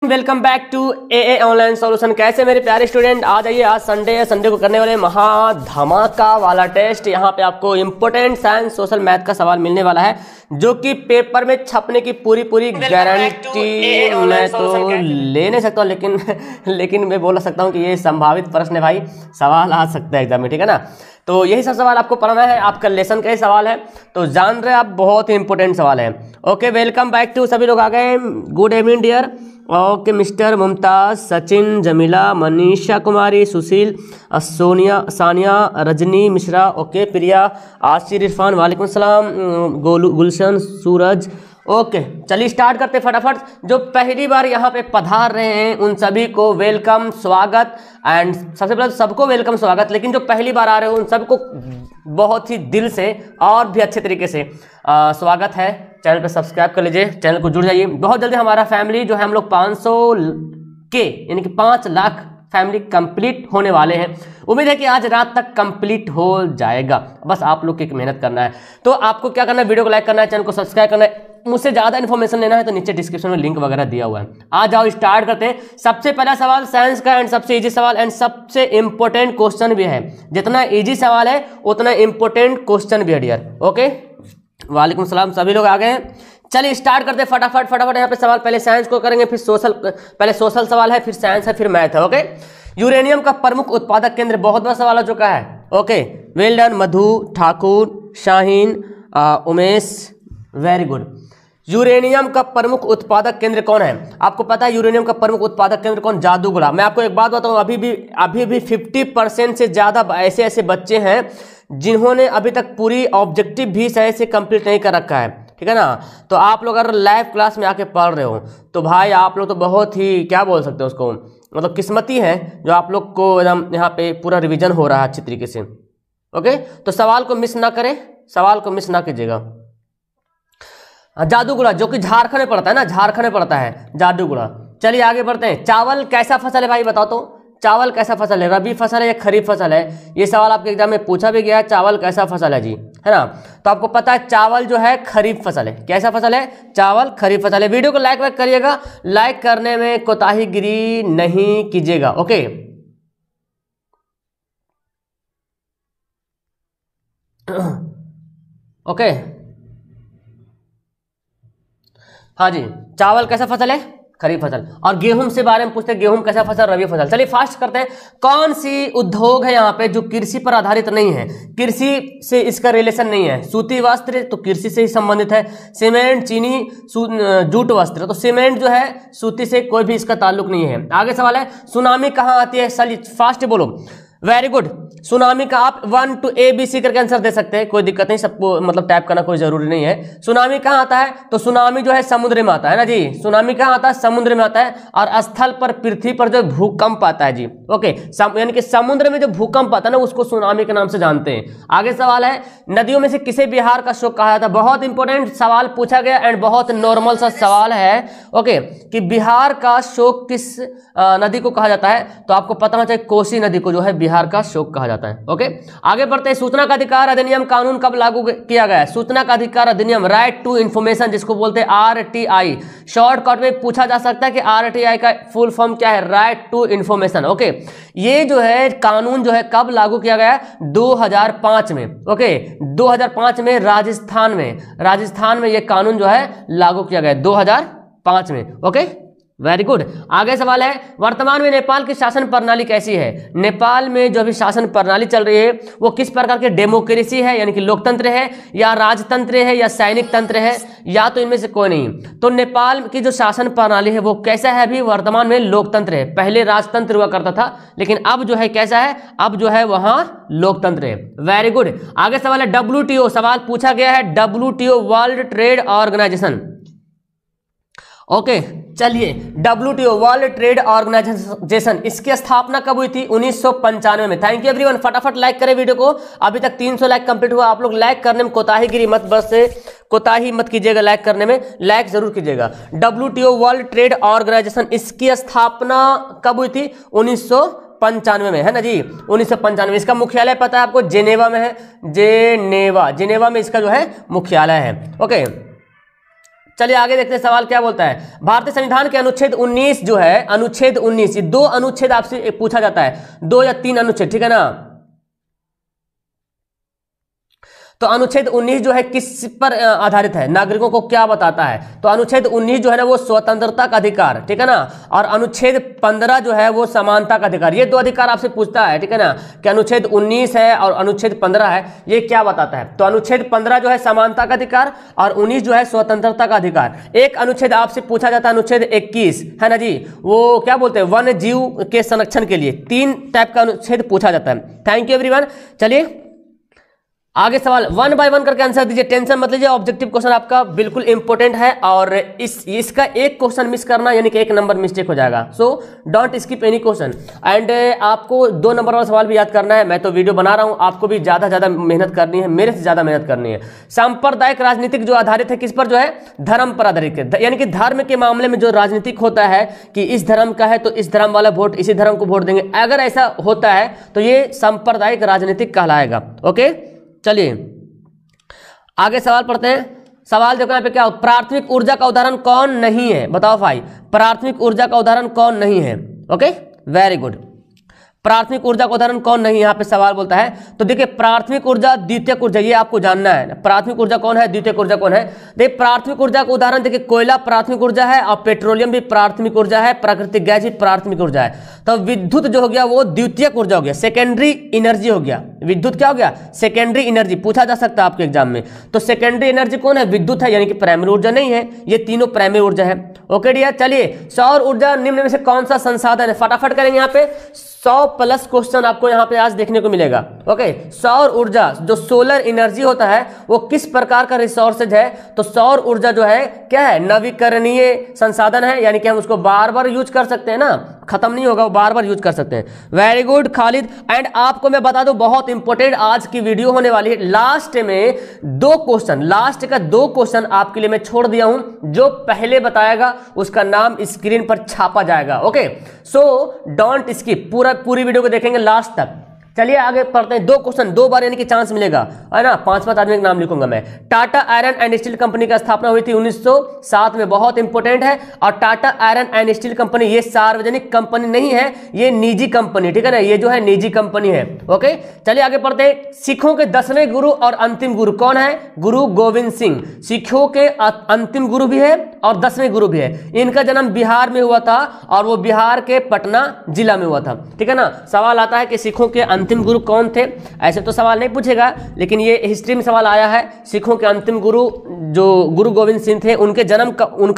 Welcome back to a online solution. कैसे मेरे प्यारे स्टूडेंट, आ जाइए। आज संडे है, संडे को करने वाले महा धमाका वाला टेस्ट। यहाँ पे आपको इंपोर्टेंट साइंस सोशल मैथ का सवाल मिलने वाला है, जो कि पेपर में छपने की पूरी गारंटी मैं तो ले नहीं सकता हूँ, लेकिन मैं बोल सकता हूँ कि ये संभावित प्रश्न है भाई, सवाल आ सकता है एग्जाम में, ठीक है ना। तो यही सब सवाल आपको पढ़ना है, आपका लेसन का ही सवाल है, तो जान रहे आप, बहुत ही इंपॉर्टेंट सवाल है। ओके, वेलकम बैक टू, सभी लोग आ गए। Good evening dear. Okay, mister Mumtaz, Sachin, Jamila, Manisha Kumari, Sushil, Sonia, Sania, Rajni Mishra, okay, Priya, Asir, Irfan, वालेकुम सलाम, गुलशन, सूरज। ओके, चलिए स्टार्ट करते फटाफट। जो पहली बार यहाँ पे पधार रहे हैं उन सभी को वेलकम, स्वागत। एंड सबसे पहले सबको वेलकम, स्वागत। लेकिन जो पहली बार आ रहे हो उन सबको बहुत ही दिल से और भी अच्छे तरीके से स्वागत है। चैनल पे सब्सक्राइब कर लीजिए, चैनल को जुड़ जाइए। बहुत जल्दी हमारा फैमिली जो है, हम लोग 500 के यानी कि 5 लाख फैमिली कंप्लीट होने वाले हैं। उम्मीद है कि आज रात तक कंप्लीट हो जाएगा, बस आप लोग की मेहनत करना है। तो आपको क्या करना है, वीडियो को लाइक करना है, चैनल को सब्सक्राइब करना है। मुझसे ज्यादा इन्फॉर्मेशन लेना है तो नीचे डिस्क्रिप्शन में लिंक वगैरह दिया हुआ है। आ जाओ, स्टार्ट करते हैं। सबसे पहला सवाल साइंस का, एंड सबसे इजी सवाल एंड सबसे इंपॉर्टेंट क्वेश्चन भी है। जितना इजी सवाल है उतना इंपॉर्टेंट क्वेश्चन भी है डियर। ओके, वालेकुम सलाम, सभी लोग आ गए हैं। चलिए स्टार्ट करते हैं फटाफट। यहाँ पे सवाल पहले साइंस को करेंगे, फिर सोशल, पहले सोशल सवाल है, फिर साइंस है, फिर मैथ है। ओके, यूरेनियम का प्रमुख उत्पादक केंद्र, बहुत बड़ा सवाल हो चुका है। Okay, well done Madhu, Thakur, Shaheen, Umesh, very good. Uranium का प्रमुख उत्पादक केंद्र कौन है? आपको पता है यूरेनियम का प्रमुख उत्पादक केंद्र कौन? जादूगोड़ा। मैं आपको एक बात बताऊं, अभी भी 50% से ज्यादा ऐसे बच्चे हैं जिन्होंने अभी तक पूरी ऑब्जेक्टिव भी सही से कंप्लीट नहीं कर रखा है, ठीक है ना। तो आप लोग अगर लाइव क्लास में आके पढ़ रहे हो तो भाई आप लोग तो बहुत ही, क्या बोल सकते हो उसको, मतलब किस्मती है जो आप लोग को एकदम यहाँ पे पूरा रिवीजन हो रहा है अच्छी तरीके से। ओके, तो सवाल को मिस ना करें, सवाल को मिस ना कीजिएगा। जादूगोड़ा जो कि झारखंड में पड़ता है ना, झारखंड में पड़ता है जादूगोड़ा। चलिए आगे बढ़ते हैं। चावल कैसा फसल है भाई, बताओ तो। चावल कैसा फसल है, रबी फसल है या खरीफ फसल है? ये सवाल आपके एग्जाम में पूछा भी गया है। चावल कैसा फसल है जी, है ना। तो आपको पता है चावल जो है खरीफ फसल है। कैसा फसल है? चावल खरीफ फसल है। वीडियो को लाइक करिएगा, लाइक करने में कोताहीगिरी नहीं कीजिएगा। ओके, ओके, हाँ जी, चावल कैसा फसल है? खरीफ फसल। और गेहूं से बारे में पूछते हैं, गेहूं कैसा फसल? रबी फसल। चलिए फास्ट करते हैं। कौन सी उद्योग है यहाँ पे जो कृषि पर आधारित नहीं है, कृषि से इसका रिलेशन नहीं है? सूती वस्त्र तो कृषि से ही संबंधित है। सीमेंट, चीनी, जूट वस्त्र, तो सीमेंट जो है सूती से कोई भी इसका ताल्लुक नहीं है। आगे सवाल है, सुनामी कहाँ आती है? चलिए फास्ट बोलो, वेरी गुड। सुनामी का आप 1 to ABC करके आंसर दे सकते हैं, कोई दिक्कत नहीं, सबको मतलब टाइप करना कोई जरूरी नहीं है। सुनामी कहाँ आता है? तो सुनामी जो है समुद्र में आता है ना जी। सुनामी कहाँ आता है? समुद्र में आता है। और स्थल पर, पृथ्वी पर जो भूकंप आता है जी। ओके, यानी कि समुद्र में जो भूकंप आता है ना, उसको सुनामी के नाम से जानते हैं। आगे सवाल है, नदियों में से किसे बिहार का शोक कहा जाता है? बहुत इंपॉर्टेंट सवाल पूछा गया एंड बहुत नॉर्मल सा सवाल है। ओके, कि बिहार का शोक किस नदी को कहा जाता है? तो आपको पता होना चाहिए, कोसी नदी को जो है बिहार का शोक कहा जाता है। ओके, आगे बढ़ते हैं। सूचना का अधिकार अधिनियम कानून कब लागू किया गया है? सूचना का अधिकार अधिनियम, राइट टू इंफॉर्मेशन, जिसको बोलते हैं RTI। शॉर्टकट में पूछा जा सकता है कि RTI का फुल फॉर्म क्या है? Right to information. ओके, ये जो है कानून जो है कब लागू किया गया? 2005 में। ओके, 2005 में राजस्थान में ये कानून जो है लागू किया गया 2005 में। Okay, very good. आगे सवाल है, वर्तमान में नेपाल की शासन प्रणाली कैसी है? नेपाल में जो भी शासन प्रणाली चल रही है वो किस प्रकार की डेमोक्रेसी है, यानी कि लोकतंत्र है, या राजतंत्र है, या सैनिक तंत्र है, या तो इनमें से कोई नहीं? तो नेपाल की जो शासन प्रणाली है वो कैसा है? अभी वर्तमान में लोकतंत्र है। पहले राजतंत्र हुआ करता था, लेकिन अब जो है कैसा है? अब जो है वहां लोकतंत्र है। Very good. आगे सवाल है, WTO, सवाल पूछा गया है, WTO world trade organisation. Okay, चलिए, WTO वर्ल्ड ट्रेड ऑर्गेनाइजेशन, इसकी स्थापना कब हुई थी? 1995 में। थैंक यू एवरीवन, फटाफट लाइक करें वीडियो को। अभी तक 300 लाइक कंप्लीट हुआ। आप लोग लाइक करने में कोताहीगिरी मत, बस से कोताही मत कीजिएगा, लाइक करने में, लाइक जरूर कीजिएगा। WTO वर्ल्ड ट्रेड ऑर्गेनाइजेशन, इसकी स्थापना कब हुई थी? 1995 में, है ना जी, 1995 में। इसका मुख्यालय पता है आपको? जेनेवा में है, जेनेवा में इसका जो है मुख्यालय है। ओके, चलिए आगे देखते हैं सवाल क्या बोलता है। भारतीय संविधान के अनुच्छेद 19 जो है, अनुच्छेद 19, ये 2 अनुच्छेद आपसे पूछा जाता है, 2 या 3 अनुच्छेद, ठीक है ना। तो अनुच्छेद 19 जो है किस पर आधारित है, नागरिकों को क्या बताता है? तो अनुच्छेद 19 जो है ना वो स्वतंत्रता का अधिकार, ठीक है ना, और अनुच्छेद 15 जो है वो समानता का अधिकार। ये 2 अधिकार आपसे पूछता है, ठीक है ना, कि अनुच्छेद 19 है और अनुच्छेद 15 है, ये क्या बताता है। तो अनुच्छेद 15 जो है समानता का अधिकार और 19 जो है स्वतंत्रता का अधिकार। एक अनुच्छेद आपसे पूछा जाता है, अनुच्छेद 21 है ना जी, वो क्या बोलते हैं, वन्य जीव के संरक्षण के लिए। 3 टाइप का अनुच्छेद पूछा जाता है। Thank you everyone. चलिए आगे सवाल 1 बाय 1 करके आंसर दीजिए, टेंशन मत लीजिए, ऑब्जेक्टिव क्वेश्चन आपका बिल्कुल इंपॉर्टेंट है और इसका एक क्वेश्चन मिस करना यानी कि 1 नंबर मिस्टेक हो जाएगा। So don't skip any question and आपको 2 नंबर वाला सवाल भी याद करना है। मैं तो वीडियो बना रहा हूं, आपको भी ज्यादा मेहनत करनी है, मेरे से ज्यादा मेहनत करनी है। सांप्रदायिक राजनीतिक जो आधारित है किस पर, जो है धर्म पर आधारित है, यानी कि धर्म के मामले में जो राजनीतिक होता है कि इस धर्म का है तो इस धर्म वाला वोट इसी धर्म को वोट देंगे, अगर ऐसा होता है तो ये सांप्रदायिक राजनीतिक कहलाएगा। ओके चलिए आगे सवाल पढ़ते हैं। सवाल देखो यहाँ पे क्या हो, प्राथमिक ऊर्जा का उदाहरण कौन नहीं है, बताओ भाई, प्राथमिक ऊर्जा का उदाहरण कौन नहीं है। ओके वेरी गुड, प्राथमिक ऊर्जा का उदाहरण कौन नहीं, यहाँ पे सवाल बोलता है। तो देखिए प्राथमिक ऊर्जा, द्वितीयक ऊर्जा, ये आपको जानना है, प्राथमिक ऊर्जा कौन है, द्वितीयक ऊर्जा कौन है। देखिए प्राथमिक ऊर्जा का उदाहरण देखिए, कोयला प्राथमिक ऊर्जा है और पेट्रोलियम भी प्राथमिक ऊर्जा है, प्राकृतिक गैस भी प्राथमिक ऊर्जा है। तो विद्युत जो हो गया वो द्वितीयक ऊर्जा हो गया, सेकेंडरी एनर्जी हो गया। विद्युत क्या हो गया, सेकेंडरी एनर्जी, पूछा जा सकता है आपके एग्जाम में। तो सेकेंडरी एनर्जी कौन है, विद्युत है, यानी कि प्राइमरी ऊर्जा नहीं है, ये तीनों प्राइमरी ऊर्जा है। ओके डियर, चलिए सौर ऊर्जा निम्न में से कौन सा संसाधन है, फटाफट करेंगे यहाँ पे। 100+ क्वेश्चन आपको यहाँ पे आज देखने को मिलेगा। ओके, सौर ऊर्जा जो सोलर एनर्जी होता है वो किस प्रकार का रिसोर्सेज है, तो सौर ऊर्जा जो है क्या है, नवीकरणीय संसाधन है, यानी कि हम उसको बार बार यूज कर सकते हैं ना, खत्म नहीं होगा, वो बार बार यूज कर सकते हैं। Very good Khalid. एंड आपको मैं बता दूं बहुत इंपॉर्टेंट आज की वीडियो होने वाली है, लास्ट में 2 क्वेश्चन, लास्ट का 2 क्वेश्चन आपके लिए मैं छोड़ दिया हूं, जो पहले बताएगा उसका नाम स्क्रीन पर छापा जाएगा। ओके सो डोंट स्किप, पूरी वीडियो को देखेंगे लास्ट तक। चलिए आगे पढ़ते हैं, 2 क्वेश्चन 2 बार यानी कि चांस मिलेगा, है ना। 5 आदमी का नाम लिखूंगा मैं। Tata iron and steel company का स्थापना हुई थी 1907 में, बहुत इंपॉर्टेंट है। और Tata iron and steel company ये सार्वजनिक कंपनी नहीं है, ये निजी कंपनी, ठीक है ना, ये जो है निजी कंपनी है। ओके चलिए आगे पढ़ते हैं। सिखों के 10वें गुरु और अंतिम गुरु कौन है, गुरु गोविंद सिंह। सिखों के अंतिम गुरु भी है और 10वें गुरु भी है। इनका जन्म बिहार में हुआ था और वो बिहार के पटना जिला में हुआ था, ठीक है ना। सवाल आता है कि सिखों के अंतिम गुरु कौन थे, ऐसे तो सवाल नहीं पूछेगा, लेकिन ये हिस्ट्री में सवाल आया है। सिखों के अंतिम गुरु जो गुरु गोविंद सिंह थे, उनका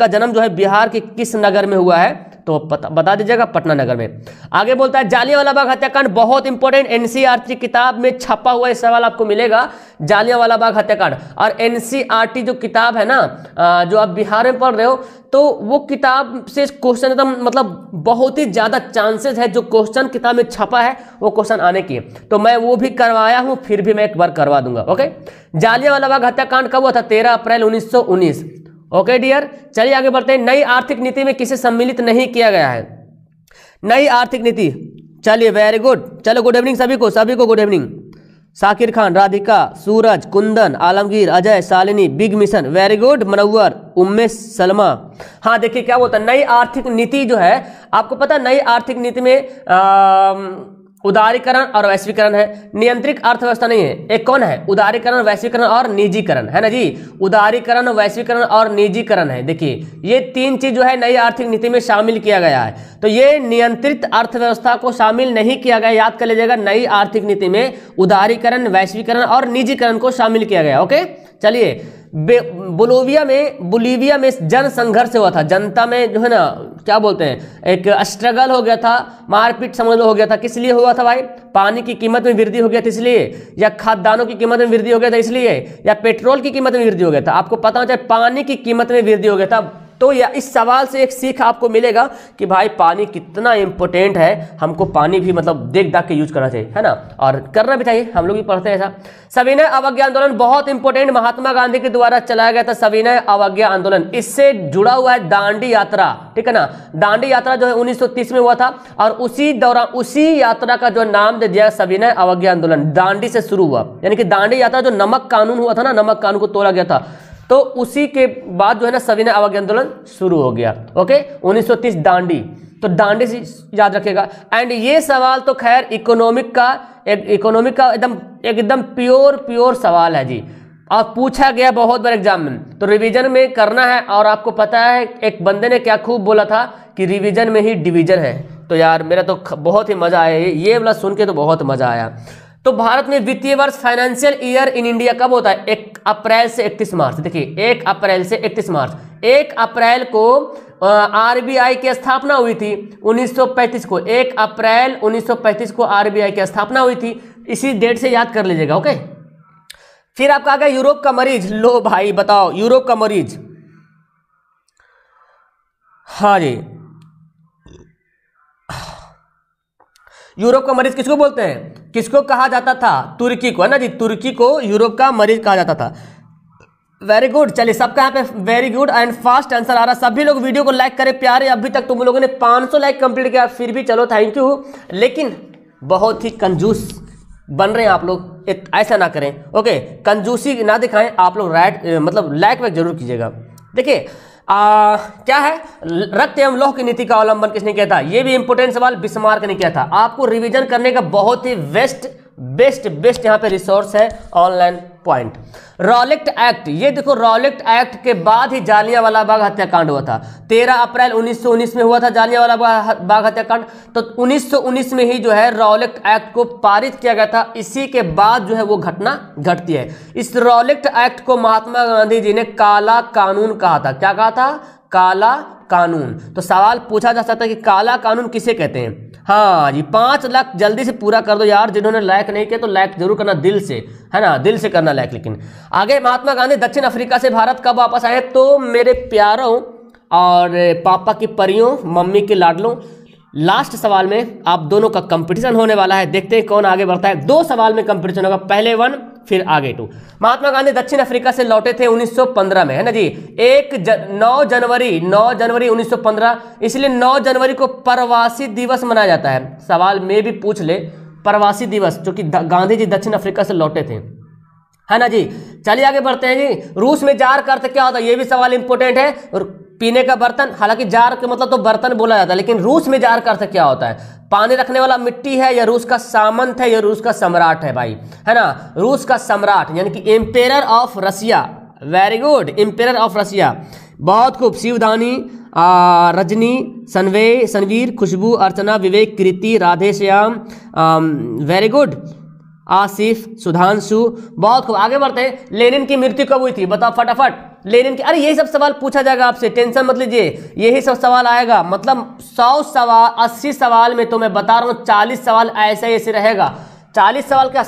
जन्म जो है बिहार के किस नगर में हुआ है, तो बता दीजिएगा, पटना नगर में। आगे बोलता है जालियांवाला बाग हत्याकांड, बहुत इंपॉर्टेंट, एनसीईआरटी किताब में छपा हुआ इस सवाल आपको मिलेगा, जालियांवाला बाग हत्याकांड। और एनसीईआरटी जो किताब है ना, जो आप बिहार में पढ़ रहे हो, तो वो किताब से क्वेश्चन एकदम मतलब बहुत ही ज्यादा चांसेस है, जो क्वेश्चन किताब में छपा है वो क्वेश्चन आने की। तो मैं वो भी करवाया हूं, फिर भी मैं एक बार करवा दूंगा। ओके, जालियांवाला बाग हत्याकांड कब हुआ था, 13 अप्रैल 1919। ओके डियर, चलिए आगे बढ़ते हैं। नई आर्थिक नीति में किसे सम्मिलित नहीं किया गया है, नई आर्थिक नीति। चलिए वेरी गुड, चलो गुड इवनिंग सभी को good evening. Sakir Khan, Radhika, Suraj, Kundan, Alamgir, Ajay, Shalini, big mission, very good, Munawwar, Umme Salma. हाँ देखिए क्या बोलता है, नई आर्थिक नीति जो है, आपको पता है नई आर्थिक नीति में उदारीकरण और वैश्वीकरण है, नियंत्रित अर्थव्यवस्था नहीं है। एक कौन है, उदारीकरण, वैश्वीकरण और निजीकरण, है ना जी। उदारीकरण, वैश्वीकरण और निजीकरण है। देखिए ये 3 चीज जो है नई आर्थिक नीति में शामिल किया गया है। तो ये नियंत्रित अर्थव्यवस्था को शामिल नहीं किया गया, याद कर लीजिएगा। नई आर्थिक नीति में उदारीकरण, वैश्वीकरण और निजीकरण को शामिल किया गया। ओके चलिए, बोलीविया में जन संघर्ष हुआ था, जनता में जो है ना क्या बोलते हैं, एक स्ट्रगल हो गया था, मारपीट समझ लो हो गया था। किस लिए हुआ था भाई, पानी की कीमत में वृद्धि हो गया था इसलिए, या खाद्यान्नों की कीमत में वृद्धि हो गया था इसलिए, या पेट्रोल की कीमत में वृद्धि हो गया था। आपको पता होना चाहिए पानी की कीमत में वृद्धि हो गया था। तो या इस सवाल से एक सीख आपको मिलेगा कि भाई पानी कितना इंपॉर्टेंट है, हमको पानी भी मतलब देख दाख के यूज करना चाहिए, है ना, और करना भी चाहिए, हम लोग भी पढ़ते हैं ऐसा। सविनय अवज्ञा आंदोलन बहुत इंपॉर्टेंट, महात्मा गांधी के द्वारा चलाया गया था सविनय अवज्ञा आंदोलन। इससे जुड़ा हुआ है दांडी यात्रा, ठीक है ना। दांडी यात्रा जो है 1930 में हुआ था और उसी दौरान उसी यात्रा का जो नाम दे दिया सविनय अवज्ञा आंदोलन, दांडी से शुरू हुआ। यानी कि दांडी यात्रा जो नमक कानून हुआ था ना, नमक कानून को तोड़ा गया था, तो उसी के बाद जो है ना सविनय अवज्ञा आंदोलन शुरू हो गया। ओके, 1930 दांडी, तो दांडी से याद रखेगा। एंड ये सवाल तो खैर इकोनॉमिक का एकदम प्योर सवाल है जी, और पूछा गया बहुत बार एग्जाम में, तो रिवीजन में करना है। और आपको पता है एक बंदे ने क्या खूब बोला था कि रिवीजन में ही डिवीजन है, तो यार मेरा तो बहुत ही मजा आया ये वाला सुन के, तो बहुत मजा आया। तो भारत में वित्तीय वर्ष फाइनेंशियल ईयर इन इंडिया कब होता है? 1 अप्रैल से 31 मार्च। देखिए 1 अप्रैल से 31 मार्च। 1 अप्रैल को आरबीआई की स्थापना हुई थी 1935 को। 1 अप्रैल 1935 को आरबीआई की स्थापना हुई थी, इसी डेट से याद कर लीजिएगा। ओके, फिर आपका आ गया यूरोप का मरीज। लो भाई बताओ, यूरोप का मरीज, हाँ जी, यूरोप का मरीज किसको बोलते हैं? किसको कहा जाता था? तुर्की को, है ना जी, तुर्की को यूरोप का मरीज कहा जाता था। वेरी गुड, चलिए सबका यहाँ पे very good and fast answer आ रहा। सभी लोग वीडियो को लाइक करें प्यारे। अभी तक तुम लोगों ने 500 लाइक कंप्लीट किया, फिर भी चलो थैंक यू, लेकिन बहुत ही कंजूस बन रहे हैं आप लोग, ऐसा ना करें। ओके, कंजूसी ना दिखाएं आप लोग, राइट मतलब लाइक वैक जरूर कीजिएगा। देखिए क्या है, रक्त एवं लौह की नीति का अवलंबन किसने किया था? ये भी इंपोर्टेंट सवाल, बिस्मार्क ने किया था। आपको रिवीजन करने का बहुत ही बेस्ट यहाँ पे रिसोर्स है ऑनलाइन पॉइंट। रॉलेट एक्ट, ये देखो रॉलेट एक्ट के बाद ही जालियांवाला बाग हत्याकांड हुआ था। 13 अप्रैल 1919 में हुआ था जालियांवाला बाग हत्याकांड। तो 1919 में ही जो है रॉलेट एक्ट को पारित किया गया था, इसी के बाद जो है वो घटना घटती है। इस रॉलेट एक्ट को महात्मा गांधी जी ने काला कानून कहा था। क्या कहा था? काला कानून। तो सवाल पूछा जा सकता है कि काला कानून किसे कहते हैं? हाँ जी, 5 लाख जल्दी से पूरा कर दो यार, जिन्होंने लाइक नहीं किया तो लाइक जरूर करना दिल से, है ना, दिल से करना लाइक। लेकिन आगे, महात्मा गांधी दक्षिण अफ्रीका से भारत कब वापस आए? तो मेरे प्यारों और पापा की परियों, मम्मी के लाडलों, लास्ट सवाल में आप दोनों का कंपटीशन होने वाला है, देखते हैं कौन आगे बढ़ता है। 2 सवाल में कंपटीशन होगा, पहले 1 फिर आगे 2। महात्मा गांधी दक्षिण अफ्रीका से लौटे थे 1915 में, है ना जी। 9 जनवरी 1915, इसलिए 9 जनवरी को प्रवासी दिवस मनाया जाता है। सवाल में भी पूछ ले, प्रवासी दिवस, जो कि गांधी जी दक्षिण अफ्रीका से लौटे थे, है ना जी। चलिए आगे बढ़ते हैं जी। रूस में जार का अर्थ क्या होता है? ये भी सवाल इंपोर्टेंट है। और पीने का बर्तन, हालांकि जार का मतलब तो बर्तन बोला जाता है, लेकिन रूस में जार का अर्थ क्या होता है? पानी रखने वाला मिट्टी है, या रूस का सामंत है, या रूस का सम्राट है भाई, है ना, रूस का सम्राट यानी कि emperor of Russia. Very good, emperor of Russia, बहुत खूब। शिवदानी, रजनी, सनवीर, खुशबू, अर्चना, विवेक, कृति, राधेश्याम, वेरी गुड, आसिफ, सुधांशु, बहुत खूब। आगे बढ़ते हैं। लेनिन की मृत्यु कब हुई थी? बताओ फटाफट। लेनिन की, अरे यही सब सवाल पूछा जाएगा आपसे, टेंशन मत लीजिए, यही सब सवाल आएगा। मतलब 100 सवाल, 80 सवाल में तो मैं बता रहा हूँ 40 सवाल ऐसे रहेगा। 40 सवाल का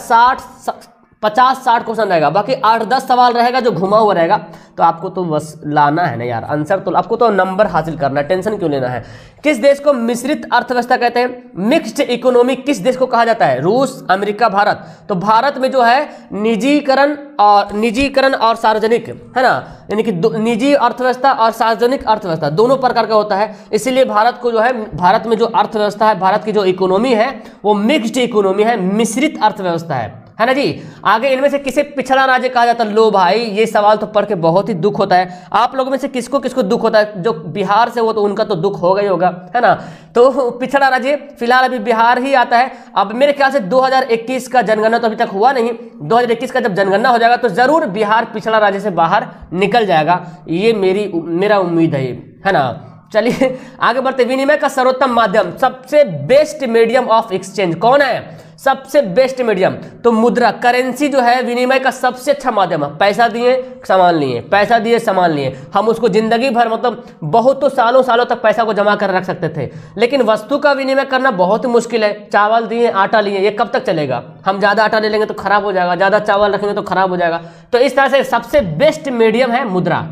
50-60 क्वेश्चन रहेगा, बाकी 8-10 सवाल रहेगा जो घुमा हुआ रहेगा। तो आपको तो बस लाना है ना यार आंसर, तो आपको तो नंबर हासिल करना है, टेंशन क्यों लेना है। किस देश को मिश्रित अर्थव्यवस्था कहते हैं? मिक्स्ड इकोनॉमी किस देश को कहा जाता है? रूस, अमेरिका, भारत। तो भारत में जो है निजीकरण और सार्वजनिक, है ना, यानी कि निजी अर्थव्यवस्था और सार्वजनिक अर्थव्यवस्था दोनों प्रकार का होता है। इसीलिए भारत को जो है, भारत में जो अर्थव्यवस्था है, भारत की जो इकोनॉमी है वो मिक्स्ड इकोनॉमी है, मिश्रित अर्थव्यवस्था है ना जी। आगे, इनमें से किसे पिछड़ा राज्य कहा जाता है? लो भाई, ये सवाल तो पढ़ के बहुत ही दुख होता है। आप लोगों में से किसको किसको दुख होता है? जो बिहार से हो तो उनका तो दुख होगा ही होगा, है ना। तो पिछड़ा राज्य फिलहाल अभी बिहार ही आता है। अब मेरे ख्याल से 2021 का जनगणना तो अभी तक हुआ नहीं, 2021 का जब जनगणना हो जाएगा तो जरूर बिहार पिछड़ा राज्य से बाहर निकल जाएगा, ये मेरा उम्मीद है ना। चलिए आगे बढ़ते। विनिमय का सर्वोत्तम माध्यम, सबसे बेस्ट मीडियम ऑफ एक्सचेंज कौन है? सबसे बेस्ट मीडियम तो मुद्रा, करेंसी जो है विनिमय का सबसे अच्छा माध्यम है। पैसा दिए सामान लिए, पैसा दिए सामान लिए, हम उसको जिंदगी भर मतलब बहुत तो सालों तक पैसा को जमा कर रख सकते थे, लेकिन वस्तु का विनिमय करना बहुत ही मुश्किल है। चावल दिए, आटा लिए, ये कब तक चलेगा? हम ज्यादा आटा ले लेंगे तो खराब हो जाएगा, ज्यादा चावल रखेंगे तो खराब हो जाएगा। तो इस तरह से सबसे बेस्ट मीडियम है मुद्रा।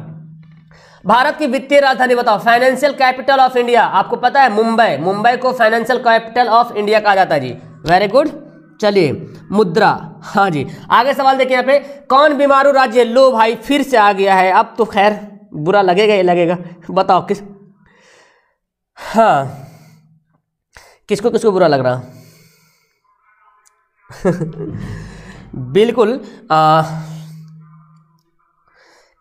भारत की वित्तीय राजधानी बताओ, फाइनेंशियल कैपिटल ऑफ इंडिया। आपको पता है मुंबई को फाइनेंशियल कैपिटल ऑफ इंडिया कहा जाता है जी। Very good. चलिए मुद्रा, हाँ जी। आगे सवाल देखिए यहाँ पे, कौन बीमारू राज्य? लो भाई फिर से आ गया है, अब तो खैर बुरा लगेगा ही लगेगा। बताओ किस, हाँ किसको किसको बुरा लग रहा? बिल्कुल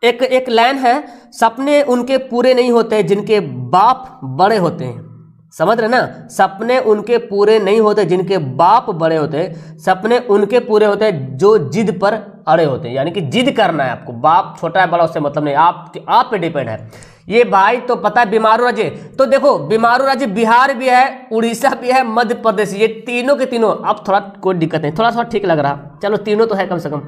एक एक लाइन है, सपने उनके पूरे नहीं होते जिनके बाप बड़े होते हैं। समझ रहे ना, सपने उनके पूरे नहीं होते जिनके बाप बड़े होते हैं, सपने उनके पूरे होते हैं जो जिद पर अड़े होते हैं। यानी कि जिद करना है आपको, बाप छोटा है बड़ा उससे मतलब नहीं, आप पे डिपेंड है। ये भाई तो पता है बीमारू राज्य, तो देखो बीमारू राज्य बिहार भी है, उड़ीसा भी है, मध्य प्रदेश, ये तीनों के तीनों। अब थोड़ा कोई दिक्कत नहीं, थोड़ा ठीक लग रहा, चलो तीनों तो है कम से कम,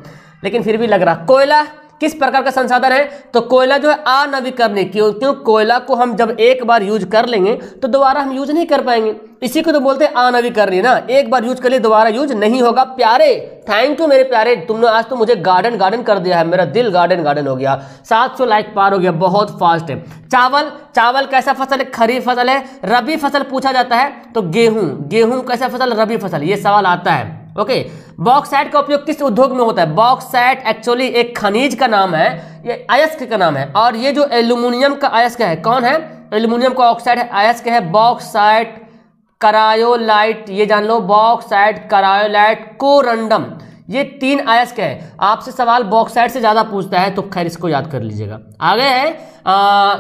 लेकिन फिर भी लग रहा। कोयला किस प्रकार का संसाधन है? तो कोयला जो है अनवीकरणीय, क्यों कोयला को हम जब एक बार यूज कर लेंगे तो दोबारा हम यूज नहीं कर पाएंगे, इसी को तो बोलते हैं अनवीकरणीय ना, एक बार यूज कर लिए दोबारा यूज नहीं होगा। प्यारे, थैंक यू मेरे प्यारे, तुमने आज तो मुझे गार्डन कर दिया है, मेरा दिल गार्डन हो गया, 700 लाइक पार हो गया, बहुत फास्ट है। चावल कैसा फसल है? खरीफ फसल है। रबी फसल पूछा जाता है तो गेहूं कैसा फसल? रबी फसल, ये सवाल आता है। ओके, बॉक्साइट का उपयोग किस उद्योग में होता है? बॉक्साइट एक्चुअली एक खनिज का नाम है, ये अयस्क का नाम है। और ये जो एल्यूमिनियम का अयस्क है, कौन है? एल्यूमिनियम का ऑक्साइड है, अयस्क है बॉक्साइट, करायोलाइट, ये जान लो, बॉक्साइट, करायोलाइट, कोरंडम, ये 3 अयस्क है। आपसे सवाल बॉक्साइट से ज्यादा पूछता है, तो खैर इसको याद कर लीजिएगा। आगे है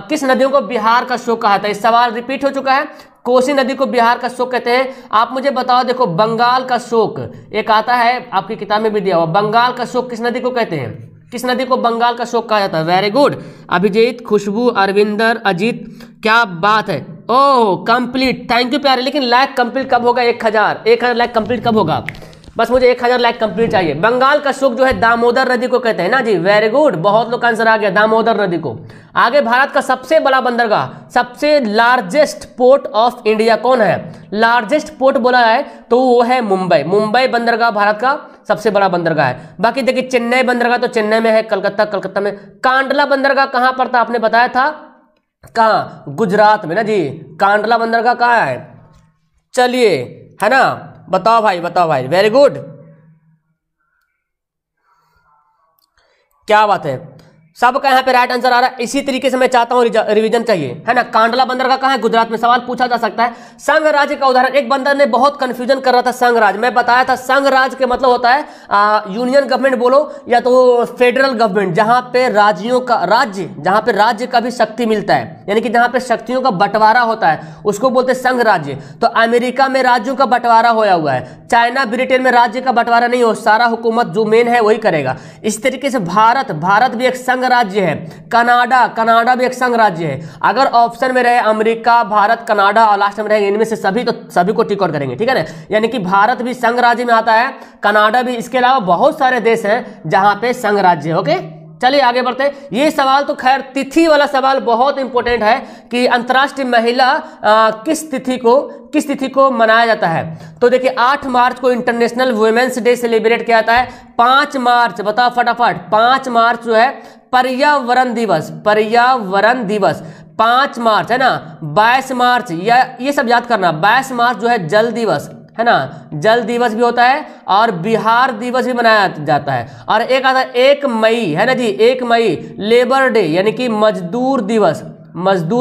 किस नदियों को बिहार का शोक कहा था? इस सवाल रिपीट हो चुका है। कोसी नदी को बिहार का शोक कहते हैं। आप मुझे बताओ, देखो बंगाल का शोक एक आता है, आपकी किताब में भी दिया हुआ, बंगाल का शोक किस नदी को कहते हैं? किस नदी को बंगाल का शोक कहा जाता है? वेरी गुड अभिजीत, खुशबू, अरविंदर, अजीत, क्या बात है। ओह कंप्लीट, थैंक यू प्यारे। लेकिन लाइक कंप्लीट कब होगा? 1000 लाइक कंप्लीट कब होगा? बस मुझे 1000 लाइक कंप्लीट चाहिए। बंगाल का शोक जो है दामोदर नदी को कहते हैं ना जी, वेरी गुड, बहुत लोग का आंसर आ गया, दामोदर नदी को। आगे भारत का सबसे बड़ा बंदरगाह, सबसे लार्जेस्ट पोर्ट ऑफ इंडिया कौन है? लार्जेस्ट पोर्ट बोला है तो वो है मुंबई बंदरगाह भारत का सबसे बड़ा बंदरगाह है। बाकी देखिए चेन्नई बंदरगाह तो चेन्नई में है, कलकत्ता में। कांडला बंदरगाह कहां पर था? आपने बताया था कहां? गुजरात में ना जी। कांडला बंदरगाह कहां है? चलिए, है ना, बताओ भाई, वेरी गुड, क्या बात है, सबका यहाँ पे राइट आंसर आ रहा है। इसी तरीके से मैं चाहता हूँ रिवीजन चाहिए, है ना। कांडला बंदरगाह कहाँ है? गुजरात में। सवाल पूछा जा सकता है। संघ राज्य का उदाहरण, एक बंदर ने बहुत कंफ्यूजन कर रहा था संघ राज्य, मैं बताया था संघ राज्य के मतलब होता है यूनियन गवर्नमेंट बोलो या तो फेडरल गवर्नमेंट, जहां पे जहां पे राज्य का भी शक्ति मिलता है, यानी कि जहां पे शक्तियों का बंटवारा होता है, उसको बोलते हैं संघ राज्य। तो अमेरिका में राज्यों का बंटवारा होया हुआ है, चाइना ब्रिटेन में राज्य का बंटवारा नहीं हो, सारा हुकूमत जो मेन है वही करेगा। इस तरीके से भारत भी एक संघ राज्य है। कनाडा भी एक संघ राज्य है। अगर ऑप्शन में रहे अमेरिका, भारत, कनाडा और लास्ट में रहेंगे इनमें से सभी को टिक आउट करेंगे, ठीक है ना। यानी कि भारत भी संघ राज्य में आता है, कनाडा भी, इसके अलावा बहुत सारे देश हैं जहां पे संघ राज्य है। ओके, चलिए आगे बढ़ते हैं। ये सवाल तो खैर तिथि वाला सवाल बहुत इंपॉर्टेंट है कि अंतर्राष्ट्रीय महिला किस तिथि को मनाया जाता है। तो देखिए 8 मार्च को इंटरनेशनल वुमेन्स डे सेलिब्रेट किया जाता है। 5 मार्च, बताओ फटाफट, 5 मार्च जो है पर्यावरण दिवस 5 मार्च है ना। 22 मार्च, या ये सब याद करना, 22 मार्च जो है जल दिवस है ना, जल दिवस भी होता है और बिहार दिवस भी मनाया जाता है। और एक आता है 1 मई, है ना जी, 1 मई लेबर डे यानी कि मजदूर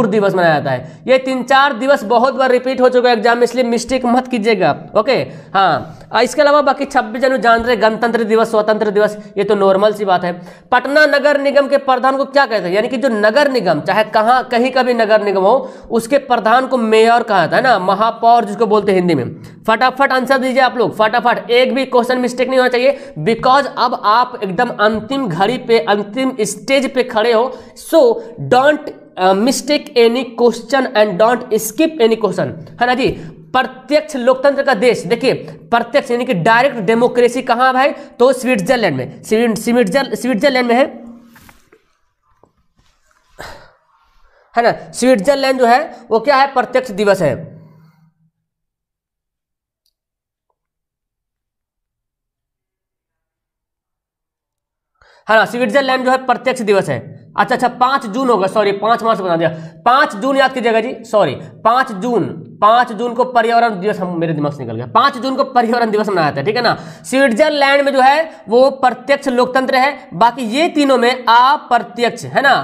दिवस मनाया जाता है। ये 3-4 दिवस बहुत बार रिपीट हो चुका है एग्जाम में, इसलिए मिस्टेक मत कीजिएगा। ओके, हाँ, इसके अलावा बाकी 26 जनवरी जान रहे, गणतंत्र दिवस, स्वतंत्र दिवस, ये तो नॉर्मल सी बात है। पटना नगर निगम के प्रधान को क्या कहते हैं? यानी कि जो नगर निगम, चाहे कहीं का भी नगर निगम हो, उसके प्रधान को मेयर कहा जाता है ना, महापौर जिसको बोलते हैं हिंदी में। फटाफट आंसर दीजिए आप लोग, फटाफट, एक भी क्वेश्चन मिस्टेक नहीं होना चाहिए, बिकॉज अब आप एकदम अंतिम घड़ी पे, अंतिम स्टेज पे खड़े हो। So don't mistake any question and don't skip any question, है ना जी। प्रत्यक्ष लोकतंत्र का देश, देखिए प्रत्यक्ष यानी कि डायरेक्ट डेमोक्रेसी कहां भाई? तो स्विट्जरलैंड में, स्विट्जरलैंड में है ना। स्विट्जरलैंड जो है वो क्या है? प्रत्यक्ष दिवस है। है ना, स्विट्जरलैंड जो है प्रत्यक्ष दिवस है। अच्छा 5 जून होगा, सॉरी 5 मार्च बना दिया, 5 जून याद कीजिएगा जी, सॉरी 5 जून को पर्यावरण दिवस, मेरे दिमाग से निकल गया, 5 जून को पर्यावरण दिवस मनाया जाता है, ठीक है ना। स्विट्जरलैंड में जो है वो प्रत्यक्ष लोकतंत्र है, बाकी ये तीनों में अप्रत्यक्ष, है ना,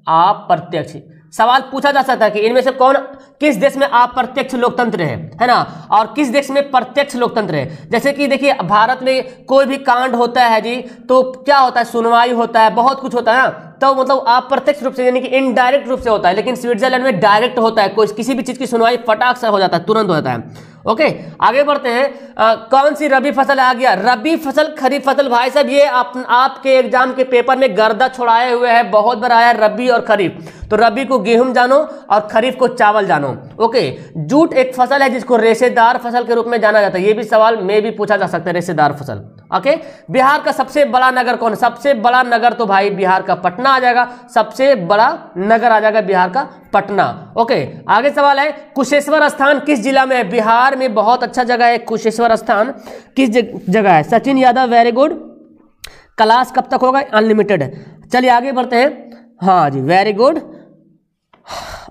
अप्रत्यक्ष। सवाल पूछा जा सकता है कि इनमें से कौन, किस देश में अप्रत्यक्ष लोकतंत्र है ना, और किस देश में प्रत्यक्ष लोकतंत्र है। जैसे कि देखिए भारत में कोई भी कांड होता है जी तो क्या होता है, सुनवाई होता है, बहुत कुछ होता है ना, तो मतलब अप्रत्यक्ष रूप से यानी कि इनडायरेक्ट रूप से होता है, लेकिन स्विट्जरलैंड में डायरेक्ट होता है, कोई किसी भी चीज की सुनवाई फटाक से हो जाता है, तुरंत हो जाता है। ओके आगे बढ़ते हैं। कौन सी रबी फसल आ गया, रबी फसल खरीफ फसल, भाई साहब ये आपके एग्जाम के पेपर में गर्दा छुड़ाए हुए है, बहुत बार आया रबी और खरीफ, तो रबी को गेहूं जानो और खरीफ को चावल जानो। ओके जूट एक फसल है जिसको रेशेदार फसल के रूप में जाना जाता है, ये भी सवाल में भी पूछा जा सकता है, रेशेदार फसल। ओके बिहार का सबसे बड़ा नगर कौन, सबसे बड़ा नगर तो भाई बिहार का पटना आ जाएगा, सबसे बड़ा नगर आ जाएगा बिहार का पटना। ओके आगे सवाल है, कुशेश्वर स्थान किस जिला में है, बिहार में बहुत अच्छा जगह है कुशेश्वर स्थान, किस जगह है। Sachin Yadav very good, class कब तक होगा, अनलिमिटेड है। चलिए आगे बढ़ते हैं, हाँ जी very good.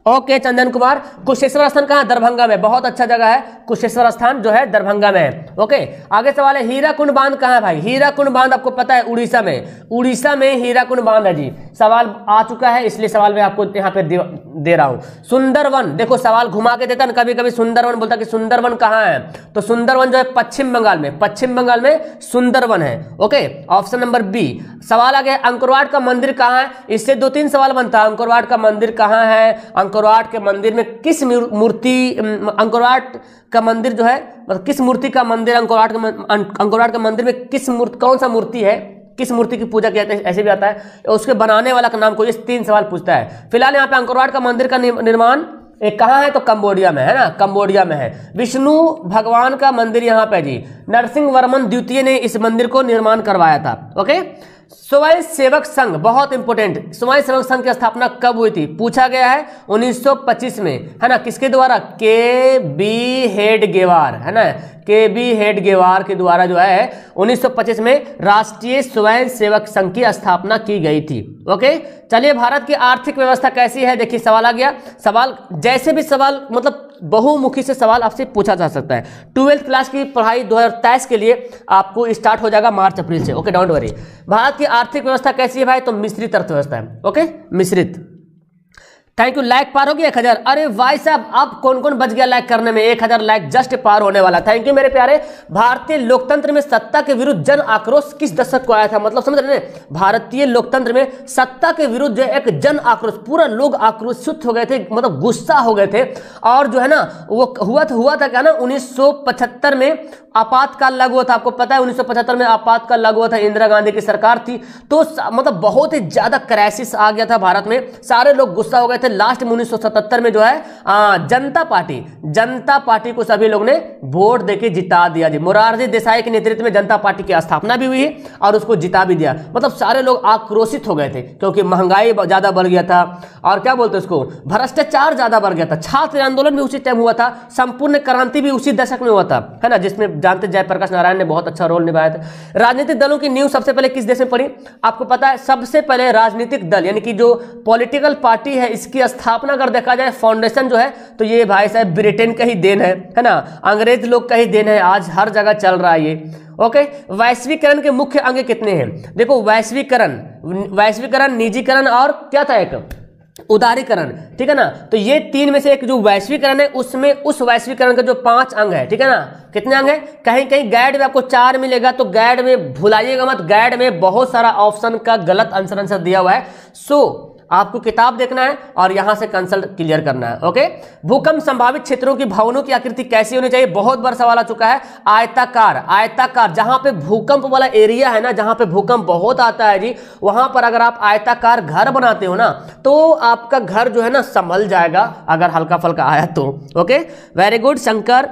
Okay Chandan Kumar, Kusheshwar स्थान कहाँ, दरभंगा में, बहुत अच्छा जगह है कुशेश्वर स्थान जो है दरभंगा में है। ओके आगे सवाल है, हीराकुंड बांध कहाँ है भाई, हीराकुंड बांध आपको पता है उड़ीसा में, उड़ीसा में हीराकुंड बांध है जी, सवाल आ चुका है इसलिए सवाल मैं आपको यहाँ पे दे रहा हूँ। सुंदरवन, देखो सवाल घुमा के देता ना, कभी कभी सुंदरवन बोलता कि सुंदरवन कहाँ है, तो सुंदरवन जो है पश्चिम बंगाल में, पश्चिम बंगाल में सुंदरवन है। Okay option number B. सवाल आ गया, अंकुरवाट का मंदिर कहाँ है, इससे 2-3 सवाल बनता है, अंकुरवाट का मंदिर कहाँ है, अंकुरवाट के मंदिर में किस मूर्ति, अंकुरवाट का मंदिर जो है मतलब किस मूर्ति का मंदिर, अंकुरवाट का मंदिर में किस मूर्ति, कौन सा मूर्ति है, किस मूर्ति की पूजा किया जाता है, ऐसे भी आता है, उसके बनाने वाला का नाम कोई, 3 सवाल पूछता है। फिलहाल यहाँ पे अंकुरवाट का मंदिर का निर्माण एक कहाँ है, तो कंबोडिया में है ना, कंबोडिया में है। विष्णु भगवान का मंदिर यहाँ पे जी, नरसिंह वर्मन द्वितीय ने इस मंदिर को निर्माण करवाया था। ओके स्वयं सेवक संघ बहुत इंपोर्टेंट, स्वयं सेवक संघ की स्थापना कब हुई थी, पूछा गया है 1925 में, है ना, किसके द्वारा, के बी हेडगेवार, है ना, के बी हेडगेवार के द्वारा जो है 1925 में राष्ट्रीय स्वयं सेवक संघ की स्थापना की गई थी। ओके चलिए, भारत की आर्थिक व्यवस्था कैसी है, देखिए सवाल आ गया, सवाल जैसे भी सवाल मतलब बहुमुखी से सवाल आपसे पूछा जा सकता है। 12th क्लास की पढ़ाई 2023 के लिए आपको स्टार्ट हो जाएगा मार्च अप्रैल से। Okay don't worry. भारत की आर्थिक व्यवस्था कैसी है भाई, तो मिश्रित अर्थव्यवस्था है। ओके मिश्रित। थैंक यू, लाइक पार हो गया 1000। अरे भाई साहब अब कौन कौन बच गया लाइक करने में, 1000 लाइक जस्ट पार होने वाला। थैंक यू मेरे प्यारे। भारतीय लोकतंत्र में सत्ता के विरुद्ध जन आक्रोश किस दशक को आया था, मतलब समझ रहे हैं, भारतीय लोकतंत्र में सत्ता के विरुद्ध जो एक जन आक्रोश, पूरा लोग आक्रोशित हो गए थे, मतलब गुस्सा हो गए थे, और जो है ना वो हुआ था क्या ना, 1975 में आपातकाल लागू हुआ था। आपको पता है 1975 में आपातकाल लागू हुआ था, इंदिरा गांधी की सरकार थी, तो मतलब बहुत ही ज्यादा क्राइसिस आ गया था भारत में, सारे लोग गुस्सा हो गए थे। लास्ट में 1977 में जो है जनता पार्टी को सभी लोग ने वोट देके जिता दिया जी। मोरारजी देसाई के नेतृत्व में जनता पार्टी की स्थापना भी हुई और उसको जिता भी दिया। मतलब सारे लोग आक्रोशित हो गए थे क्योंकि महंगाई ज्यादा बढ़ गया था, और क्या बोलते हैं उसको, भ्रष्टाचार ज्यादा बढ़ गया था। छात्र आंदोलन भी उसी टाइम हुआ था, संपूर्ण क्रांति भी उसी दशक में हुआ था, है ना, जिसमें जानते जयप्रकाश नारायण ने बहुत अच्छा रोल निभाया था। राजनीतिक दलों की नींव सबसे पहले किस देश में पड़ी, आपको पता है, सबसे पहले राजनीतिक दल यानी कि जो पॉलिटिकल पार्टी है इसकी स्थापना अगर देखा जाए, फाउंडेशन जो है, तो ये भाई साहब ब्रिटेन का ही देन है ना, अंग्रेज लोग का ही देन है, आज हर जगह चल रहा है ये। ओके वैश्वीकरण के मुख्य अंग कितने हैं, देखो वैश्वीकरण, निजीकरण और क्या था एक उदारीकरण, ठीक है ना, तो ये 3 में से एक जो वैश्वीकरण है उसमें उस वैश्वीकरण का जो 5 अंग है, ठीक है ना, कितने अंग है, कहीं कहीं गाइड में आपको 4 मिलेगा, तो गाइड में भुलाइएगा मत, गाइड में बहुत सारा ऑप्शन का गलत आंसर दिया हुआ है, सो आपको किताब देखना है और यहां से कंसल्ट क्लियर करना है। ओके भूकंप संभावित क्षेत्रों की भवनों की आकृति कैसी होनी चाहिए, बहुत बार सवाल आ चुका है, आयताकार, जहां पे भूकंप वाला एरिया है ना, जहां पे भूकंप बहुत आता है जी, वहां पर अगर आप आयताकार घर बनाते हो ना, तो आपका घर जो है ना संभल जाएगा अगर हल्का फल्का आया तो। Okay very good. Shankar,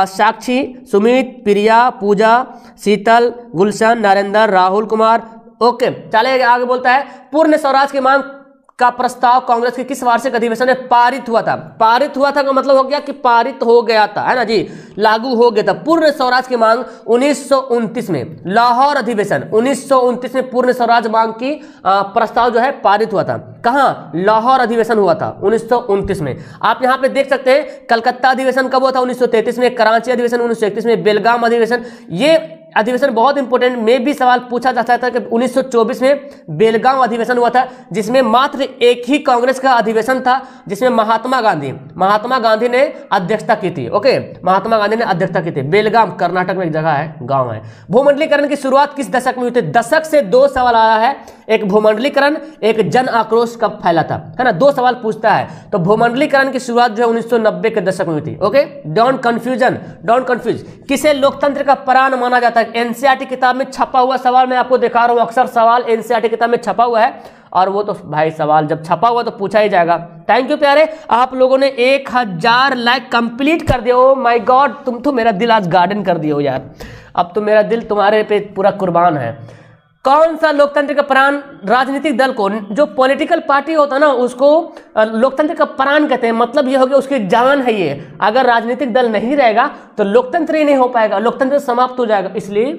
Sakshi, Sumit, Priya, Pooja, Sheetal, Gulshan, Narendra, Rahul Kumar. Okay चले आगे, बोलता है पूर्ण स्वराज की मांग का प्रस्ताव कांग्रेस के किस वार्षिक अधिवेशन में पारित हुआ था, पारित हुआ था का मतलब हो गया कि पारित हो गया था, है ना जी, लागू हो गया था। पूर्ण स्वराज की मांग 1929 में, लाहौर अधिवेशन 1929 में पूर्ण स्वराज मांग की प्रस्ताव जो है पारित हुआ था। कहां, लाहौर अधिवेशन हुआ था 1929 में। आप यहां पे देख सकते हैं कलकत्ता अधिवेशन कब हुआ था, 1933 में, कराची अधिवेशन 1931 में, बेलगाम अधिवेशन, ये अधिवेशन बहुत इंपॉर्टेंट में भी सवाल पूछा जा सकता है कि 1924 में बेलगांव अधिवेशन हुआ था, जिसमें मात्र एक ही कांग्रेस का अधिवेशन था, जिसमें महात्मा गांधी ने अध्यक्षता की थी। ओके, महात्मा गांधी ने अध्यक्षता की थी। बेलगाम कर्नाटक में एक जगह है, गांव है। भूमंडलीकरण की शुरुआत किस दशक में हुई थी? दशक से 2 सवाल आया है, एक भूमंडलीकरण, एक जन आक्रोश कब फैला था, है ना, 2 सवाल पूछता है। तो भूमंडलीकरण की शुरुआत जो है 1990 के दशक में हुई थी। Okay, don't confuse. किसे लोकतंत्र का प्राण माना जाता है? एनसीईआरटी किताब में छपा हुआ सवाल मैं आपको दिखा रहा हूं, अक्सर सवाल एनसीईआरटी किताब में छपा हुआ है, और वो तो भाई सवाल जब छपा हुआ तो पूछा ही जाएगा। थैंक यू प्यारे, आप लोगों ने 1000 लाइक कंप्लीट कर दिया। ओ माय गॉड, तुम तो मेरा दिल आज गार्डन कर दिए हो यार, अब तो मेरा दिल तुम्हारे पे पूरा कुर्बान है। कौन सा लोकतंत्र का प्राण? राजनीतिक दल को, जो पॉलिटिकल पार्टी होता है ना, उसको लोकतंत्र का प्राण कहते हैं। मतलब ये हो गया उसकी जान है ये। अगर राजनीतिक दल नहीं रहेगा तो लोकतंत्र ही नहीं हो पाएगा, लोकतंत्र समाप्त हो जाएगा, इसलिए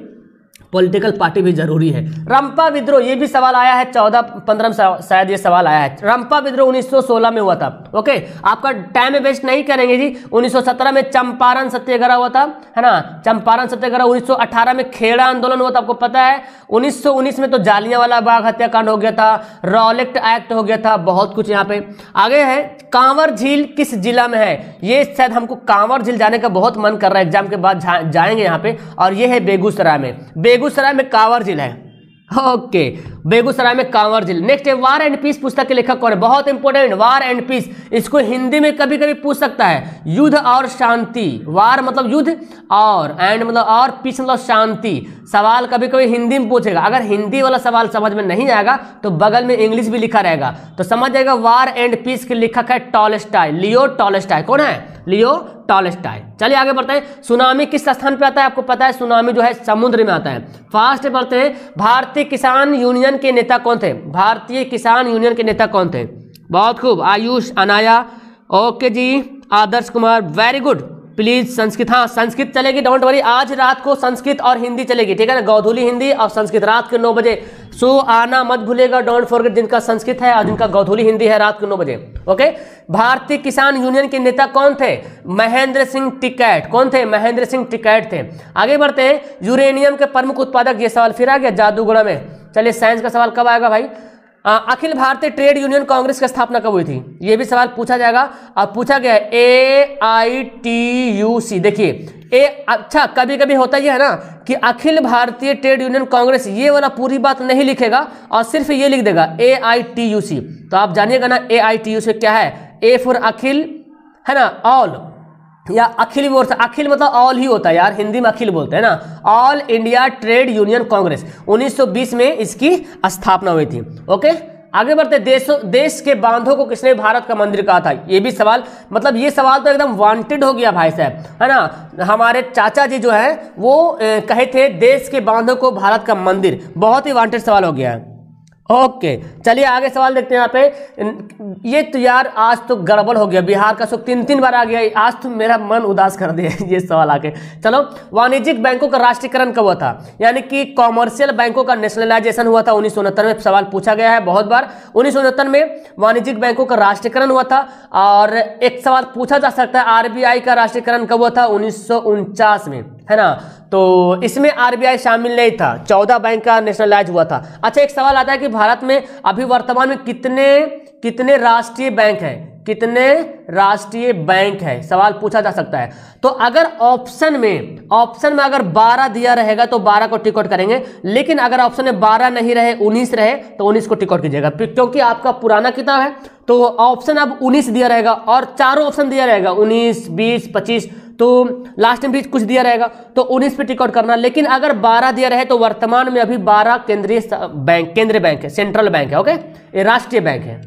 पॉलिटिकल पार्टी भी जरूरी है। रंपा विद्रोह, ये भी सवाल आया है 14-15 में शायद ये सवाल आया है। रंपा विद्रोह 1916 में हुआ था। ओके, आपका टाइम वेस्ट नहीं करेंगे जी। 1917 में चंपारण सत्याग्रह हुआ था, है ना, चंपारण सत्याग्रह। 1918 में खेड़ा आंदोलन हुआ था, आपको पता है। 1919 में तो जालियांवाला बाग हत्याकांड हो गया था, रॉलेट एक्ट हो गया था, बहुत कुछ यहाँ पे आगे है। कांवर झील किस जिला में है? ये शायद हमको कांवर झील जाने का बहुत मन कर रहा है, एग्जाम के बाद जाएंगे यहाँ पे, और ये है बेगूसराय में। बेगूसराय में कांवर झील है। ओके, बेगूसराय में कांवर झील। नेक्स्ट है वार एंड पीस पुस्तक के लेखक कौन है? बहुत इंपॉर्टेंट, वार एंड पीस, इसको हिंदी में कभी कभी पूछ सकता है। युद्ध और शांति, वार मतलब युद्ध, और एंड मतलब और, पीस मतलब शांति। सवाल कभी कभी हिंदी में पूछेगा, अगर हिंदी वाला सवाल समझ में नहीं आएगा तो बगल में इंग्लिश भी लिखा रहेगा, तो समझ जाएगा। वार एंड पीस के लेखक है टॉलस्टॉय, लियो टॉलस्टॉय। कौन है? लियो टॉलस्टॉय। चलिए आगे बढ़ते हैं। सुनामी किस स्थान पे आता है? आपको पता है सुनामी जो है समुद्र में आता है। फास्ट बढ़ते हैं। भारतीय किसान यूनियन के नेता कौन थे? भारतीय किसान यूनियन के नेता कौन थे? बहुत खूब, Ayush Anaya. Okay ji, Adarsh Kumar, very good. Please Sanskrit, हाँ संस्कृत चलेगी, डोंट वरी। आज रात को संस्कृत और हिंदी चलेगी, ठीक है ना, गोधूली हिंदी और संस्कृत रात के 9 बजे। सो आना मत भूलेगा, डोंट फॉरगेट, जिनका संस्कृत है और जिनका गोधूली हिंदी है, रात के 9 बजे। ओके, भारतीय किसान यूनियन के नेता कौन थे? महेंद्र सिंह टिकैत। कौन थे? महेंद्र सिंह टिकैत थे। आगे बढ़ते हैं। यूरेनियम के प्रमुख उत्पादक, ये सवाल फिर आ गया जादूगढ़ में। चलिए साइंस का सवाल कब आएगा भाई? अखिल भारतीय ट्रेड यूनियन कांग्रेस की स्थापना कब हुई थी? ये भी सवाल पूछा जाएगा, और पूछा गया है AITUC। देखिए अच्छा, कभी कभी होता ही है ना कि अखिल भारतीय ट्रेड यूनियन कांग्रेस, ये वाला पूरी बात नहीं लिखेगा और सिर्फ ये लिख देगा AITUC। तो आप जानिएगा ना AITUC क्या है। A फॉर अखिल, है ना, ऑल, या अखिल भी बोल सकते, अखिल मतलब ऑल ही होता है यार, हिंदी में अखिल बोलते हैं ना। All India trade union Congress, 1920 में इसकी स्थापना हुई थी। ओके, आगे बढ़ते। देश के बांधों को किसने भारत का मंदिर कहा था? ये भी सवाल, मतलब ये सवाल तो एकदम वांटेड हो गया भाई साहब, है ना। हमारे चाचा जी जो है वो कहे थे देश के बांधों को भारत का मंदिर, बहुत ही वांटेड सवाल हो गया है। ओके, चलिए आगे सवाल देखते हैं यहाँ पे। ये तो यार आज तो गड़बड़ हो गया, बिहार का सुख 3 बार आ गया, आज तो मेरा मन उदास कर दिया ये सवाल आके। चलो, वाणिज्यिक बैंकों का राष्ट्रीयकरण कब हुआ था? यानी कि कॉमर्शियल बैंकों का नेशनलाइजेशन हुआ था 1969 में। सवाल पूछा गया है बहुत बार। 1969 में वाणिज्यिक बैंकों का राष्ट्रीयकरण हुआ था। और एक सवाल पूछा जा सकता है, RBI का राष्ट्रीयकरण कब हुआ था? 1949 में, है ना। तो इसमें RBI शामिल नहीं था, 14 बैंक का नेशनलाइज हुआ था। अच्छा, एक सवाल आता है कि भारत में अभी वर्तमान में कितने राष्ट्रीय बैंक हैं? कितने राष्ट्रीय बैंक है, सवाल पूछा जा सकता है। तो अगर ऑप्शन में अगर 12 दिया रहेगा तो 12 को टिक आउट करेंगे, लेकिन अगर ऑप्शन में 12 नहीं रहे, 19 रहे तो 19 को टिक आउट कीजिएगा, क्योंकि आपका पुराना किताब है तो ऑप्शन अब 19 दिया रहेगा और चारों ऑप्शन दिया रहेगा 19, 20, 25, तो लास्ट में भी कुछ दिया रहेगा तो 19 पे टिक आउट करना। लेकिन अगर 12 दिया रहे तो वर्तमान में अभी 12 केंद्रीय बैंक है, सेंट्रल बैंक है। ओके, ये राष्ट्रीय बैंक है।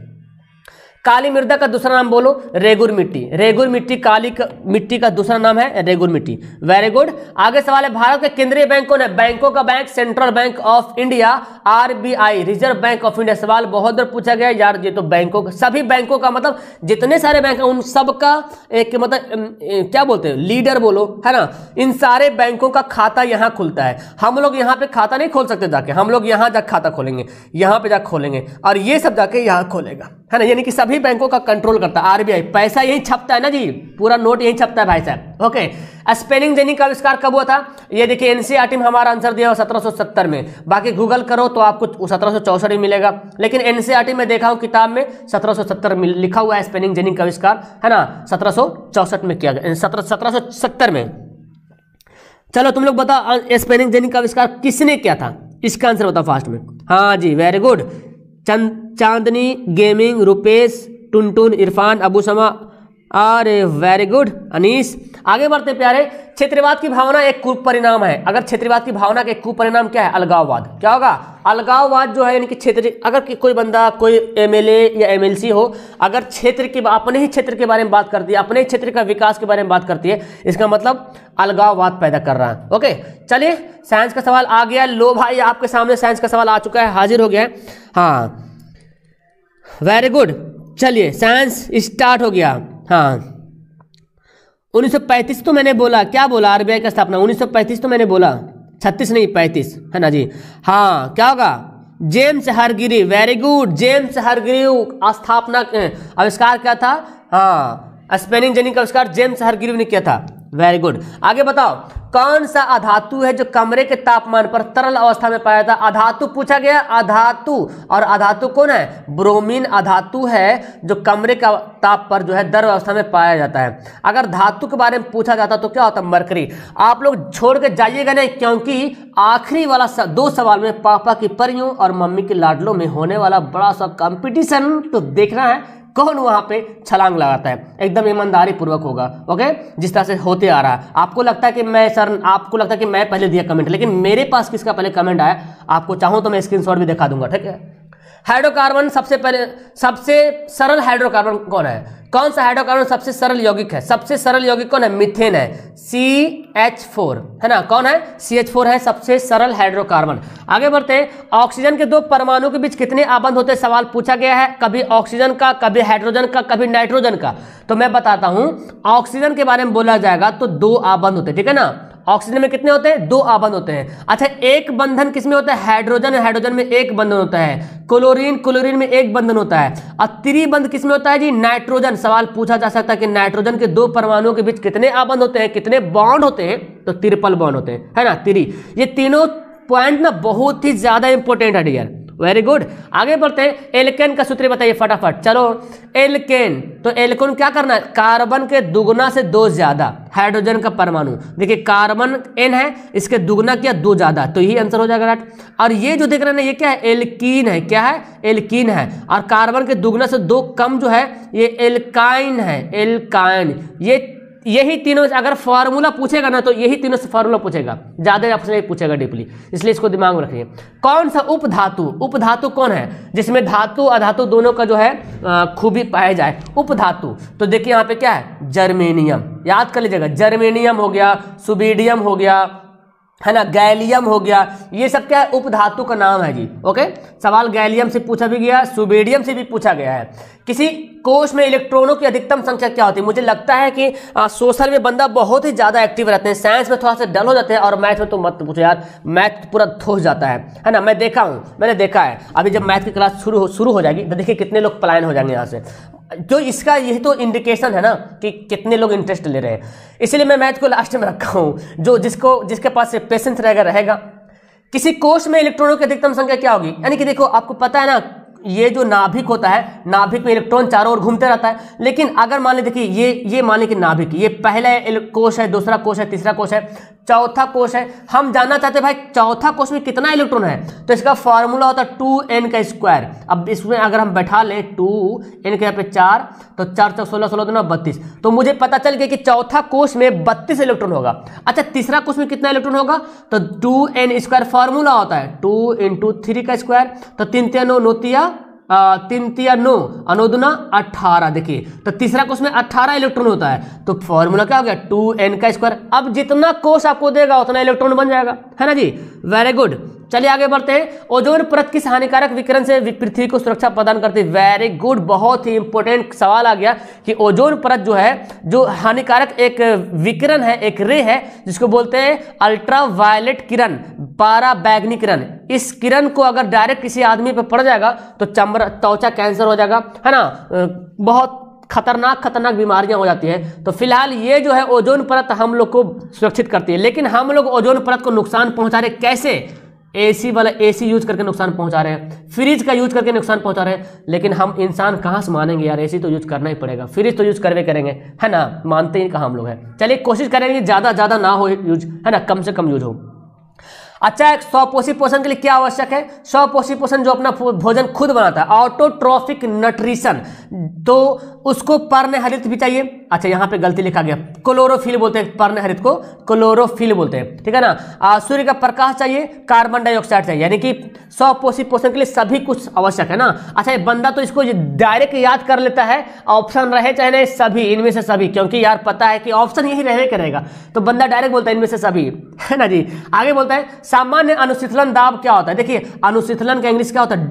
काली मृदा का दूसरा नाम बोलो, रेगुर मिट्टी। रेगुर मिट्टी काली मिट्टी का दूसरा नाम है रेगुर मिट्टी। Very good. आगे सवाल है, भारत के केंद्रीय बैंक कौन है? बैंकों का bank central bank of India, RBI, reserve bank of India. सवाल बहुत बार पूछा गया यार, ये तो बैंकों का, सभी बैंकों का मतलब जितने सारे बैंक हैं उन सब का एक मतलब क्या बोलते हैं, लीडर बोलो, है ना। इन सारे बैंकों का खाता यहाँ खुलता है। हम लोग यहाँ पे खाता नहीं खोल सकते जाके, हम लोग यहाँ जाकर खाता खोलेंगे, यहाँ पे जाकर खोलेंगे और ये सब जाके यहाँ खोलेगा, है ना, यानी कि सभी बैंकों का कंट्रोल करता है आरबीआई। पैसा यही छपता है ना जी, पूरा नोट यही छपता है भाई साहब। ओके, स्पेलिंग जेनी का आविष्कार कब हुआ था? ये देखिए एनसीईआरटी में हमारा आंसर दिया 1770 में, बाकी गूगल करो तो आपको 1764 में मिलेगा, लेकिन एनसीईआरटी में देखा हूं किताब में 1770 में लिखा हुआ है स्पेलिंग जेनी का आविष्कार, है ना, 1764 में किया गया, 1770 में। चलो तुम लोग बताओ स्पेलिंग जेनी का आविष्कार किसने किया था? इसका आंसर बताओ फास्ट में। हाँ जी, वेरी गुड, चांदनी गेमिंग, रुपेश, टुनटुन, इरफान, अबू समा, अरे वेरी गुड अनीस। आगे बढ़ते प्यारे, क्षेत्रवाद की भावना एक कुपरिणाम है। अगर क्षेत्रवाद की भावना के कुपरिणाम क्या है? अलगाववाद। क्या होगा? अलगाववाद जो है, यानी कि क्षेत्र, अगर कोई बंदा, कोई एमएलए या एमएलसी हो, अगर क्षेत्र के अपने ही क्षेत्र के बारे में बात करती है, अपने ही क्षेत्र का विकास के बारे में बात करती है, इसका मतलब अलगाववाद पैदा कर रहा है। ओके, चलिए साइंस का सवाल आ गया। लो भाई, आपके सामने साइंस का सवाल आ चुका है, हाजिर हो गया है। हाँ वेरी गुड, चलिए साइंस स्टार्ट हो गया। हाँ 1935 तो मैंने बोला, क्या बोला? आरबीआई का स्थापना 1935 तो मैंने बोला, 36 नहीं 35, है ना जी। हाँ क्या होगा? जेम्स हरग्रीव, वेरी गुड, जेम्स हरग्रीव स्थापना आविष्कार क्या था? हाँ, स्पेलिंग जेनी का आविष्कार जेम्स हरग्रीव ने किया था। वेरी गुड, आगे बताओ कौन सा अधातु है जो कमरे के तापमान पर तरल अवस्था में पाया जाता है? अधातु पूछा गया, अधातु, और अधातु कौन है? ब्रोमीन अधातु है जो कमरे का ताप पर जो है द्रव अवस्था में पाया जाता है। अगर धातु के बारे में पूछा जाता तो क्या होता? मरकरी। आप लोग छोड़ के जाइएगा नहीं, क्योंकि आखिरी वाला 2 सवाल में पापा की परियों और मम्मी के लाडलों में होने वाला बड़ा सा कंपटीशन, तो देखना है कौन वहां पे छलांग लगाता है। एकदम ईमानदारी पूर्वक होगा। ओके, जिस तरह से होते आ रहा है। आपको लगता है कि आपको लगता है कि मैं पहले दिया कमेंट, लेकिन मेरे पास किसका पहले कमेंट आया आपको चाहूं तो मैं स्क्रीनशॉट भी दिखा दूंगा, ठीक है। हाइड्रोकार्बन सबसे सरल हाइड्रोकार्बन कौन है? कौन सा हाइड्रोकार्बन सबसे सरल यौगिक है? सबसे सरल यौगिक कौन है? मीथेन है, CH4, है ना। कौन है? CH4 है सबसे सरल हाइड्रोकार्बन। आगे बढ़ते हैं, ऑक्सीजन के 2 परमाणु के बीच कितने आबंध होते हैं? सवाल पूछा गया है, कभी ऑक्सीजन का, कभी हाइड्रोजन का, कभी नाइट्रोजन का। तो मैं बताता हूं, ऑक्सीजन के बारे में बोला जाएगा तो 2 आबंध होते हैं, ठीक है ना। ऑक्सीजन में कितने होते हैं? 2 आबंध होते हैं। अच्छा, एक बंधन किसमें होता है? हाइड्रोजन, हाइड्रोजन में एक बंधन होता है। क्लोरीन, क्लोरीन में एक बंधन होता है। और त्रिबंध किसमें होता है जी? नाइट्रोजन। सवाल पूछा जा सकता है कि नाइट्रोजन के 2 परमाणुओं के बीच कितने आबंध होते हैं, कितने बॉन्ड होते हैं? तो ट्रिपल बॉन्ड होते हैं, है ना, त्रि। ये तीनों पॉइंट ना बहुत ही ज्यादा इंपॉर्टेंट है डियर। वेरी गुड, आगे बढ़ते हैं। एल्केन का सूत्र बताइए फटाफट। चलो एल्केन, तो एल्केन क्या करना है? कार्बन के दुगुना से 2 ज्यादा हाइड्रोजन का परमाणु। देखिए कार्बन N है, इसके दुगुना किया 2 ज्यादा, तो यही आंसर हो जाएगा राइट। और ये जो देख रहे हैं ये क्या है? एल्कीन है। क्या है? एल्कीन है। और कार्बन के दुगुना से 2 कम जो है ये एल्काइन है, एल्काइन। यही तीनों, अगर फार्मूला पूछेगा ना तो यही तीनों से फार्मूला पूछेगा, ज्यादा आपसे नहीं पूछेगा डीपली, इसलिए इसको दिमाग में रखिए। कौन सा उपधातु, उपधातु कौन है जिसमें धातु अधातु दोनों का जो है खूबी पाया जाए? उपधातु, तो देखिए यहाँ पे क्या है? जर्मेनियम, याद कर लीजिएगा, जर्मेनियम हो गया, सुबीडियम हो गया, है ना, गैलियम हो गया, ये सब क्या है? उपधातु का नाम है जी। ओके, सवाल गैलियम से पूछा भी गया, सुबेडियम से भी पूछा गया है। किसी कोश में इलेक्ट्रॉनों की अधिकतम संख्या क्या होती है? मुझे लगता है कि सोशल में बंदा बहुत ही ज्यादा एक्टिव रहते हैं, साइंस में थोड़ा सा डल हो जाते हैं, और मैथ में तो मत पूछो यार, मैथ पूरा धोस जाता है ना। मैं देखा हूं, मैंने देखा है, अभी जब मैथ की क्लास शुरू हो जाएगी तो देखिए कितने लोग पलायन हो जाएंगे यहाँ से। तो इसका यही तो इंडिकेशन है ना कि कितने लोग इंटरेस्ट ले रहे हैं, इसलिए मैं मैथ को लास्ट में रखा हूं। जिसके पास पेशेंस रहेगा। किसी कोश में इलेक्ट्रॉनों की अधिकतम संख्या क्या होगी? यानी कि देखो, आपको पता है ना, ये जो नाभिक होता है, नाभिक में इलेक्ट्रॉन चारों ओर घूमते रहता है, लेकिन अगर मान ली, देखिए ये मान ली कि नाभिक, ये पहला कोश है, दूसरा कोश है, तीसरा कोश है, चौथा कोश है। हम जानना चाहते हैं भाई चौथा कोश में कितना इलेक्ट्रॉन है, तो इसका फॉर्मूला होता है 2n का स्क्वायर। अब इसमें अगर हम बैठा ले 2n के यहाँ पे 4, तो 4 × 16 16 दूना 32, तो मुझे पता चल गया कि चौथा कोश में 32 इलेक्ट्रॉन होगा। अच्छा, तीसरा कोश में कितना इलेक्ट्रॉन होगा? तो 2n स्क्वायर फॉर्मूला होता है 2 × 3 का स्क्वायर, तो 3 × 9 9 3 × 9 अनुदुना 18। देखिए, तो तीसरा कोश में 18 इलेक्ट्रॉन होता है, तो फॉर्मूला क्या हो गया? 2n का स्क्वायर। अब जितना कोश आपको देगा उतना इलेक्ट्रॉन बन जाएगा, है ना जी। Very good. चलिए आगे बढ़ते हैं। ओजोन परत किस हानिकारक विकिरण से पृथ्वी को सुरक्षा प्रदान करती है? वेरी गुड, बहुत ही इंपॉर्टेंट सवाल आ गया कि ओजोन परत जो है, जो हानिकारक एक विकिरण है, एक रे है, जिसको बोलते हैं अल्ट्रा वायलेट किरण, पारा बैगनी किरण। इस किरण को अगर डायरेक्ट किसी आदमी पर पड़ जाएगा तो चमड़ा, त्वचा कैंसर हो जाएगा, है ना, बहुत खतरनाक बीमारियां हो जाती है। तो फिलहाल ये जो है ओजोन परत हम लोग को सुरक्षित करती है, लेकिन हम लोग ओजोन परत को नुकसान पहुंचा रहे कैसे? एसी यूज करके नुकसान पहुंचा रहे हैं, फ्रिज का यूज करके नुकसान पहुंचा रहे हैं। लेकिन हम इंसान कहां से मानेंगे यार, एसी तो यूज करना ही पड़ेगा, फ्रिज तो यूज करवे करेंगे, है ना, मानते ही कहां हम लोग हैं। चलिए कोशिश करेंगे ज्यादा ना हो यूज, है ना, कम से कम यूज हो। अच्छा, एक स्वपोषी पोषण के लिए क्या आवश्यक है? स्वपोषी पोषण जो अपना भोजन खुद बनाता है, ऑटोट्रॉफिक न्यूट्रिशन, तो उसको पर्णहरित भी चाहिए। अच्छा, यहाँ पे गलती लिखा गया, क्लोरोफिल बोलते हैं, पर्णहरित को क्लोरोफिल बोलते हैं, ठीक है ना। सूर्य का प्रकाश चाहिए, कार्बन डाइऑक्साइड चाहिए, यानी कि स्वपोषी पोषण के लिए सभी कुछ आवश्यक है ना। अच्छा, ये बंदा तो इसको डायरेक्ट याद कर लेता है, ऑप्शन रहे चाहे नहीं, सभी, इनमें से सभी, क्योंकि यार पता है कि ऑप्शन यही रहने करेगा, तो बंदा डायरेक्ट बोलता है इनमें से सभी, है ना जी। आगे बोलता है सामान्य अनुशीतलन दाब क्या होता है? देखिए, अनुशीतलन का इंग्लिश क्या होता है?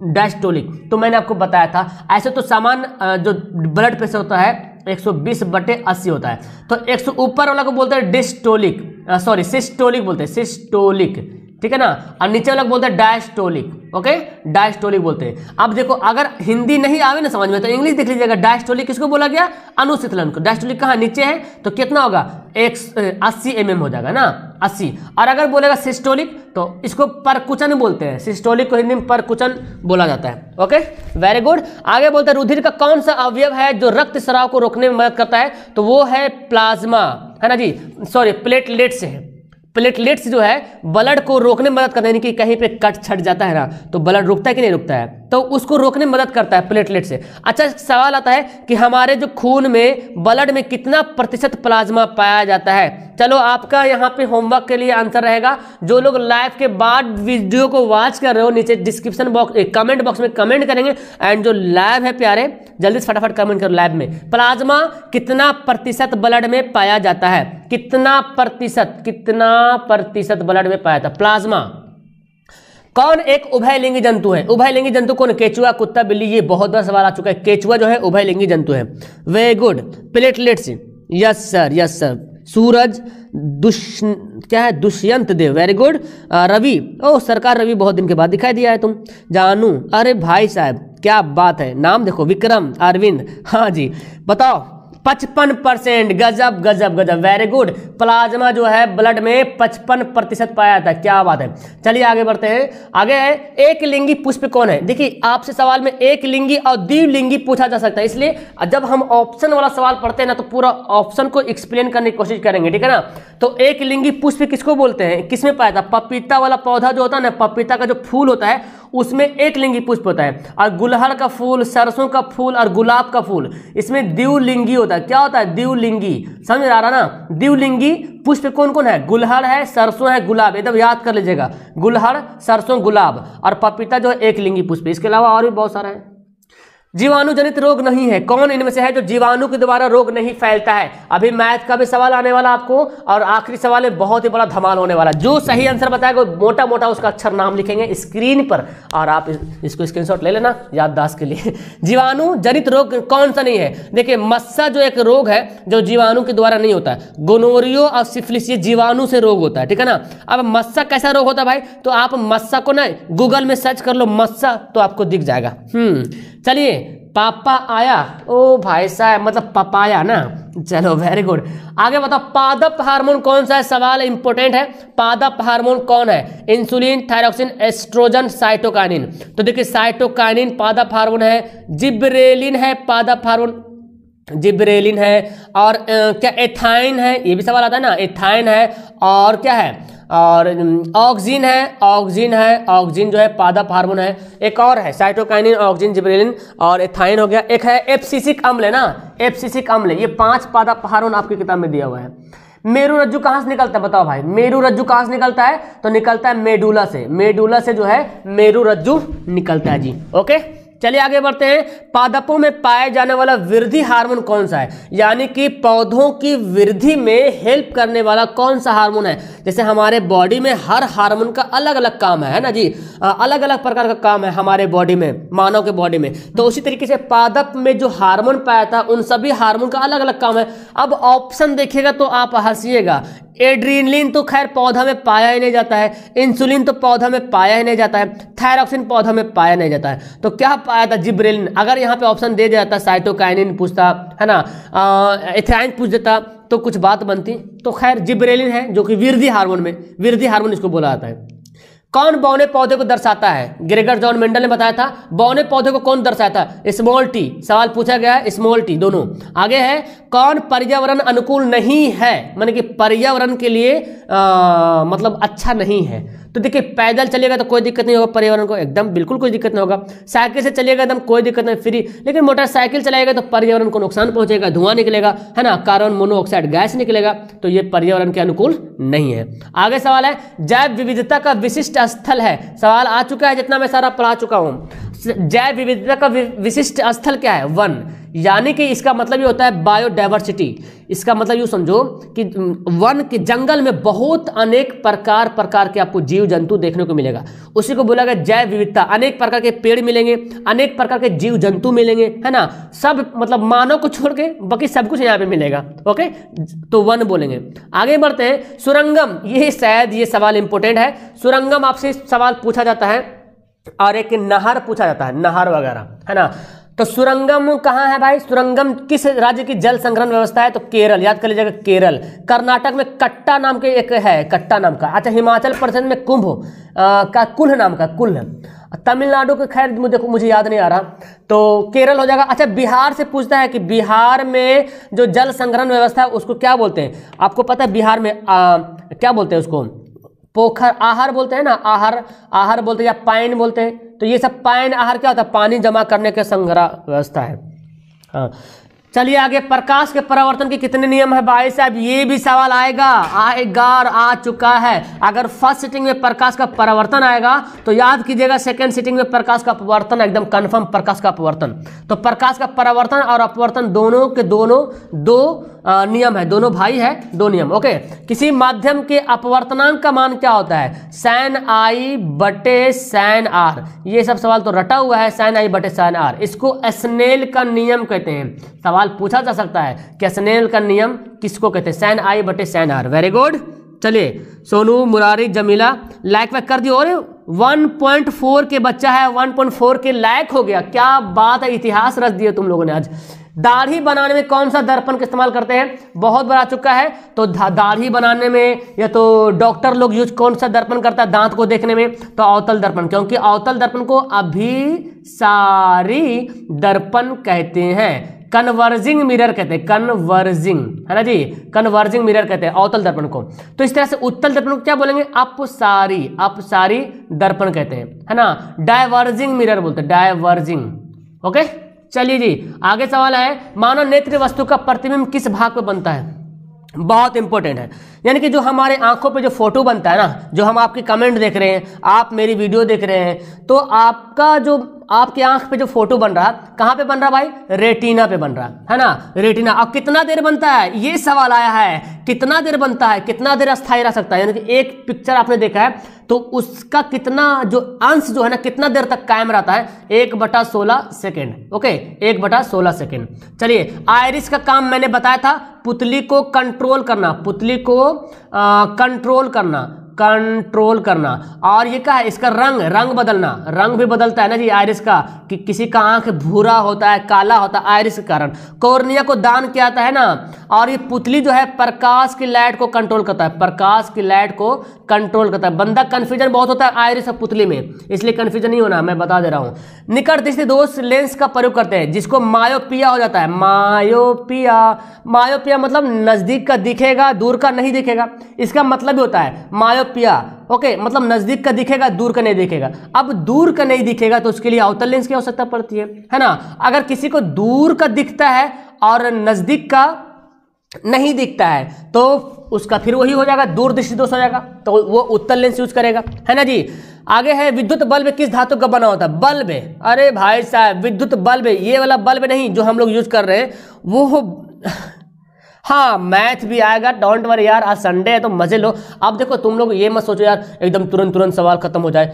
डायस्टोलिक। तो मैंने आपको बताया था, ऐसे तो सामान्य जो ब्लड प्रेशर होता है 120/80 होता है, तो 100 ऊपर वाला को बोलते हैं डिस्टोलिक, सॉरी सिस्टोलिक बोलते हैं, सिस्टोलिक, ठीक है ना, और नीचे वाला बोलते हैं डायस्टोलिक। ओके, डायस्टोलिक बोलते हैं। अब देखो, अगर हिंदी नहीं आवे ना समझ में तो इंग्लिश देख लीजिएगा। डायस्टोलिक किसको बोला गया? अनुशीतलन को। डायस्टोलिक कहाँ नीचे है, तो कितना होगा? 80 mm हो जाएगा ना, 80। और अगर बोलेगा सिस्टोलिक तो इसको परकुचन बोलते हैं, सिस्टोलिक को हिंदी में परकुचन बोला जाता है। Okay, very good. आगे बोलते हैं रुधिर का कौन सा अवयव है जो रक्त स्राव को रोकने में मदद करता है? तो वो है प्लाज्मा, है ना जी, सॉरी प्लेटलेट्स है। प्लेटलेट्स जो है ब्लड को रोकने में मदद करता है, यानी कि कहीं पे कट छट जाता है ना तो ब्लड रुकता है कि नहीं रुकता है, तो उसको रोकने में मदद करता है प्लेटलेट से। अच्छा, सवाल आता है कि हमारे जो खून में, ब्लड में कितना प्रतिशत प्लाज्मा पाया जाता है? चलो, आपका यहाँ पे होमवर्क के लिए आंसर रहेगा। जो लोग लाइव के बाद वीडियो को वॉच कर रहे हो, नीचे डिस्क्रिप्शन बॉक्स, कमेंट बॉक्स में कमेंट करेंगे, एंड जो लाइव है प्यारे, जल्दी से फटाफट कमेंट करो लाइव में, प्लाज्मा कितना प्रतिशत ब्लड में पाया जाता है? कितना प्रतिशत ब्लड में पाया जाता है प्लाज्मा? कौन एक उभयलिंगी जंतु है? उभयलिंगी जंतु कौन? केचुआ, कुत्ता, बिल्ली। ये बहुत बड़ा सवाल आ चुका है। केचुआ जो है उभयलिंगी जंतु है। Very good. Platelets, yes sir, yes sir. Suraj, क्या है? Dushyant Dev, very good. रवि, ओ सरकार रवि, बहुत दिन के बाद दिखाई दिया है तुम। जानू, अरे भाई साहब क्या बात है, नाम देखो, विक्रम, अरविंद, हाँ जी, बताओ। 55%, गजब गजब गजब, वेरी गुड। प्लाज्मा जो है ब्लड में 55% पाया जाता है, क्या बात है। चलिए आगे बढ़ते हैं। आगे है एक लिंगी पुष्प कौन है? देखिए, आपसे सवाल में एक लिंगी और द्विलिंगी पूछा जा सकता है, इसलिए जब हम ऑप्शन वाला सवाल पढ़ते हैं ना तो पूरा ऑप्शन को एक्सप्लेन करने की कोशिश करेंगे, ठीक है ना। तो एक लिंगी पुष्प किसको बोलते हैं? किसमें पाया था? पपीता वाला पौधा जो होता है ना, पपीता का जो फूल होता है उसमें एक लिंगी पुष्प होता है, और गुलहड़ का फूल, सरसों का फूल और गुलाब का फूल, इसमें द्विलिंगी होता है। क्या होता है? द्विलिंगी। समझ में आ रहा ना? द्विलिंगी पुष्प कौन कौन है? गुलहड़ है, सरसों है, गुलाब, एकदम याद कर लीजिएगा, गुलहड़, सरसों, गुलाब, और पपीता जो है एक लिंगी पुष्प। इसके अलावा और भी बहुत सारा है। जीवाणु जनित रोग नहीं है, कौन इनमें से है जो जीवाणु के द्वारा रोग नहीं फैलता है? अभी मैथ का भी सवाल आने वाला आपको, और आखिरी सवाल में बहुत ही बड़ा धमाल होने वाला। जो सही आंसर बताएगा मोटा मोटा उसका अक्षर नाम लिखेंगे स्क्रीन पर, और आप इसको स्क्रीनशॉट ले लेना याददाश्त के लिए। जीवाणु जनित रोग कौन सा नहीं है? देखिए, मस्सा जो एक रोग है जो जीवाणु के द्वारा नहीं होता है। गोनोरियो और सिफिलिस ये जीवाणु से रोग होता है, ठीक है ना। अब मस्सा कैसा रोग होता है भाई? तो आप मस्सा को ना गूगल में सर्च कर लो मस्सा, तो आपको दिख जाएगा। चलिए, पापा आया, ओ भाई साहब, मतलब पपाया ना। चलो, वेरी गुड। आगे बताओ, पादप हार्मोन कौन सा है? सवाल इंपॉर्टेंट है। पादप हार्मोन कौन है? Insulin, thyroxine, oestrogen, cytokinin. तो देखिए, साइटोकाइनिन पादप हार्मोन है, जिब्रेलिन है पादप हार्मोन, जिब्रेलिन है, और क्या एथाइन है? ये भी सवाल आता है ना, एथाइन है, और क्या है? और ऑक्सिन है, ऑक्सिन है, ऑक्सिन जो है पादप हार्मोन है। एक और है साइटोकाइनिन, ऑक्सिन, जिब्रेलिन और एथाइन हो गया। एक है एब्सिसिक अम्ल है ना, एब्सिसिक अम्ल। ये 5 पादप हार्मोन आपकी किताब में दिया हुआ है। मेरु रज्जु कहाँ से निकलता है? बताओ भाई, मेरु रज्जु कहाँ से निकलता है? तो निकलता है मेडुला से। मेडुला से जो है मेरु रज्जु निकलता है जी। ओके, चलिए आगे बढ़ते हैं। पादपों में पाए जाने वाला वृद्धि हार्मोन कौन सा है, यानी कि पौधों की वृद्धि में हेल्प करने वाला कौन सा हार्मोन है। जैसे हमारे बॉडी में हर हार्मोन का अलग अलग काम है ना जी, अलग अलग प्रकार का काम है हमारे बॉडी में, मानव के बॉडी में। तो उसी तरीके से पादप में जो हार्मोन पाया था उन सभी हार्मोन का अलग अलग काम है। अब ऑप्शन देखिएगा तो आप हंसिएगा। एड्रीनलिन तो खैर पौधा में पाया ही नहीं जाता है, इंसुलिन तो पौधा में पाया ही नहीं जाता है, थायरॉक्सिन पौधा में पाया नहीं जाता है। तो क्या पाया था, जिब्रेलिन। अगर यहाँ पे ऑप्शन दे दिया जाता, साइटोकाइनिन पूछता है ना, एथाइन पूछ देता तो कुछ बात बनती। तो खैर जिब्रेलिन है जो कि वृद्धि हार्मोन में, वृद्धि हार्मोन इसको बोला जाता है। कौन बौने पौधे को दर्शाता है, ग्रेगर जॉन मेंडल ने बताया था। बौने पौधे को कौन दर्शाता है, स्मॉल टी। सवाल पूछा गया है, स्मॉल टी दोनों। आगे है कौन पर्यावरण अनुकूल नहीं है, माने कि पर्यावरण के लिए मतलब अच्छा नहीं है। तो देखिए पैदल चलिएगा तो कोई दिक्कत नहीं होगा, पर्यावरण को एकदम बिल्कुल कोई दिक्कत नहीं होगा। साइकिल से चलिएगा एकदम कोई दिक्कत नहीं, फ्री। लेकिन मोटरसाइकिल चलाएगा तो पर्यावरण को नुकसान पहुंचेगा, धुआं निकलेगा, है ना, कार्बन मोनोऑक्साइड गैस निकलेगा, तो ये पर्यावरण के अनुकूल नहीं है। आगे सवाल है जैव विविधता का विशिष्ट स्थल है। सवाल आ चुका है, जितना मैं सारा पढ़ा चुका हूं। जैव विविधता का विशिष्ट स्थल क्या है, वन। यानी कि इसका मतलब ये होता है बायोडाइवर्सिटी। इसका मतलब यूँ समझो कि वन के जंगल में बहुत अनेक प्रकार के आपको जीव जंतु देखने को मिलेगा, उसी को बोला गया जैव विविधता। अनेक प्रकार के पेड़ मिलेंगे, अनेक प्रकार के जीव जंतु मिलेंगे, है ना, सब मतलब मानव को छोड़ के बाकी सब कुछ यहाँ पे मिलेगा। ओके, तो वन बोलेंगे। आगे बढ़ते हैं। सुरंगम, ये शायद ये सवाल इंपोर्टेंट है। सुरंगम आपसे सवाल पूछा जाता है, और एक नहर पूछा जाता है, नहर वगैरह, है ना। तो सुरंगम कहाँ है भाई, सुरंगम किस राज्य की जल संग्रहण व्यवस्था है, तो केरल, याद कर लीजिएगा केरल। कर्नाटक में कट्टा नाम के एक है, कट्टा नाम का। अच्छा, हिमाचल प्रदेश में कुंभ का कुल्ह नाम का, कुल्ह। तमिलनाडु के खैर मुझे याद नहीं आ रहा, तो केरल हो जाएगा। अच्छा, बिहार से पूछता है कि बिहार में जो जल संग्रहण व्यवस्था है उसको क्या बोलते हैं। आपको पता है बिहार में क्या बोलते हैं उसको, पोखर आहार बोलते हैं ना, आहार बोलते हैं या पाइन बोलते हैं। तो ये सब पाइन आहार क्या होता है, पानी जमा करने के संग्रह व्यवस्था है। हाँ, चलिए आगे। प्रकाश के परावर्तन के कितने नियम है भाई साहब, ये भी सवाल आएगा और आ चुका है। अगर फर्स्ट सिटिंग में प्रकाश का परावर्तन आएगा तो याद कीजिएगा सेकंड सिटिंग में प्रकाश का अपवर्तन, एकदम कंफर्म प्रकाश का अपवर्तन। तो प्रकाश का परावर्तन और अपवर्तन दोनों के दोनों दो नियम है, दोनों भाई है, दो नियम। ओके, किसी माध्यम के अपवर्तनांक का मान क्या होता है, sin i बटे sin r। ये सब सवाल तो रटा हुआ है, sin i बटे sin r। इसको स्नेल का नियम कहते हैं। सवाल पूछा जा सकता है कि स्नेल का नियम किसको कहते हैं, sin i बटे sin r। Very good. चलिए सोनू, मुरारी, जमीला लाइक वैक कर दियो। और 1.4 के बच्चा है, 1.4 के लायक हो गया, क्या बात है, इतिहास रच दिए तुम लोगों ने आज। दाढ़ी बनाने में कौन सा दर्पण का इस्तेमाल करते हैं, बहुत बड़ा चुका है। तो दाढ़ी बनाने में या तो डॉक्टर लोग यूज कौन सा दर्पण करता है दांत को देखने में, तो अवतल दर्पण, क्योंकि अवतल दर्पण को अभिसारी दर्पण कहते हैं, कन्वर्जिंग मिरर कहते हैं, कन्वर्जिंग, है ना जी, कन्वर्जिंग मिरर कहते हैं अवतल दर्पण को। तो इस तरह से उत्तल दर्पण को क्या बोलेंगे, अपसारी, अपसारी दर्पण कहते हैं, है ना। डायवर्जिंग मिरर बोलते हैं, डायवर्जिंग। ओके, चलिए जी आगे सवाल है। मानव नेत्र वस्तु का प्रतिबिंब किस भाग पे बनता है, बहुत इंपॉर्टेंट है। यानी कि जो हमारे आंखों पे जो फोटो बनता है ना, जो हम आपके कमेंट देख रहे हैं, आप मेरी वीडियो देख रहे हैं, तो आपका जो आपके आंख पे जो फोटो बन रहा, कहाँ पे बन रहा भाई, रेटिना पे बन रहा है ना, रेटिना। अब कितना देर बनता है, ये सवाल आया है, कितना देर बनता है, कितना देर अस्थायी रह सकता है। यानी कि एक पिक्चर आपने देखा है तो उसका कितना जो अंश जो है ना, कितना देर तक कायम रहता है, 1/16 सेकेंड। Okay, 1/16 second. चलिए, आयरिस का काम मैंने बताया था, पुतली को कंट्रोल करना, पुतली को कंट्रोल करना, कंट्रोल करना। और ये क्या है, इसका रंग बदलना, रंग भी बदलता है ना जी आयरिस का, कि किसी का आंख भूरा होता है, काला होता है आयरिस के कारण। कॉर्निया को दान किया जाता है ना। और ये पुतली जो है प्रकाश की लाइट को कंट्रोल करता है, प्रकाश की लाइट को कंट्रोल करता है। बंदा कंफ्यूजन बहुत होता है आयरिस और पुतली में, इसलिए कंफ्यूजन नहीं होना, मैं बता दे रहा हूं। निकट दृष्टि दोष लेंस का प्रयोग करते हैं, जिसको मायोपिया हो जाता है, मायोपिया। मायोपिया मतलब नजदीक का दिखेगा, दूर का नहीं दिखेगा, इसका मतलब ही होता है मायोपिया। ओके, मतलब नजदीक का दिखेगा, दूर का नहीं दिखेगा। अब दूर का नहीं दिखेगा तो उसके लिए अवतल लेंस की आवश्यकता पड़ती है ना। अगर किसी को दूर का दिखता है और नजदीक का नहीं दिखता है तो उसका फिर वही हो जाएगा, दूरदृष्टि दोष हो जाएगा, तो वो उत्तल लेंस यूज करेगा, है ना जी। आगे है विद्युत बल्ब किस धातु का बना होता है? बल्ब, अरे भाई साहब विद्युत बल्ब, ये वाला बल्ब नहीं जो हम लोग यूज कर रहे हैं वो हाँ मैथ भी आएगा, डोंट वरी यार, आज संडे है तो मजे लो। अब देखो तुम लोग ये मत सोचो यार एकदम तुरंत सवाल खत्म हो जाए,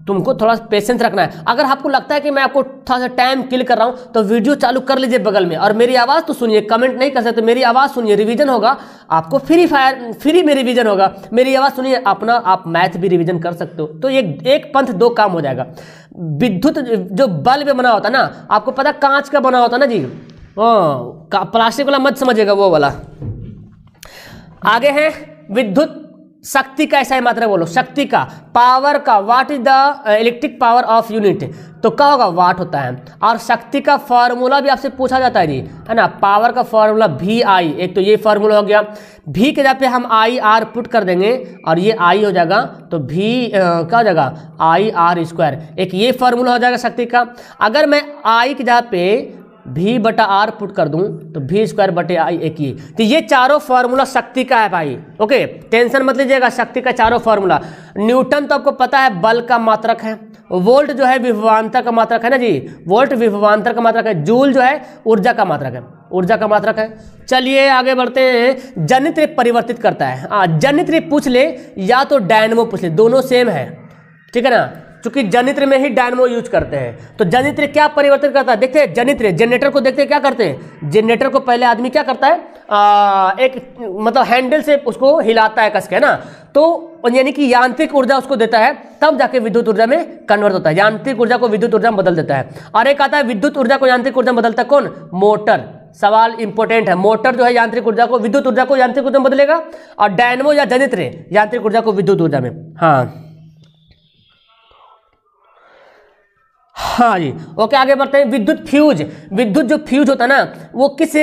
तुमको थोड़ा पेशेंस रखना है। अगर आपको लगता है कि मैं आपको थोड़ा सा टाइम किल कर रहा हूं तो वीडियो चालू कर लीजिए बगल में, और मेरी आवाज़ तो सुनिए, कमेंट नहीं कर सकते, मेरी आवाज़ सुनिए, रिवीजन होगा आपको, फ्री में रिवीजन होगा, मेरी आवाज़ सुनिए, अपना आप मैथ भी रिवीजन कर सकते हो। तो एक पंथ दो काम हो जाएगा। विद्युत जो बल्ब बना होता है ना, आपको पता कांच का बना होता है ना जी, प्लास्टिक वाला मत समझिएगा, वो वाला। आगे है विद्युत शक्ति का ऐसा ही मात्रा बोलो, शक्ति का, पावर का, what is the electric power of unit, तो क्या होगा? वाट होता है। और शक्ति का फॉर्मूला भी आपसे पूछा जाता है जी, है ना, पावर का फॉर्मूला VI, एक तो ये फॉर्मूला हो गया, V के जगह पे हम IR पुट कर देंगे और ये I हो जाएगा, तो V क्या हो जाएगा? IR²। एक ये फॉर्मूला हो जाएगा शक्ति का। अगर मैं I की जगह पे V/R पुट कर दूं तो V²/I एक ये, तो ये चारों फॉर्मूला शक्ति का है भाई। ओके, टेंशन मत लीजिएगा, शक्ति का चारों फॉर्मूला। न्यूटन तो आपको पता है बल का मात्रक है, वोल्ट जो है विभवांतर का मात्रक है ना जी, वोल्ट विभवांतर का मात्रक है, जूल जो है ऊर्जा का मात्रक है, ऊर्जा का मात्रक है। चलिए आगे बढ़ते हैं। जनित्र परिवर्तित करता है, जनित्र पूछ ले या तो डायनमो पूछ ले, दोनों सेम है, ठीक है ना, चूंकि जनित्र में ही डायनमो यूज करते हैं। तो जनित्र क्या परिवर्तित करता है? देखते हैं जनित्र, जनरेटर को देखते हैं क्या करते हैं। जनरेटर को पहले आदमी क्या करता है, एक मतलब हैंडल से उसको हिलाता है कस के, ना, तो यानी कि यांत्रिक ऊर्जा उसको देता है, तब जाके विद्युत ऊर्जा में कन्वर्ट होता है, यांत्रिक ऊर्जा को विद्युत ऊर्जा में बदल देता है। और एक आता है विद्युत ऊर्जा को यांत्रिक ऊर्जा में बदलता है कौन? मोटर। सवाल इंपॉर्टेंट है, मोटर जो है यांत्रिक ऊर्जा को, विद्युत ऊर्जा को यांत्रिक ऊर्जा में बदलेगा, और डायनमो या जनित्र यांत्रिक ऊर्जा को विद्युत ऊर्जा में। हाँ जी, ओके आगे बढ़ते हैं। विद्युत फ्यूज, विद्युत जो फ्यूज होता है ना, वो किस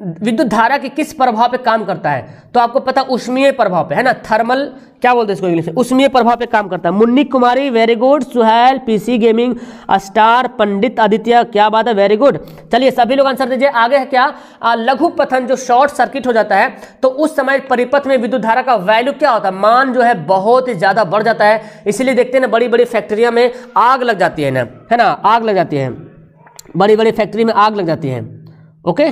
विद्युत धारा के किस प्रभाव पे काम करता है? तो आपको पता उष्मीय प्रभाव पे, है ना, थर्मल क्या बोलते हैं इसको इंग्लिश में, उष्मीय प्रभाव पे काम करता है। Munni Kumari very good, Suhel PC gaming star, Pandit Aditya क्या बात है, वेरी गुड। चलिए सभी लोग आंसर दीजिए। आगे है क्या? लघु पथन, जो शॉर्ट सर्किट हो जाता है तो उस समय परिपथ में विद्युत धारा का वैल्यू क्या होता है? मान जो है बहुत ही ज्यादा बढ़ जाता है, इसीलिए देखते हैं ना बड़ी बड़ी फैक्ट्रियों में आग लग जाती है ना, है ना, आग लग जाती है, बड़ी बड़ी फैक्ट्री में आग लग जाती है। ओके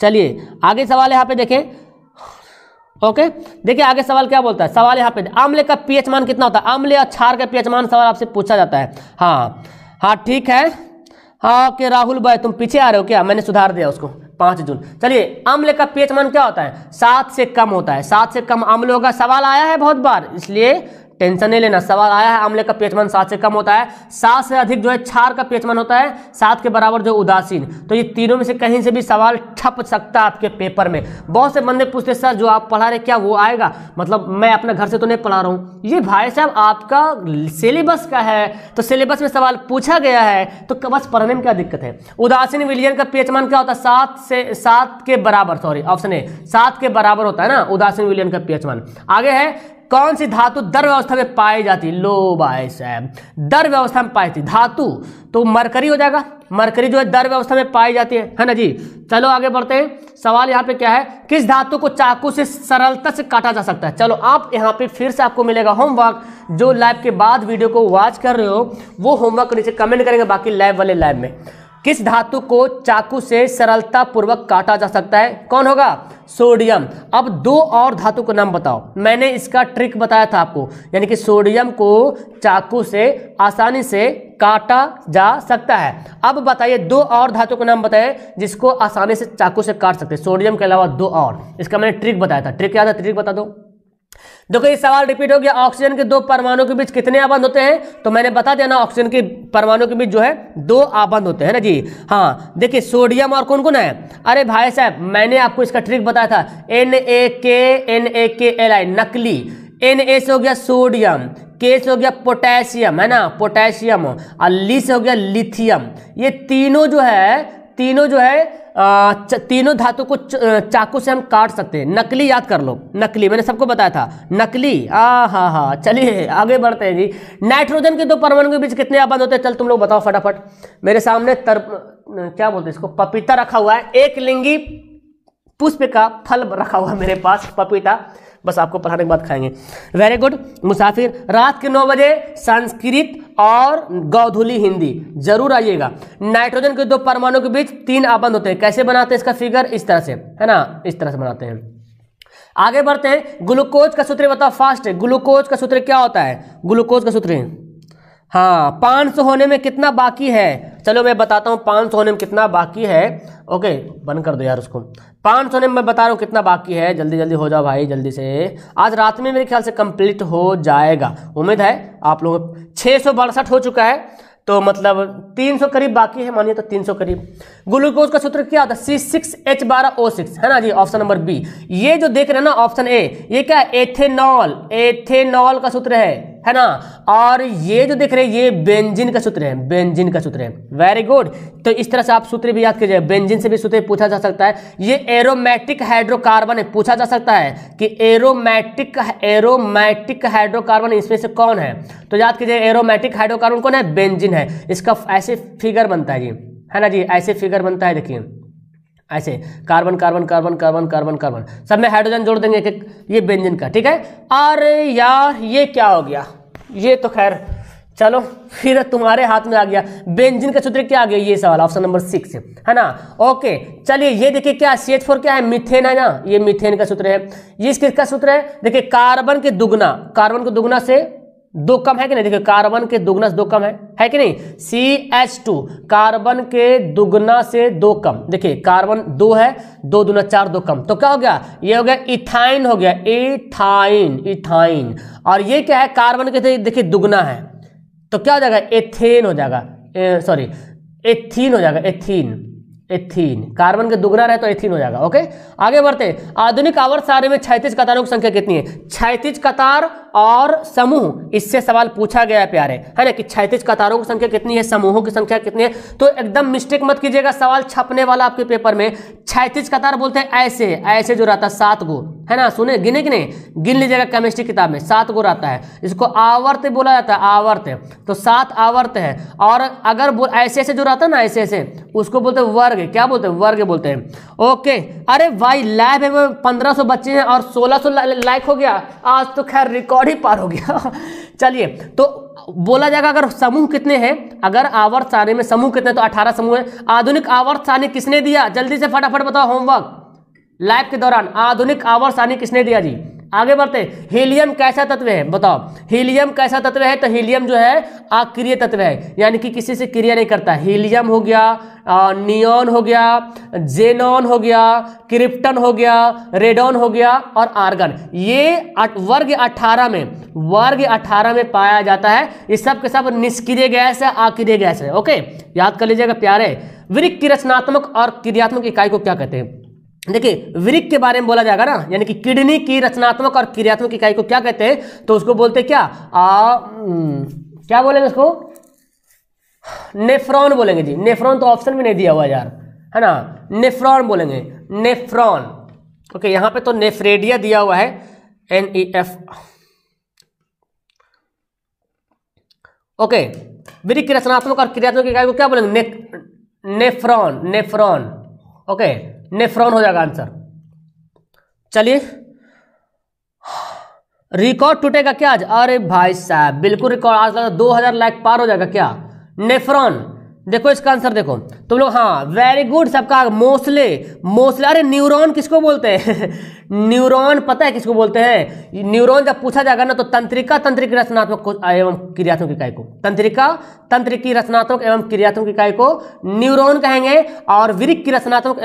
चलिए आगे सवाल यहाँ पे देखें। ओके देखिए आगे सवाल क्या बोलता है। सवाल यहाँ पे अम्ल का pH मान कितना होता है? अम्ल या क्षार का pH मान सवाल आपसे पूछा जाता है। हाँ ठीक है। हाँ ओके राहुल भाई तुम पीछे आ रहे हो क्या? मैंने सुधार दिया उसको 5 जून। चलिए अम्ल का pH मान क्या होता है? 7 से कम होता है। 7 से कम अम्ल होगा। सवाल आया है बहुत बार, इसलिए टेंशन नहीं लेना। सवाल आया है अम्ल का pH मान 7 से कम होता है। 7 से अधिक जो है क्षार का pH मान होता है। 7 के बराबर जो उदासीन। तो ये तीनों में से कहीं से भी सवाल छप सकता है आपके पेपर में। बहुत से बंदे पूछते सर जो आप पढ़ा रहे क्या वो आएगा? मतलब मैं अपने घर से तो नहीं पढ़ा रहा हूँ। ये भाई साहब आपका सिलेबस का है, तो सिलेबस में सवाल पूछा गया है तो बस पढ़ने में क्या दिक्कत है। उदासीन विलयन का pH मान क्या होता है? 7 के बराबर, सॉरी ऑप्शन ए 7 के बराबर होता है ना उदासीन विलयन का pH मान। आगे है कौन सी धातु द्रव अवस्था में पाई जाती है? लो भाई साहब द्रव अवस्था में पाई जाती धातु तो मरकरी हो जाएगा। मरकरी जो है द्रव अवस्था में पाई जाती है ना जी। चलो आगे बढ़ते हैं। सवाल यहाँ पे क्या है? किस धातु को चाकू से सरलता से काटा जा सकता है? चलो आप यहाँ पे फिर से आपको मिलेगा होमवर्क। जो लाइव के बाद वीडियो को वॉच कर रहे हो वो होमवर्क नीचे कमेंट करेंगे, बाकी लाइव वाले लाइव में। किस धातु को चाकू से सरलता पूर्वक काटा जा सकता है? कौन होगा? सोडियम। अब 2 और धातु को नाम बताओ। मैंने इसका ट्रिक बताया था आपको, यानी कि सोडियम को चाकू से आसानी से काटा जा सकता है। अब बताइए 2 और धातु को नाम बताइए जिसको आसानी से चाकू से काट सकते हैं। सोडियम के अलावा 2 और। इसका मैंने ट्रिक बताया था। ट्रिक याद है? ट्रिक बता दो। देखो ये सवाल रिपीट हो गया। ऑक्सीजन के 2 परमाणु के बीच कितने आबंध होते हैं? तो मैंने बता दिया ना, ऑक्सीजन के परमाणु के बीच जो है 2 आबंध होते हैं ना जी। हाँ देखिए सोडियम और कौन कौन है? अरे भाई साहब मैंने आपको इसका ट्रिक बताया था। NaKNaKLi नकली। Na से हो गया सोडियम, K से हो गया पोटेशियम, है ना पोटेशियम, और ली से हो गया लिथियम। ये तीनों जो है तीनों धातु को चाकू से हम काट सकते हैं। नकली याद कर लो, नकली मैंने सबको बताया था नकली। हाँ चलिए आगे बढ़ते हैं जी। नाइट्रोजन के 2 परमाणु के बीच कितने आबंध होते हैं? चल तुम लोग बताओ फटाफट। मेरे सामने क्या बोलते हैं इसको, पपीता रखा हुआ है। एक लिंगी पुष्प का फल रखा हुआ मेरे पास, पपीता, बस आपको पढ़ाने के बाद खाएंगे। Very good. मुसाफिर, रात के 9 बजे संस्कृत और गोधूली हिंदी, जरूर आइएगा। नाइट्रोजन के 2 परमाणु के बीच 3 आबंध होते हैं, कैसे बनाते हैं इसका फिगर, इस तरह से, है ना, इस तरह से बनाते हैं। आगे बढ़ते हैं। ग्लूकोज का सूत्र बताओ फास्ट। ग्लूकोज का सूत्र क्या होता है? ग्लूकोज का सूत्र, हाँ, 500 होने में कितना बाकी है? चलो मैं बताता हूँ 500 होने में कितना बाकी है। ओके, बंद कर दो यार उसको। 500 होने में मैं बता रहा हूँ कितना बाकी है। जल्दी जल्दी हो जाओ भाई, जल्दी से। आज रात में मेरे ख्याल से कंप्लीट हो जाएगा, उम्मीद है आप लोग। 662 हो चुका है, तो मतलब 300 करीब बाकी है, मानिए तो 300 करीब। ग्लूकोज का सूत्र क्या होता है? C6H12O6, है ना जी, ऑप्शन नंबर बी। ये जो देख रहे हैं ना ऑप्शन ए, ये क्या है? एथेनॉल, एथेनॉल का सूत्र है ना। और ये जो देख रहे हैं ये बेंजीन का सूत्र है, बेंजीन का सूत्र है। Very good. तो इस तरह से आप सूत्र भी याद कीजिए, बेंजीन से भी सूत्र पूछा जा सकता है। ये एरोमेटिक हाइड्रोकार्बन है, पूछा जा सकता है कि एरोमेटिक हाइड्रोकार्बन इसमें से कौन है? तो याद कीजिए एरोमेटिक हाइड्रोकार्बन कौन है? बेंजीन है। इसका ऐसे फिगर बनता है जी, है ना जी, ऐसे फिगर बनता है, देखिए ऐसे, carbon carbon carbon carbon carbon carbon, सब में हाइड्रोजन जोड़ देंगे एक, ये बेंजीन का, ठीक है। अरे यार ये क्या हो गया? ये तो खैर चलो फिर तुम्हारे हाथ में आ गया। बेंजीन का सूत्र क्या आ गया? ये सवाल ऑप्शन नंबर 6 है ना। ओके चलिए, ये देखिए क्या CH4 क्या है? मीथेन है ना, ये मीथेन का सूत्र है। ये किसका सूत्र है? देखिए कार्बन के दुगुना से 2 कम है कि नहीं? देखिए कार्बन के दुगुना से 2 कम है कि नहीं? CH2 कार्बन के दुगुना से 2 कम। देखिए कार्बन 2 है, 2 दूना 4, 2 कम, तो क्या हो गया? ये हो गया इथाइन, हो गया इथाइन, इथाइन। और ये क्या है? कार्बन के देखिए दुगुना है, तो क्या हो जाएगा? एथेन हो जाएगा, सॉरी एथीन हो जाएगा, एथीन, एथीन। कार्बन के दुगना रहे तो एथीन हो जाएगा। ओके आगे बढ़ते। आधुनिक आवर्त सारणी में 36 कतारों की संख्या कितनी है? 36 कतार और समूह, इससे सवाल पूछा गया है प्यारे, है ना, कि 36 कतारों की संख्या कितनी है, समूहों की संख्या कितनी है। तो एकदम मिस्टेक मत कीजिएगा, सवाल छपने वाला आपके पेपर में 36 कतार बोलते हैं ऐसे, ऐसे जो रहता है 7 गो, है ना, सुने, गिने कि नहीं, गिन लीजिएगा केमिस्ट्री किताब में 7 गो रहता है। इसको आवर्त बोला जाता है, आवर्त, तो 7 आवर्त है। और अगर ऐसे ऐसे जो रहता है ना, ऐसे ऐसे, उसको बोलते हैं वर्ग। क्या बोलते हैं? वर्ग बोलते हैं। ओके, अरे भाई लैब है, 1500 बच्चे हैं और 1600 लाइक हो गया आज, तो खैर रिकॉर्ड ही पार हो गया। चलिए, तो बोला जाएगा अगर समूह कितने हैं, अगर आवर्त सारणी में समूह कितने, तो 18 समूह है। आधुनिक आवर्त सारणी किसने दिया? जल्दी से फटाफट बताओ, होमवर्क लैब के दौरान आधुनिक आवर्त सारणी किसने दिया जी? आगे बढ़ते। हीलियम कैसा तत्व है? बताओ हीलियम कैसा तत्व है? तो हीलियम जो है अक्रिय तत्व है, यानी कि किसी से क्रिया नहीं करता। हीलियम हो गया, नियॉन हो गया, जेनॉन हो गया, क्रिप्टन हो गया, रेडॉन हो गया और आर्गन, ये वर्ग 18 में पाया जाता है। ये सब के सब निष्क्रिय गैस है, अक्रिय गैस है। ओके याद कर लीजिएगा प्यारे। वृक्क की रचनात्मक और क्रियात्मक इकाई को क्या कहते हैं? देखिए वृक्क के बारे में बोला जाएगा ना, यानी कि किडनी की रचनात्मक और क्रियात्मक इकाई को क्या कहते हैं? तो उसको बोलते हैं क्या? क्या बोलेंगे उसको? नेफ्रॉन बोलेंगे जी। नेफ्रॉन तो ऑप्शन में नहीं दिया हुआ यार, है ना, नेफ्रॉन बोलेंगे, नेफ्रॉन। ओके यहां पे तो नेफ्रेडिया दिया हुआ है, NEF। ओके, वृक्क की रचनात्मक और क्रियात्मक इकाई को क्या बोलेंगे? Nephron, nephron. ओके नेफ्रॉन हो जाएगा आंसर। चलिए, रिकॉर्ड टूटेगा क्या आज? अरे भाई साहब बिल्कुल रिकॉर्ड, आज लगा 2000 लाइक पार हो जाएगा क्या? नेफ्रॉन, देखो इसका आंसर देखो तुम लोग। हाँ वेरी गुड सबका। मोस्ले, मोस्ले, अरे न्यूरॉन किसको बोलते हैं? न्यूरॉन पता है किसको बोलते हैं? न्यूरॉन जब पूछा जाएगा ना, तो तंत्रिका तंत्रिक रचनात्मक एवं क्रियात्मक इकाई को, तंत्रिका तंत्रिकी रचनात्मक एवं क्रियात्मक इकाई को न्यूरॉन कहेंगे, और वृक्क की रचनात्मक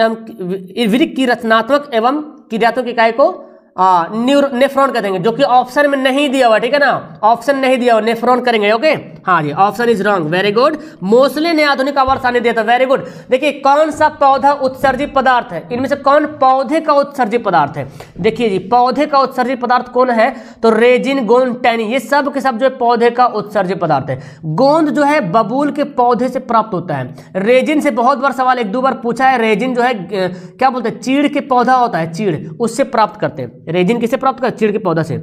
एवं क्रियात्मक इकाई को नेफ्रॉन कर देंगे, जो कि ऑप्शन में नहीं दिया हुआ, ठीक है ना, ऑप्शन नहीं दिया हुआ, नेफ्रॉन करेंगे। ओके हाँ जी, option is wrong. Very good. Moseley ने आधुनिक आवर्त सारणी दिया था। Very good. देखिए कौन सा पौधा उत्सर्जित पदार्थ है? इनमें से कौन पौधे का उत्सर्जित पदार्थ है? देखिए जी, पौधे का उत्सर्जित पदार्थ कौन है? तो रेजिन, गोंद, टैनी, ये सब के सब जो है पौधे का उत्सर्जित पदार्थ है। गोंद जो है बबूल के पौधे से प्राप्त होता है। रेजिन से बहुत बार सवाल 1-2 बार पूछा है। रेजिन जो है क्या बोलते हैं? चीड़ के पौधा होता है, चीड़, उससे प्राप्त करते हैं। रेजिन किसे प्राप्त कर? चीड़ के पौधा से,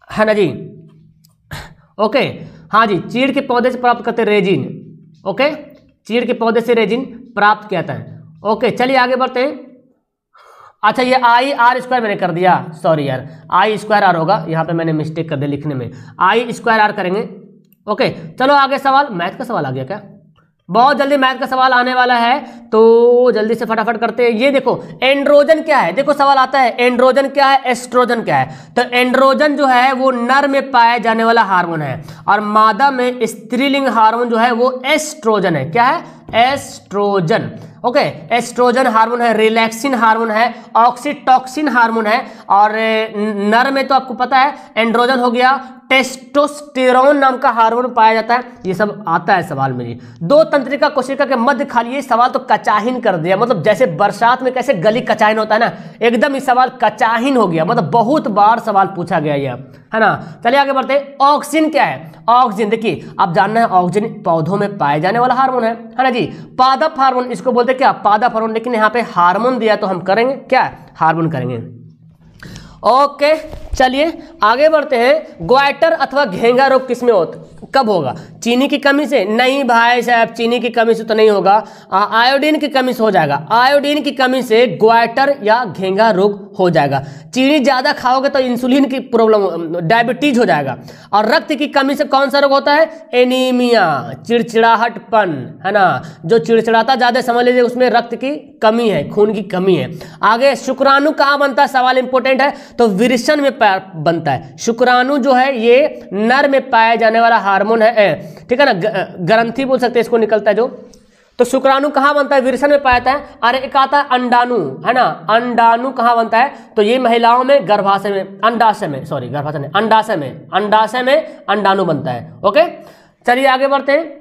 है ना जी। ओके हाँ जी, चीड़ के पौधे से प्राप्त करते हैं रेजिन। ओके, चीड़ के पौधे से रेजिन प्राप्त किया जाता है। ओके चलिए आगे बढ़ते हैं। अच्छा ये आई आर स्क्वायर मैंने कर दिया, सॉरी यार, आई स्क्वायर आर होगा, यहाँ पे मैंने मिस्टेक कर दिया लिखने में, आई स्क्वायर आर करेंगे। ओके चलो आगे सवाल, मैथ का सवाल आ गया क्या? बहुत जल्दी मैथ का सवाल आने वाला है, तो जल्दी से फटाफट करते हैं। ये देखो एंड्रोजन क्या है, देखो सवाल आता है एंड्रोजन क्या है, एस्ट्रोजन क्या है। तो एंड्रोजन जो है वो नर में पाया जाने वाला हार्मोन है, और मादा में स्त्रीलिंग हार्मोन जो है वो एस्ट्रोजन है। क्या है? एस्ट्रोजन। ओके एस्ट्रोजन हार्मोन है, रिलैक्सिन हार्मोन है, ऑक्सीटॉक्सिन हार्मोन है, और नर में तो आपको पता है एंड्रोजन हो गया, टेस्टोस्टेरोन नाम का हार्मोन पाया जाता है। ये सब आता है सवाल में जी। दो तंत्रिका कोशिका के मध्य खाली, ये सवाल तो कचाहिन कर दिया, मतलब जैसे बरसात में कैसे गली कचाहिन होता है ना, एकदम ये सवाल कचाहिन हो गया, मतलब बहुत बार सवाल पूछा गया ये, है ना। चलिए आगे बढ़ते हैं। ऑक्सीजन क्या है? ऑक्सीजन देखिए आप जानना है ऑक्सीजन पौधों में पाए जाने वाला हार्मोन है ना जी। पादप हार्मोन इसको बोलते हैं क्या? पादप हार्मोन। लेकिन यहाँ पे हार्मोन दिया तो हम करेंगे क्या? हार्मोन करेंगे। ओके चलिए आगे बढ़ते हैं। ग्वाइटर अथवा घेंगा रोग किसमें कब होगा? चीनी की कमी से? नहीं भाई साहब, चीनी की कमी से तो नहीं होगा, आयोडीन की कमी से हो जाएगा। आयोडीन की कमी से ग्वाइटर या घेंगा रोग हो जाएगा। चीनी ज्यादा खाओगे तो इंसुलिन की प्रॉब्लम, डायबिटीज हो जाएगा। और रक्त की कमी से कौन सा रोग होता है? एनीमिया, चिड़चिड़ाहटपन, है ना। जो चिड़चिड़ाता ज्यादा समझ लीजिए उसमें रक्त की कमी है, खून की कमी है। आगे शुक्राणु कहाँ बनता है? सवाल इंपोर्टेंट है, तो विरसन में बनता है। शुक्राणु जो है ये नर में पाया जाने वाला हार्मोन है, ठीक है ना, ग्रंथि बोल सकते हैं इसको, निकलता है जो। तो शुक्राणु कहाँ बनता है? विरसन में पाया जाता है। अरे एक आता है अंडाणु, है ना। अंडाणु कहाँ बनता है? तो ये महिलाओं में गर्भाशय में, अंडाशय में, सॉरी गर्भाशय नहीं, अंडाशय में, अंडाशय में अंडाणु बनता है। ओके चलिए आगे बढ़ते हैं।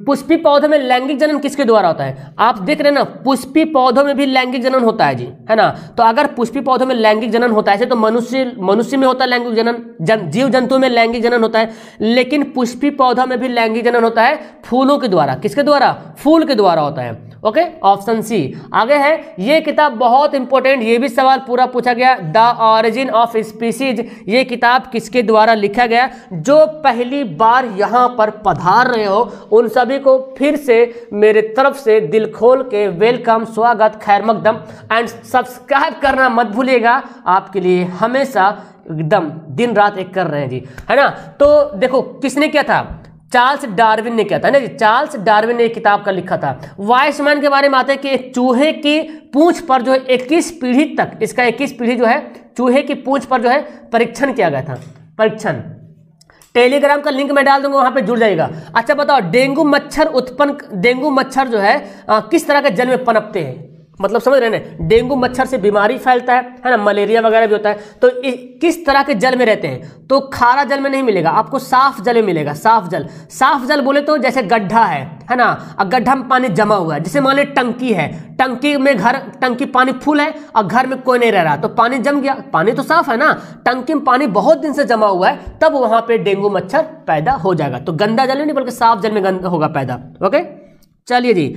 पुष्पी पौधों में लैंगिक जनन किसके द्वारा होता है? आप देख रहे हैं ना, पुष्पी पौधों में भी लैंगिक जनन होता है जी, है ना। तो अगर पुष्पी पौधों में लैंगिक जनन होता है, ऐसे तो मनुष्य में होता है लैंगिक जनन, जीव जंतु में लैंगिक जनन होता है, लेकिन पुष्पी पौधों में भी लैंगिक जनन होता है फूलों के द्वारा। किसके द्वारा? फूल के द्वारा होता है। Okay option C. आगे है ये किताब बहुत इंपॉर्टेंट, ये भी सवाल पूरा पूछा गया, द ऑरिजिन ऑफ स्पीसीज। ये किताब किसके द्वारा लिखा गया? जो पहली बार यहां पर पधार रहे हो उन सभी को फिर से मेरे तरफ से दिल खोल के वेलकम, स्वागत, खैर मकदम। एंड सब्सक्राइब करना मत भूलिएगा, आपके लिए हमेशा एकदम दिन रात एक कर रहे हैं जी, है ना। तो देखो किसने किया था? चार्ल्स डार्विन ने किया था ना जी। चार्ल्स डार्विन ने एक किताब का लिखा था। वाइसमैन के बारे में आता है कि एक चूहे की पूंछ पर जो है 21 पीढ़ी तक, इसका 21 पीढ़ी जो है चूहे की पूंछ पर जो है परीक्षण किया गया था। परीक्षण टेलीग्राम का लिंक मैं डाल दूंगा, वहां पे जुड़ जाएगा। अच्छा बताओ डेंगू मच्छर जो है किस तरह के जल में पनपते हैं? मतलब समझ रहे हैं, डेंगू मच्छर से बीमारी फैलता है ना, मलेरिया वगैरह भी होता है। तो किस तरह के जल में रहते हैं? तो खारा जल में नहीं मिलेगा आपको, साफ जल में मिलेगा। साफ जल बोले तो जैसे गड्ढा है ना, और गड्ढा में पानी जमा हुआ है। जैसे मान ली टंकी है, टंकी पानी फुल है और घर में कोई नहीं रह रहा, तो पानी जम गया, पानी तो साफ है ना, टंकी में पानी बहुत दिन से जमा हुआ है, तब वहां पे डेंगू मच्छर पैदा हो जाएगा। तो गंदा जल नहीं बल्कि साफ जल में गंदा होगा पैदा। ओके चलिए जी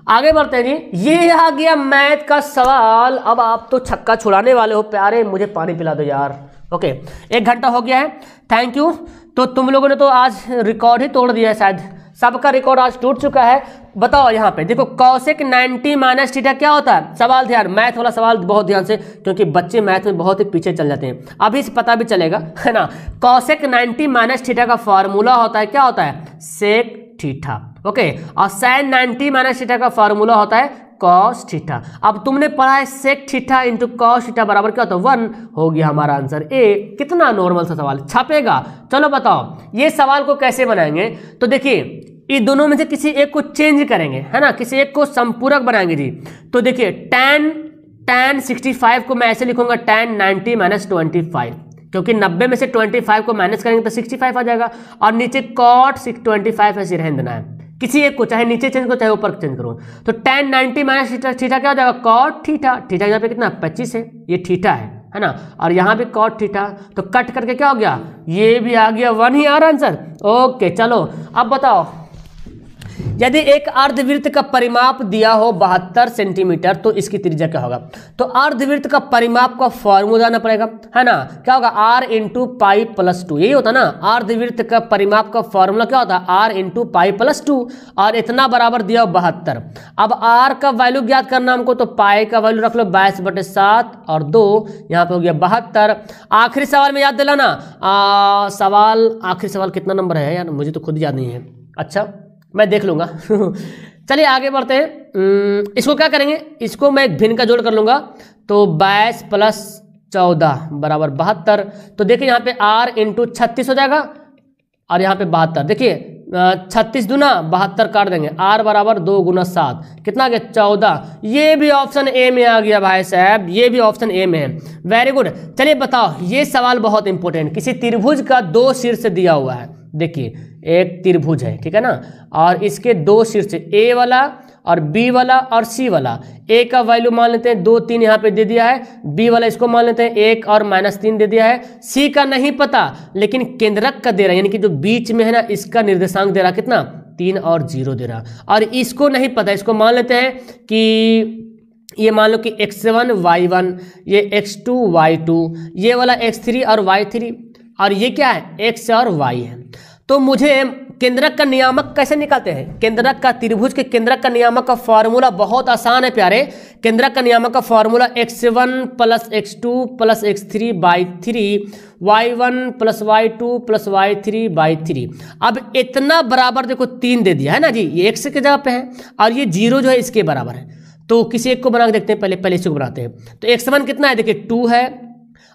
आगे बढ़ते हैं जी। ये आ गया मैथ का सवाल। अब आप तो छक्का छुड़ाने वाले हो प्यारे, मुझे पानी पिला दो यार। ओके 1 घंटा हो गया है, थैंक यू। तो तुम लोगों ने तो आज रिकॉर्ड ही तोड़ दिया है, शायद सबका रिकॉर्ड आज टूट चुका है। बताओ यहाँ पे देखो कॉसेक 90 माइनस थीटा क्या होता है? सवाल ध्यान, मैथ वाला सवाल बहुत ध्यान से, क्योंकि बच्चे मैथ में बहुत ही पीछे चल जाते हैं, अभी से पता भी चलेगा, है ना। कॉसेक 90 माइनस थीटा का फॉर्मूला होता है, क्या होता है? Sec theta. ओके और साइन 90 माइनस थीटा का फॉर्मूला होता है कॉस थीटा। अब तुमने पढ़ा है sec theta into cos theta बराबर क्या होता है? 1 हो गया हमारा आंसर ए। कितना नॉर्मल सा सवाल, छपेगा। चलो बताओ ये सवाल को कैसे बनाएंगे? तो देखिए ये दोनों में से किसी एक को चेंज करेंगे, है ना, किसी एक को संपूरक बनाएंगे जी। तो देखिए tan 65 को मैं ऐसे लिखूंगा tan 90 माइनस 25, क्योंकि 90 में से 25 को माइनस करेंगे तो 65 आ जाएगा, और नीचे cot 25 ऐसे रहने देना है। किसी एक को चाहे नीचे चेंज करो चाहे ऊपर चेंज करो। तो tan 90 माइनस थीटा क्या हो जाएगा? cot theta. थीटा यहाँ पे कितना? 25 है, ये थीटा है ना, और यहाँ भी cot थीटा। तो कट करके क्या हो गया? ये भी आ गया 1 ही आ रहा आंसर। ओके चलो अब बताओ यदि एक अर्धवृत्त का परिमाप दिया हो 72 सेंटीमीटर तो इसकी त्रिज्या क्या होगा। तो अर्धवृत्त का परिमाप का फॉर्मूला जानना पड़ेगा, है ना। क्या होगा, r इंटू पाई प्लस 2, यही होता ना। अर्धवृत्त का परिमाप का फॉर्मूला क्या होता है, r इंटू पाई प्लस 2, और इतना बराबर दिया हो 72। अब r का वैल्यू ज्ञात करना हमको, तो पाई का वैल्यू रख लो 22/7 और 2, यहाँ पे हो गया 72। आखिरी सवाल में याद दिलाना, आखिरी सवाल कितना नंबर है यार, मुझे तो खुद याद नहीं है। अच्छा मैं देख लूंगा चलिए आगे बढ़ते हैं। इसको क्या करेंगे, इसको मैं एक भिन्न का जोड़ कर लूंगा, तो 22 + 14 बराबर 72। तो देखिए यहाँ पे r इंटू 36 हो जाएगा, और यहाँ पे 72। देखिए 36 दूना 72 काट देंगे, r बराबर 2 × 7 कितना आ गया 14। ये भी ऑप्शन ए में आ गया भाई साहब, ये भी ऑप्शन ए में है। Very good. चलिए बताओ, ये सवाल बहुत इंपॉर्टेंट, किसी त्रिभुज का 2 शीर्ष दिया हुआ है। देखिए एक त्रिभुज है, ठीक है ना, और इसके 2 शीर्ष, ए वाला और बी वाला और सी वाला। ए का वैल्यू मान लेते हैं 2, 3 यहाँ पे दे दिया है, बी वाला इसको मान लेते हैं 1 और -3 दे दिया है, सी का नहीं पता लेकिन केंद्रक का दे रहा है, यानी कि जो बीच में है ना इसका निर्देशांक दे रहा कितना 3 और 0 दे रहा, और इसको नहीं पता, इसको मान लेते हैं कि ये मान लो कि x1 y1, ये x2 y2, ये वाला x3 और y3, और ये क्या है x और y है। तो मुझे केंद्रक का नियामक कैसे निकालते हैं, केंद्रक का, त्रिभुज के केंद्रक का नियामक का फॉर्मूला बहुत आसान है प्यारे। केंद्रक का नियामक का formula x1 + x2 + x3/3 y1 + y2 + y3/3। अब इतना बराबर देखो 3 दे दिया है ना जी, ये x के जगह पे है, और ये 0 जो है इसके बराबर है। तो किसी एक को बना के देखते हैं, पहले इसको बनाते हैं। तो x1 कितना है, देखिए 2 है,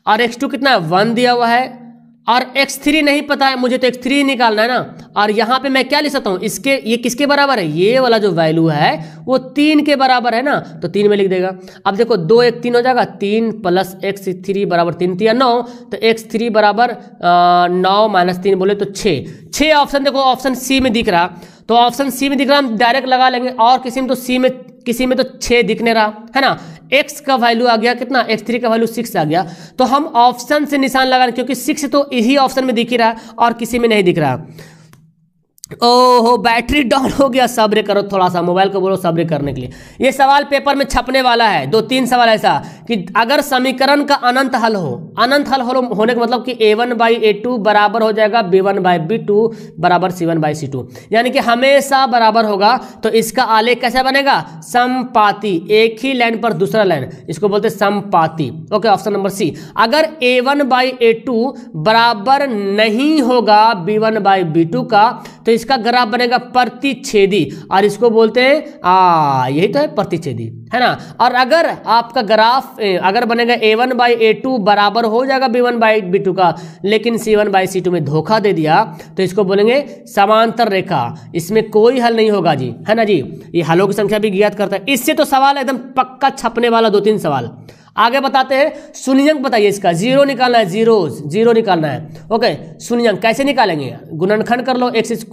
और x2 कितना है 1 दिया हुआ है, और x3 नहीं पता है मुझे, तो x3 निकालना है ना। और यहाँ पे मैं क्या लिख सकता हूँ, इसके, ये किसके बराबर है, ये वाला जो वैल्यू है वो 3 के बराबर है ना, तो 3 में लिख देगा। अब देखो 2 1 3 हो जाएगा, 3 + x3 बराबर 3 3 9, तो x3 बराबर 9 - 3 बोले तो 6 ऑप्शन देखो, ऑप्शन सी में दिख रहा, तो ऑप्शन सी में दिख रहा हम डायरेक्ट लगा लेंगे, और किसी में तो सी में, किसी में तो 6 दिखने रहा है ना। x का वैल्यू आ गया कितना, x3 का वैल्यू 6 आ गया, तो हम ऑप्शन से निशान लगा, क्योंकि 6 तो इसी ऑप्शन में दिख ही रहा और किसी में नहीं दिख रहा। ओहो बैटरी डाउन हो गया, सब्र करो थोड़ा सा, मोबाइल को बोलो सब्र करने के लिए। ये सवाल पेपर में छपने वाला है, 2-3 सवाल ऐसा कि अगर समीकरण का अनंत हल हो, अनंत हल होने का मतलब कि a1/a2 बराबर हो जाएगा b1/b2 बराबर c1/c2, यानी कि हमेशा बराबर होगा। तो इसका आलेख कैसा बनेगा, समपाती, एक ही लाइन पर दूसरा लाइन, इसको बोलते समपाती। Okay, option number C. अगर a1/a2 बराबर नहीं होगा b1/b2 का, तो इसका ग्राफ बनेगा प्रतिच्छेदी, और इसको बोलते हैं यही तो है प्रतिच्छेदी, है ना। और अगर आपका ग्राफ अगर बनेगा a1/a2 बराबर हो जाएगा b1/b2 का, लेकिन c1/c2 में धोखा दे दिया, तो इसको बोलेंगे समांतर रेखा, इसमें कोई हल नहीं होगा जी, है ना जी। ये हलों की संख्या भी ज्ञात करता है, इससे तो सवाल एकदम पक्का छपने वाला, 2-3 सवाल। आगे बताते हैं, शून्यंक बताइए इसका, 0 निकालना है, 0 निकालना है। ओके, शून्यंक कैसे निकालेंगे, गुणनखंड कर लो, x²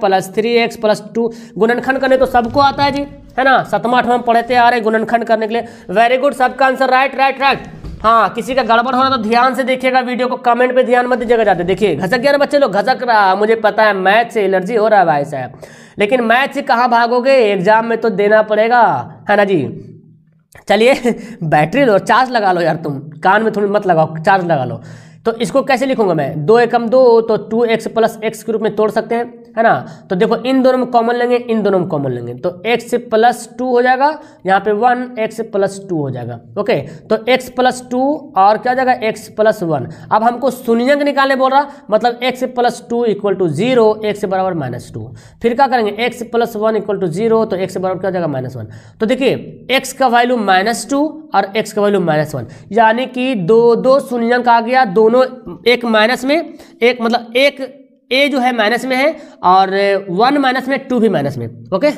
+ 3x + 2, गुणनखंड करने तो सबको आता है जी, है ना, 7वां 8वां पढ़ते आ रहे गुणनखंड करने के लिए। वेरी गुड, सबका आंसर राइट। हाँ, किसी का गड़बड़ हो रहा तो ध्यान से देखिएगा वीडियो को, कमेंट पे ध्यान मत दीजिएगा जाते। देखिए घसक गया ना बच्चे लोग, घसक रहा, मुझे पता है मैथ से एलर्जी हो रहा है भाई साहब, लेकिन मैथ से कहाँ भागोगे, एग्जाम में तो देना पड़ेगा, है ना जी। चलिए बैटरी लो, चार्ज लगा लो यार, तुम कान में थोड़ी मत लगाओ, चार्ज लगा लो। तो इसको कैसे लिखूंगा मैं, 2 एकम 2, तो 2x + x के रूप में तोड़ सकते हैं, है ना। तो देखो इन दोनों में कॉमन लेंगे, इन दोनों में कॉमन लेंगे, तो x + 2 हो जाएगा, यहाँ पे 1 x + 2 हो जाएगा। ओके, तो x + 2 और क्या हो जाएगा x + 1। अब हमको शून्यंक निकालने बोल रहा, मतलब x + 2 = 0, x बराबर -2। फिर क्या करेंगे, x + 1 = 0, तो x बराबर क्या हो जाएगा -1। तो देखिए x का वैल्यू -2 और x का वैल्यू -1, यानी कि दो शून्यंक आ गया, दोनों एक माइनस में, एक मतलब एक a जो है माइनस में है, और 1 माइनस में, 2 भी माइनस में। ओके,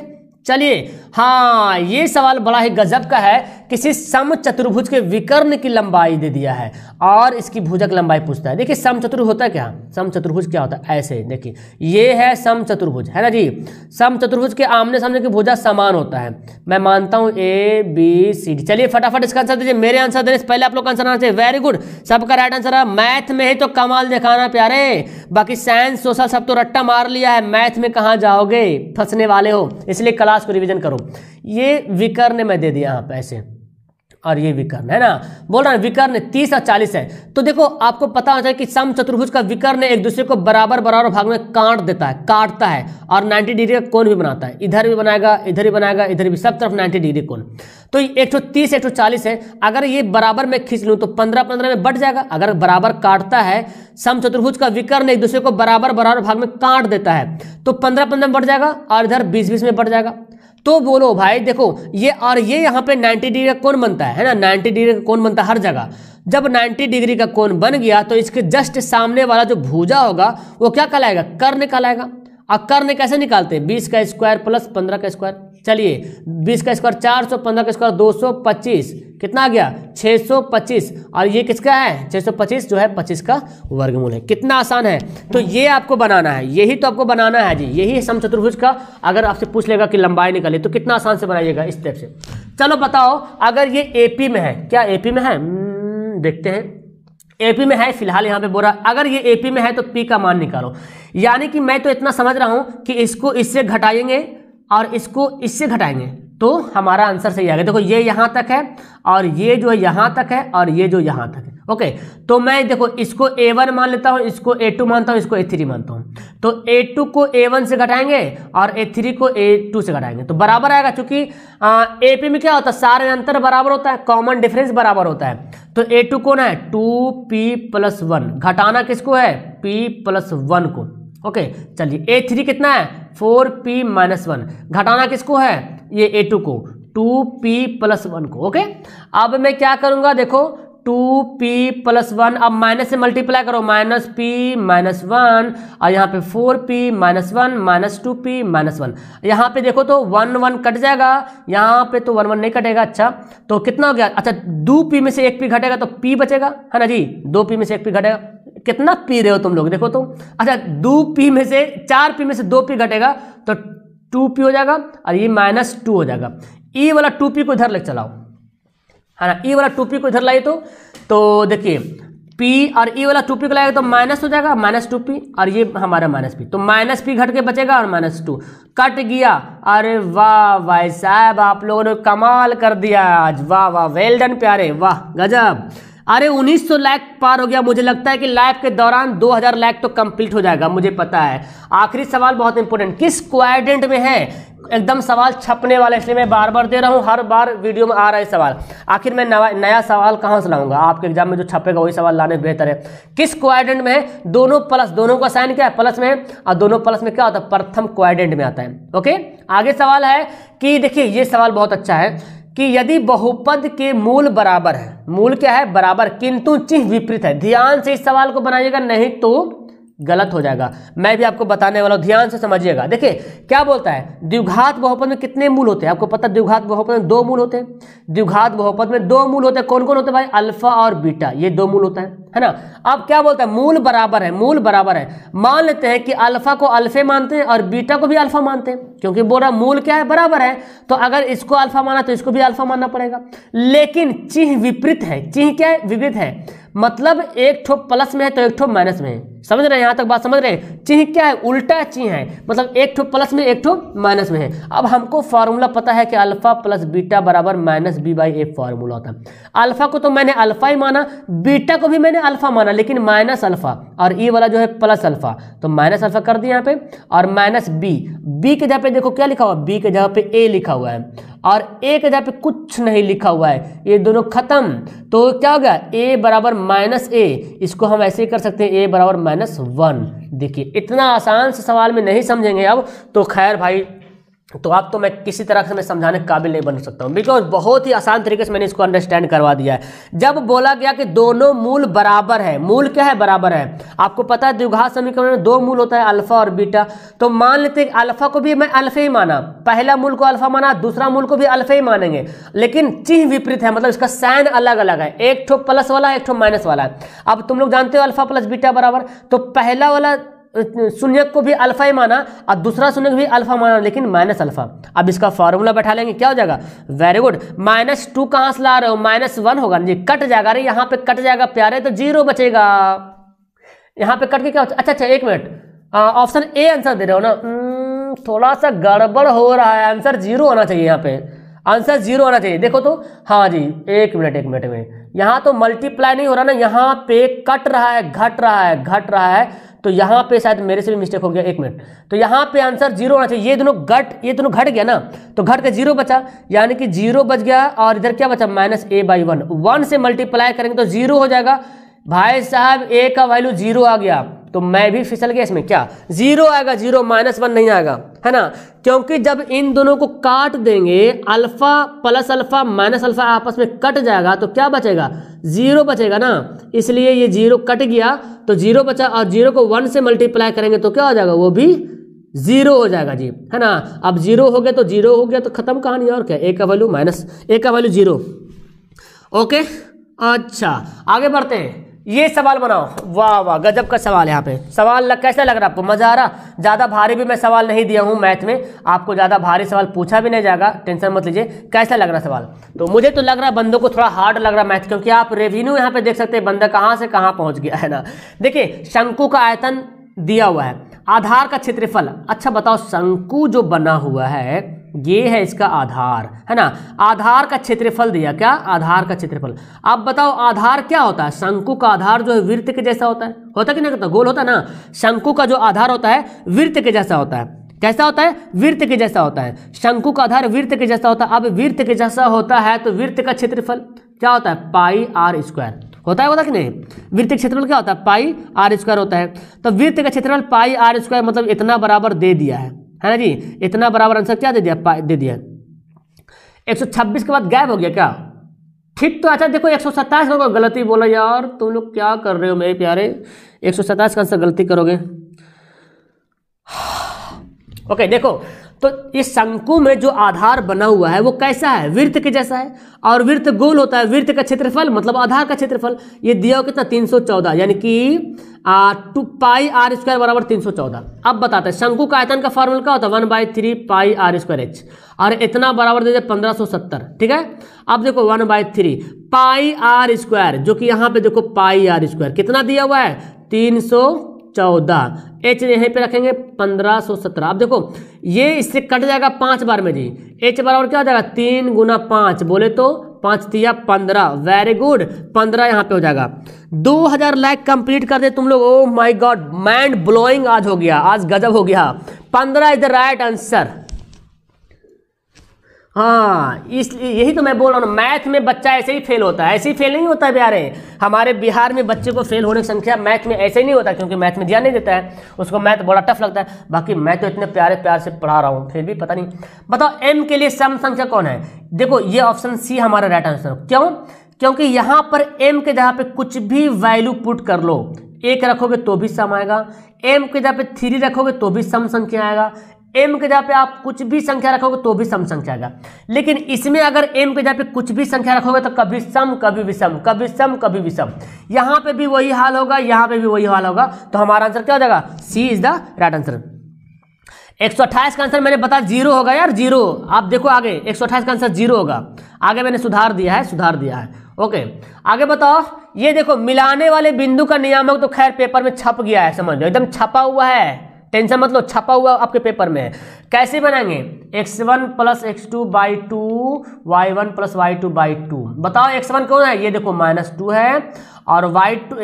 चलिए, हाँ ये सवाल बड़ा ही गजब का है। किसी समचतुर्भुज के विकर्ण की लंबाई दे दिया है और इसकी भुजक लंबाई पूछता है। देखिए समचतुर्भुज होता है क्या, समचतुर्भुज क्या होता है, ऐसे देखिए ये है समचतुर्भुज, है ना जी। समचतुर्भुज के आमने सामने की भुजा समान होता है, मैं मानता हूं ए बी सी डी। चलिए फटाफट इसका आंसर दीजिए, मेरे आंसर देने से पहले आप लोग का आंसर आना चाहिए। वेरी गुड, सबका राइट आंसर है। मैथ में ही तो कमाल दिखाना प्यारे, बाकी साइंस सोशल सब तो रट्टा मार लिया है, मैथ में कहाँ जाओगे, फंसने वाले हो, इसलिए क्लास को रिवीजन करो। ये विकर्ण में दे दिया यहाँ पे ऐसे, और ये विकर्ण है ना, बोल रहा है विकर्ण 30 और 40 है। तो देखो आपको पता होना चाहिए कि समचतुर्भुज का विकर्ण एक दूसरे को बराबर बराबर भाग में काट देता है, काटता है, और 90 डिग्री का कोण भी बनाता है। इधर भी बनाएगा, इधर भी बनाएगा, इधर भी, सब तरफ 90 डिग्री कोण। तो 130 140 है, अगर ये बराबर में खींच लूँ तो 15-15 में बढ़ जाएगा। अगर बराबर काटता है, समचतुर्भुज का विकर्ण एक दूसरे को बराबर बराबर भाग में काट देता है, तो 15-15 में बढ़ जाएगा, और इधर 20-20 में बढ़ जाएगा। तो बोलो भाई देखो ये और ये यहाँ पे 90 डिग्री का कोण बनता है ना, 90 डिग्री का कोण बनता है हर जगह। जब 90 डिग्री का कोण बन गया तो इसके जस्ट सामने वाला जो भुजा होगा वो क्या कहलाएगा, कर्ण कहलाएगा। और कर्ण कैसे निकालते हैं, 20 का स्क्वायर प्लस 15 का स्क्वायर। चलिए 20 का स्क्वायर 400, 15 का स्क्वायर 225, कितना आ गया 625, और ये किसका है 625 जो है 25 का वर्गमूल है। कितना आसान है। तो ये आपको बनाना है, यही तो आपको बनाना है जी, यही है समचतुर्भुज का। अगर आपसे पूछ लेगा कि लंबाई निकालिए तो कितना आसान से बनाइएगा इस टाइप से। चलो बताओ, अगर ये एपी में है, क्या एपी में है, देखते हैं। एपी में है फिलहाल यहाँ पे बोल रहा, अगर ये एपी में है तो पी का मान निकालो। यानी कि मैं तो इतना समझ रहा हूं कि इसको इससे घटाएंगे और इसको इससे घटाएंगे तो हमारा आंसर सही आएगा। देखो ये यहाँ तक है और ये जो है यहाँ तक है और ये जो यहाँ तक है। ओके, तो मैं देखो इसको A1 मान लेता हूँ, इसको A2 मानता हूँ, इसको A3 मानता हूँ। तो A2 को A1 से घटाएंगे और A3 को A2 से घटाएंगे तो बराबर आएगा। क्योंकि AP में क्या होता है, सारे अंतर बराबर होता है, कॉमन डिफरेंस बराबर होता है। तो A2 कौन है 2P+1, घटाना किसको है P+1 को। ओके चलिए A3 कितना है 4P-1, घटाना किसको है ये A2 को 2P+1 को। ओके अब मैं क्या करूंगा, देखो 2P+1, अब माइनस से मल्टीप्लाई करो, -P-1 और यहाँ पे 4P-1 -2P-1। यहाँ पे देखो तो 1 1 कट जाएगा, यहाँ पे तो 1 1 नहीं कटेगा। अच्छा तो कितना हो गया, अच्छा 2P में से 1 P घटेगा तो P बचेगा, है ना जी। 2P में से 1 P घटेगा, कितना पी रहे हो तुम लोग, देखो तो। अच्छा 2P में से 4P में से 2P घटेगा तो 2P हो जाएगा और ये -2 हो जाएगा। ई वाला 2P को इधर लेकर चलाओ, है ना, ई वाला 2P को इधर लाइए तो देखिए P और ई वाला 2P को लाएगा तो माइनस हो जाएगा, -2P और ये हमारा -P, तो -P घट के बचेगा और -2 कट गया। अरे वाह भाई साहब, आप लोगों ने कमाल कर दिया आज, वाह वाह, वेल डन प्यारे, वाह गजब। अरे 1900 लाइक पार हो गया, मुझे लगता है कि लाइव के दौरान 2000 लाइक तो कंप्लीट हो जाएगा, मुझे पता है। आखिरी सवाल बहुत इंपॉर्टेंट, किस क्वाड्रेंट में है, एकदम सवाल छपने वाला, इसलिए मैं बार बार दे रहा हूँ, हर बार वीडियो में आ रहा है सवाल। आखिर मैं नया सवाल कहाँ से लाऊंगा, आपके एग्जाम में जो छपेगा वही सवाल लाने बेहतर है। किस क्वाड्रेंट में है, दोनों प्लस, दोनों का साइन क्या है प्लस में है, और दोनों प्लस में क्या होता है प्रथम क्वाड्रेंट में आता है। ओके आगे सवाल है कि देखिए ये सवाल बहुत अच्छा है कि यदि बहुपद के मूल बराबर है, मूल क्या है बराबर, किंतु चिन्ह विपरीत है। ध्यान से इस सवाल को बनाइएगा, नहीं तो गलत हो जाएगा। मैं भी आपको बताने वाला हूं, ध्यान से समझिएगा। देखिए क्या बोलता है, द्विघात बहुपद में कितने मूल होते हैं, आपको पता है द्विघात बहुपद में 2 मूल होते हैं। द्विघात बहुपद में 2 मूल होते हैं, कौन कौन होते हैं भाई, अल्फा और बीटा, ये 2 मूल होता है ना। अब क्या बोलता है, मूल बराबर है, मूल बराबर है। मान लेते हैं कि अल्फा को अल्फे मानते हैं और बीटा को भी अल्फा मानते हैं, क्योंकि बोल रहा मूल क्या है बराबर है, तो अगर इसको अल्फा माना तो इसको भी अल्फा मानना पड़ेगा। लेकिन चिन्ह विपरीत है, चिन्ह क्या है विपरीत है, मतलब एक ठो प्लस में है तो एक ठो माइनस में है। समझ रहे हैं, यहां तक बात समझ रहे हैं। चिन्ह क्या है, उल्टा चिन्ह है, मतलब एक ठो प्लस में एक ठो माइनस में है। अब हमको फॉर्मूला पता है कि अल्फा प्लस बीटा बराबर -b/a फॉर्मूला होता है। अल्फा को तो मैंने अल्फा ही माना, बीटा को भी मैंने अल्फा माना, लेकिन माइनस अल्फा, और ई वाला जो है प्लस अल्फा, तो माइनस अल्फा कर दिया यहाँ पे, और -b के जगह पे देखो क्या लिखा हुआ, b के जगह पे a लिखा हुआ है और a के जगह पे कुछ नहीं लिखा हुआ है, ये दोनों खत्म। तो क्या हो गया, a बराबर -a, इसको हम ऐसे ही कर सकते हैं, a बराबर -1। देखिए इतना आसान से सवाल में नहीं समझेंगे अब तो खैर भाई तो अब तो मैं किसी तरह से मैं समझाने के काबिल नहीं बन सकता हूँ, बिकॉज बहुत ही आसान तरीके से मैंने इसको अंडरस्टैंड करवा दिया है। जब बोला गया कि दोनों मूल बराबर है, मूल क्या है, बराबर है। आपको पता है द्विघात समीकरण में दो मूल होता है, अल्फा और बीटा। तो मान लेते हैं अल्फा को भी मैं अल्फा ही माना, पहला मूल को अल्फा माना, दूसरा मूल को भी अल्फा ही मानेंगे, लेकिन चिन्ह विपरीत है, मतलब इसका साइन अलग अलग है, एक ठो प्लस वाला है, एक ठो माइनस वाला है। अब तुम लोग जानते हो अल्फा प्लस बीटा बराबर, तो पहला वाला शून्यक को भी अल्फा ही माना और दूसरा शून्यक भी अल्फा माना, लेकिन माइनस अल्फा। अब इसका फॉर्मूला बैठा लेंगे, क्या हो जाएगा, वेरी गुड, -2 कहां से ला रहे हो, -1 होगा जी, कट जाएगा। अरे यहाँ पे कट जाएगा प्यारे, तो 0 बचेगा। यहाँ पे कट के क्या होता है, अच्छा 1 मिनट, ऑप्शन ए आंसर दे रहे हो ना, थोड़ा सा गड़बड़ हो रहा है, आंसर 0 होना चाहिए, यहाँ पे आंसर 0 होना चाहिए। देखो तो, हाँ जी, एक मिनट में यहाँ तो मल्टीप्लाई नहीं हो रहा ना, यहाँ पे कट रहा है, घट रहा है, तो यहाँ पे शायद मेरे से भी मिस्टेक हो गया, 1 मिनट। तो यहाँ पे आंसर 0 होना चाहिए। ये दोनों घट गया ना, तो घट के 0 बचा, यानी कि 0 बच गया, और इधर क्या बचा, -a/1, 1 से मल्टीप्लाई करेंगे तो 0 हो जाएगा। भाई साहब a का वैल्यू 0 आ गया, तो मैं भी फिसल गया इसमें, क्या 0 आएगा, 0 -1 नहीं आएगा, है ना, क्योंकि जब इन दोनों को काट देंगे, alpha plus alpha minus alpha आपस में कट जाएगा, तो क्या बचेगा, 0 बचेगा ना, इसलिए ये 0 कट गया, तो 0 बचा, और 0 को 1 से मल्टीप्लाई करेंगे तो क्या हो जाएगा, वो भी 0 हो जाएगा जी, है ना। अब 0 हो गया तो 0 हो गया, तो खत्म कहानी, और क्या, a का वैल्यू 0। ओके, अच्छा आगे बढ़ते हैं, ये सवाल बनाओ। वाह वाह, गजब का सवाल है। यहाँ पे सवाल कैसा लग रहा है आपको, मजा आ रहा? ज़्यादा भारी भी मैं सवाल नहीं दिया हूँ मैथ में, आपको ज़्यादा भारी सवाल पूछा भी नहीं जाएगा, टेंशन मत लीजिए। कैसा लग रहा सवाल? तो मुझे तो लग रहा है बंदों को थोड़ा हार्ड लग रहा है मैथ, क्योंकि आप रेवेन्यू यहाँ पे देख सकते हैं, बंदा कहाँ से कहाँ पहुँच गया, है ना। देखिए, शंकु का आयतन दिया हुआ है, आधार का क्षेत्रफल। अच्छा बताओ, शंकु जो बना हुआ है ये है इसका आधार, है ना, आधार का क्षेत्रफल दिया, क्या, आधार का क्षेत्रफल। अब बताओ आधार क्या होता है? शंकु का आधार जो है वृत्त के जैसा होता है कि नहीं होता, गोल होता है ना। शंकु का जो आधार होता है वृत्त के जैसा होता है। कैसा होता है? वृत्त के जैसा होता है। शंकु का आधार वृत्त के जैसा होता है। अब वृत्त के जैसा होता है तो वृत्त का क्षेत्रफल क्या होता है, πr² होता कि नहीं। वृत्त का क्षेत्रफल क्या होता है, πr² होता है। तो वृत्त का क्षेत्रफल πr² मतलब इतना बराबर दे दिया है ना जी, इतना बराबर आंसर क्या दे दिया 126 के बाद गायब हो गया क्या, ठीक। तो अच्छा देखो 127 का गलती बोला यार, तुम लोग क्या कर रहे हो मेरे प्यारे, 127 का आंसर गलती करोगे। ओके देखो, तो इस शंकु में जो आधार बना हुआ है वो कैसा है, वृत्त के जैसा है, और वृत्त गोल होता है। वृत्त का क्षेत्रफल मतलब आधार का क्षेत्रफल, ये दिया हो कितना, 314, यानी कि 2πr² बराबर 314। अब बताते हैं शंकु का आयतन का फॉर्मूला क्या होता है, 1/3 πr²h, और इतना बराबर दे दे 1570, ठीक है। अब देखो 1/3 πr², जो कि यहाँ पे देखो πr² कितना दिया हुआ है, 314, h यहीं पे रखेंगे 1517। अब देखो ये इससे कट जाएगा 5 बार में जी, h बराबर क्या हो जाएगा, 3 × 5 बोले तो 5 तिया 15, वेरी गुड, 15 यहाँ पे हो जाएगा। 2000 लाइक कंप्लीट कर दे तुम लोग। Oh my God, mind blowing आज हो गया, आज गजब हो गया। 15 इज द राइट आंसर। हाँ, इसलिए यही तो मैं बोल रहा हूँ, मैथ में बच्चा ऐसे ही फेल होता है, ऐसे ही फेल नहीं होता है प्यारे। हमारे बिहार में बच्चे को फेल होने की संख्या मैथ में ऐसे ही नहीं होता, क्योंकि मैथ में ध्यान नहीं देता है, उसको मैथ बड़ा टफ लगता है। बाकी मैं तो इतने प्यार से पढ़ा रहा हूँ, फिर भी पता नहीं। बताओ एम के लिए सम संख्या कौन है? देखो ये ऑप्शन सी हमारा राइट आंसर। क्यों? क्योंकि यहाँ पर एम के जगह पे कुछ भी वैल्यू पुट कर लो, 1 रखोगे तो भी सम आएगा, एम के जगह पे 3 रखोगे तो भी सम संख्या आएगा, m के जगह पे आप कुछ भी संख्या रखोगे तो भी सम संख्या आएगा। लेकिन इसमें अगर m के जगह पे कुछ भी संख्या रखोगे तो कभी सम कभी विषम, कभी सम कभी विषम। यहाँ पे भी वही हाल होगा, यहाँ पे भी वही हाल होगा, तो हमारा आंसर क्या हो जाएगा, सी इज द राइट आंसर। 128 का आंसर मैंने बताया 0 होगा यार, 0। आप देखो आगे 128 का आंसर 0 होगा, आगे मैंने सुधार दिया है। ओके आगे बताओ, ये देखो मिलाने वाले बिंदु का नियामक तो खैर पेपर में छप गया है, समझ लो एकदम छपा हुआ है, टेंशन मत लो, छपा हुआ आपके पेपर में है। कैसे बनाएंगे, x1 + x2/2 y1 + y2/2। बताओ x1 कौन है, ये देखो -2 है, और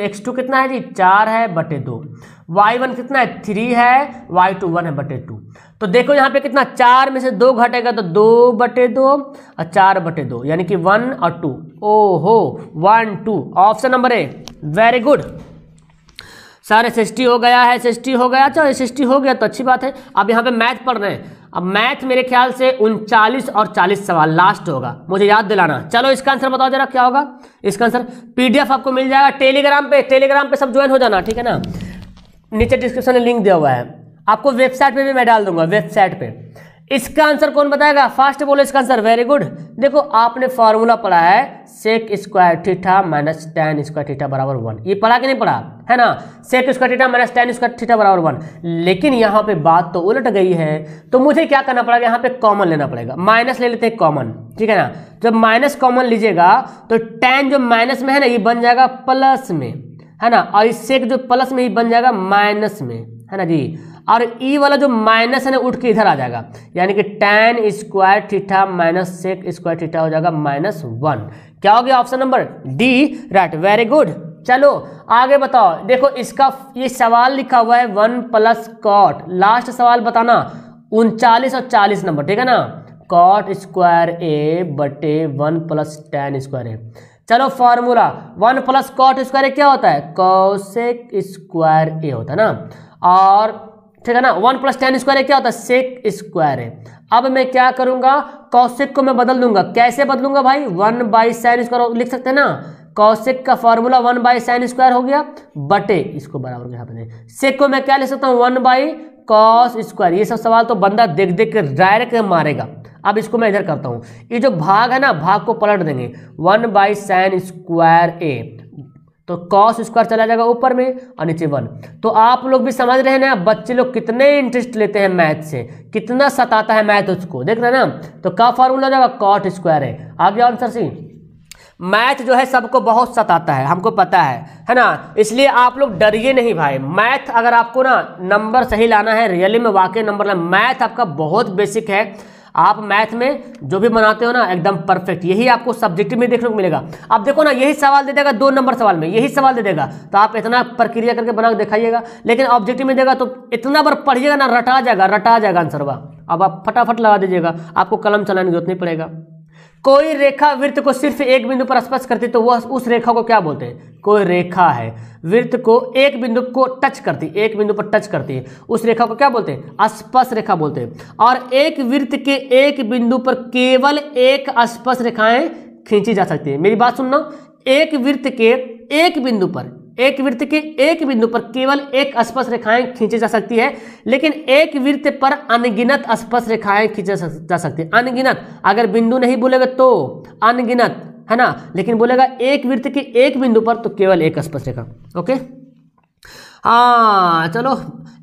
x2 कितना है जी, 4 है बटे 2, y1 कितना है, 3 है, y2 1 है बटे 2। तो देखो यहाँ पे कितना, 4 में से 2 घटेगा तो 2/2 और 4/2, यानी कि 1 और 2। ओहो 1 2, option number A, very good sir. SST हो गया है, SST हो गया, अच्छा SST हो गया तो अच्छी बात है। अब यहाँ पे मैथ पढ़ रहे हैं, अब मैथ मेरे ख्याल से 39 और 40 सवाल लास्ट होगा, मुझे याद दिलाना। चलो इसका आंसर बताओ जरा क्या होगा इसका आंसर। पीडीएफ आपको मिल जाएगा टेलीग्राम पे सब ज्वाइन हो जाना, ठीक है ना। नीचे डिस्क्रिप्शन में लिंक दिया हुआ है, आपको वेबसाइट पे भी मैं डाल दूंगा, वेबसाइट पे। इसका आंसर कौन बताएगा, फास्ट बोलो इसका आंसर। Very good. देखो आपने फॉर्मूला पढ़ा है sec square theta minus tan square theta बराबर 1, ये पढ़ा कि नहीं पढ़ा है ना। Sec square theta minus tan square theta बराबर 1, लेकिन यहाँ पे बात तो उलट गई है, तो मुझे क्या करना पड़ेगा, यहाँ पे कॉमन लेना पड़ेगा। माइनस ले लेते हैं कॉमन, ठीक है ना। जब माइनस कॉमन लीजिएगा तो टेन जो माइनस में है ना ये बन जाएगा प्लस में, है ना, और इस सेक जो प्लस में ये बन जाएगा माइनस में, है ना जी। और ई वाला जो माइनस है ना उठ के इधर आ जाएगा, यानी कि tan square theta minus sec square theta हो जाएगा -1। क्या हो गया, option number D right. Very good. चलो आगे बताओ। देखो इसका ये सवाल लिखा हुआ है 1 प्लस कॉट, लास्ट सवाल बताना 39 और 40 नंबर, ठीक है ना। कॉट स्क्वायर ए बटे 1 प्लस टेन स्क्वायर ए। चलो फॉर्मूला 1 प्लस कॉट स्क्वायर ए क्या होता है, कोसेक स्क्वायर ए होता है ना, और ठीक है ना। 1 प्लस टेन स्क्वायर ए क्या होता है, सेक स्क्वायर ए। अब मैं क्या करूंगा, कौशिक को मैं बदल दूंगा। कैसे बदलूंगा भाई, 1 बाई साइन स्क्वायर लिख सकते हैं ना। कौशिक का फॉर्मूला 1 बाई साइन स्क्वायर हो गया बटे इसको बराबर यहाँ पे सेक को मैं क्या लिख सकता हूँ 1 बाई कॉस स्क्वायर। ये सब सवाल तो बंदा देख देख के डायरेक्ट मारेगा। अब इसको मैं इधर करता हूँ, ये जो भाग है ना भाग को पलट देंगे, 1 बाई साइन स्क्वायर ए, तो कॉस स्क्वायर चला जाएगा ऊपर में और नीचे 1। तो आप लोग भी समझ रहे हैं ना, बच्चे लोग कितने इंटरेस्ट लेते हैं मैथ से, कितना सताता है मैथ उसको, देख रहे हैं ना। तो क्या फॉर्मूला जाएगा, कॉट स्क्वायर है। आ गया आंसर सी। मैथ जो है सबको बहुत सताता है, हमको पता है ना, इसलिए आप लोग डरिए नहीं भाई। मैथ अगर आपको ना नंबर सही लाना है, रियली में वाकई नंबर लाना, मैथ आपका बहुत बेसिक है। आप मैथ में जो भी बनाते हो ना एकदम परफेक्ट, यही आपको सब्जेक्टिव में देखने को मिलेगा। अब देखो ना यही सवाल दे देगा 2 नंबर सवाल में, यही सवाल दे देगा, तो आप इतना प्रक्रिया करके बना के दिखाइएगा। लेकिन ऑब्जेक्टिव में देगा तो इतना बार पढ़िएगा ना, रटा जाएगा आंसर बा। अब आप फटाफट लगा दीजिएगा, आपको कलम चलाने की जरूरत नहीं पड़ेगा। कोई रेखा वृत्त को सिर्फ एक बिंदु पर स्पर्श करती तो वह उस रेखा को क्या बोलते हैं। कोई रेखा है वृत्त को एक बिंदु को टच करती, एक बिंदु पर टच करती है, उस रेखा को क्या बोलते हैं, स्पर्श रेखा बोलते हैं। और एक वृत्त के एक बिंदु पर केवल एक स्पर्श रेखाएं खींची जा सकती है। मेरी बात सुनना, एक वृत्त के एक बिंदु पर, एक वृत्त के एक बिंदु पर केवल एक स्पर्श रेखाएं खींची जा सकती है, लेकिन एक वृत्त पर अनगिनत स्पर्श रेखाएं खींची जा सकती है। अनगिनत, अगर बिंदु नहीं बोलेगा तो अनगिनत, है ना, लेकिन बोलेगा एक वृत्त के एक बिंदु पर तो केवल एक स्पर्श रेखा। ओके हाँ चलो।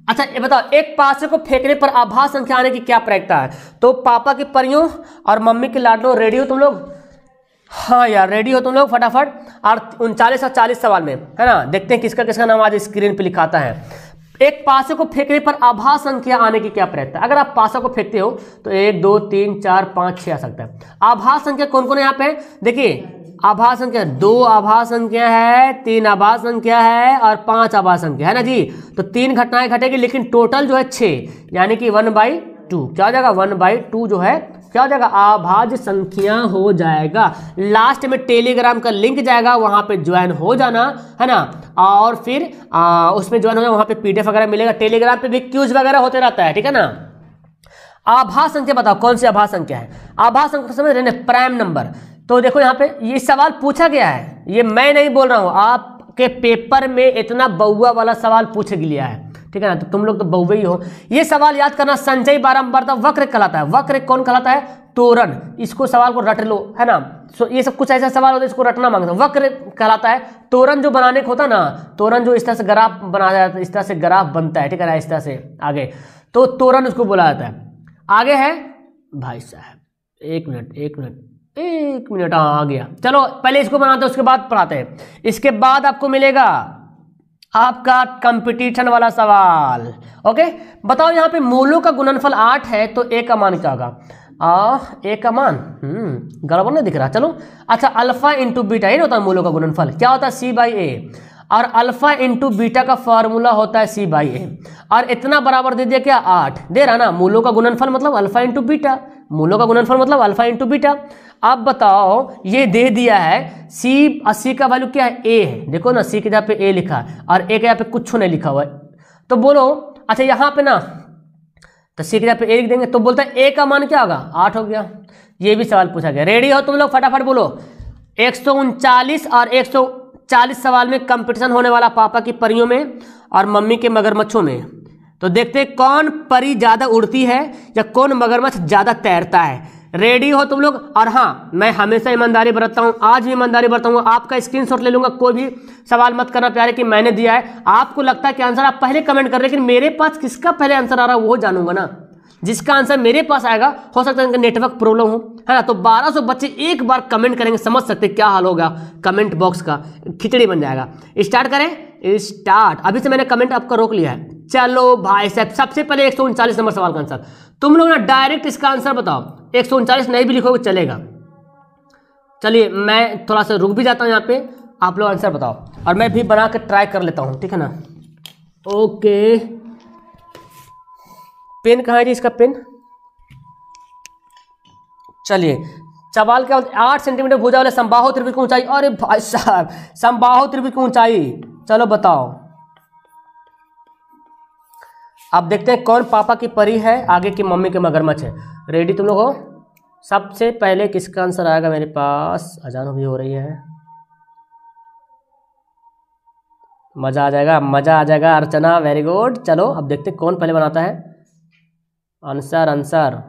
अच्छा ये बताओ, एक पासे को फेंकने पर आभास संख्या आने की क्या प्रक्रिया है। तो पापा की परियों और मम्मी के लाडलों, रेडी हो तुम लोग। हाँ यार रेडी हो तुम लोग फटाफट। और 39 और 40 सवाल में, है ना, देखते हैं किसका किसका नाम आज स्क्रीन पे लिखाता है। एक पासे को फेंकने पर आभास संख्या आने की क्या प्रक्रिया है। अगर आप पासा को फेंकते हो तो 1 2 3 4 5 6 आ सकता है। आभास संख्या कौन कौन है यहाँ पे, देखिए आभास संख्या 2 आभास संख्या है, 3 आभास संख्या है और 5 आभास संख्या है ना जी। तो 3 घटनाएं घटेगी, लेकिन टोटल जो है 6, यानी कि 1/2 क्या हो जाएगा, 1/2 जो है क्या हो जाएगा, आभाज्य संख्या हो जाएगा। लास्ट में टेलीग्राम का लिंक जाएगा, वहां पे ज्वाइन हो जाना, है ना, और फिर उसमें ज्वाइन हो जाना, वहां पे पीडीएफ वगैरह मिलेगा। टेलीग्राम पे भी क्यूज वगैरह होते रहता है, ठीक है ना। आभास संख्या बताओ कौन सी आभास संख्या है। आभास संख्या समझ रहे हैं, प्राइम नंबर। तो देखो यहाँ पे ये सवाल पूछा गया है, ये मैं नहीं बोल रहा हूं, आपके पेपर में इतना बउआ वाला सवाल पूछ लिया है, ठीक है ना। तो तुम लोग तो बउवे ही हो। ये सवाल याद करना, संचय बारंबारता वक्र कहलाता है। वक्र कौन कहलाता है, तोरण। इसको सवाल को रट लो, है ना। ये सब कुछ ऐसा सवाल होता है इसको रटना मांगता है। वक्र कहलाता है तोरण, जो बनाने को होता है ना, तोरण जो इस तरह से ग्राफ बनाया जाता है, इस तरह से ग्राफ बनता है, ठीक है ना, इस तरह से आगे, तो तोरण उसको बोला जाता है। आगे है भाई साहब, एक मिनट आ गया। चलो पहले इसको बनाते हैं, उसके बाद पढ़ाते हैं। इसके बाद आपको मिलेगा आपका कंपटीशन वाला सवाल। ओके बताओ, यहाँ पे मूलों का गुणनफल 8 है तो ए का मान क्या होगा। ए का मान गड़बड़ नहीं दिख रहा। चलो अच्छा, अल्फा इंटू बीटा, ये होता है मूलों का गुणनफल, क्या होता है C/A, और अल्फा इंटू बीटा का फॉर्मूला होता है C/A। और इतना बराबर दे दिया क्या, 8 दे रहा ना। मूलों का गुणनफल मतलब अल्फा इंटू बीटा, मूलों का गुणनफल मतलब अल्फा इंटू बीटा। अब बताओ, ये दे दिया है C का वैल्यू क्या है, A है। देखो ना, C की जगह पे A लिखा है और A के यहाँ पे कुछ नहीं लिखा हुआ है। तो बोलो अच्छा, यहाँ पे ना तो सी की जगह पे ए लिख देंगे, तो बोलता है ए का मान क्या होगा, 8 हो गया। ये भी सवाल पूछा गया। रेडी हो तुम लोग, फटाफट बोलो। 139 और 140 सवाल में कंपटीशन होने वाला पापा की परियों में और मम्मी के मगरमच्छों में। तो देखते हैं कौन परी ज्यादा उड़ती है या कौन मगरमच्छ ज्यादा तैरता है। रेडी हो तुम लोग? और हाँ, मैं हमेशा ईमानदारी बरतता हूँ, आज भी ईमानदारी बरतूंगा। आपका स्क्रीनशॉट ले लूंगा, कोई भी सवाल मत करना प्यारे कि मैंने दिया है। आपको लगता है कि आंसर आप पहले कमेंट कर, लेकिन मेरे पास किसका पहले आंसर आ रहा है वो जानूंगा ना। जिसका आंसर मेरे पास आएगा, हो सकता है इनका नेटवर्क प्रॉब्लम हो, है ना। तो 1200 बच्चे एक बार कमेंट करेंगे, समझ सकते क्या हाल होगा कमेंट बॉक्स का, खिचड़ी बन जाएगा। स्टार्ट करें, स्टार्ट। अभी से मैंने कमेंट आपका रोक लिया है। चलो भाई साहब, सबसे पहले 139 नंबर सवाल का आंसर तुम लोग ना डायरेक्ट इसका आंसर बताओ। 139 नहीं भी लिखोगे चलेगा। चलिए मैं थोड़ा सा रुक भी जाता हूं यहाँ पे, आप लोग आंसर बताओ और मैं भी बना के ट्राई कर लेता हूँ, ठीक है ना। ओके, पेन कहाँ है जी, इसका पेन। चलिए सवाल क्या होता है, 8 सेंटीमीटर भुजा वाले समबाहु त्रिभुज की ऊंचाई। अरे भाई साहब, समबाहु त्रिभुज की ऊंचाई, चलो बताओ। अब देखते हैं कौन पापा की परी है, आगे की मम्मी के मगरमच्छ है। रेडी तुम लोग हो? सबसे पहले किसका आंसर आएगा मेरे पास? अजान भी हो रही है, मजा आ जाएगा, मजा आ जाएगा। अर्चना वेरी गुड। चलो अब देखते हैं कौन पहले बनाता है आंसर। आंसर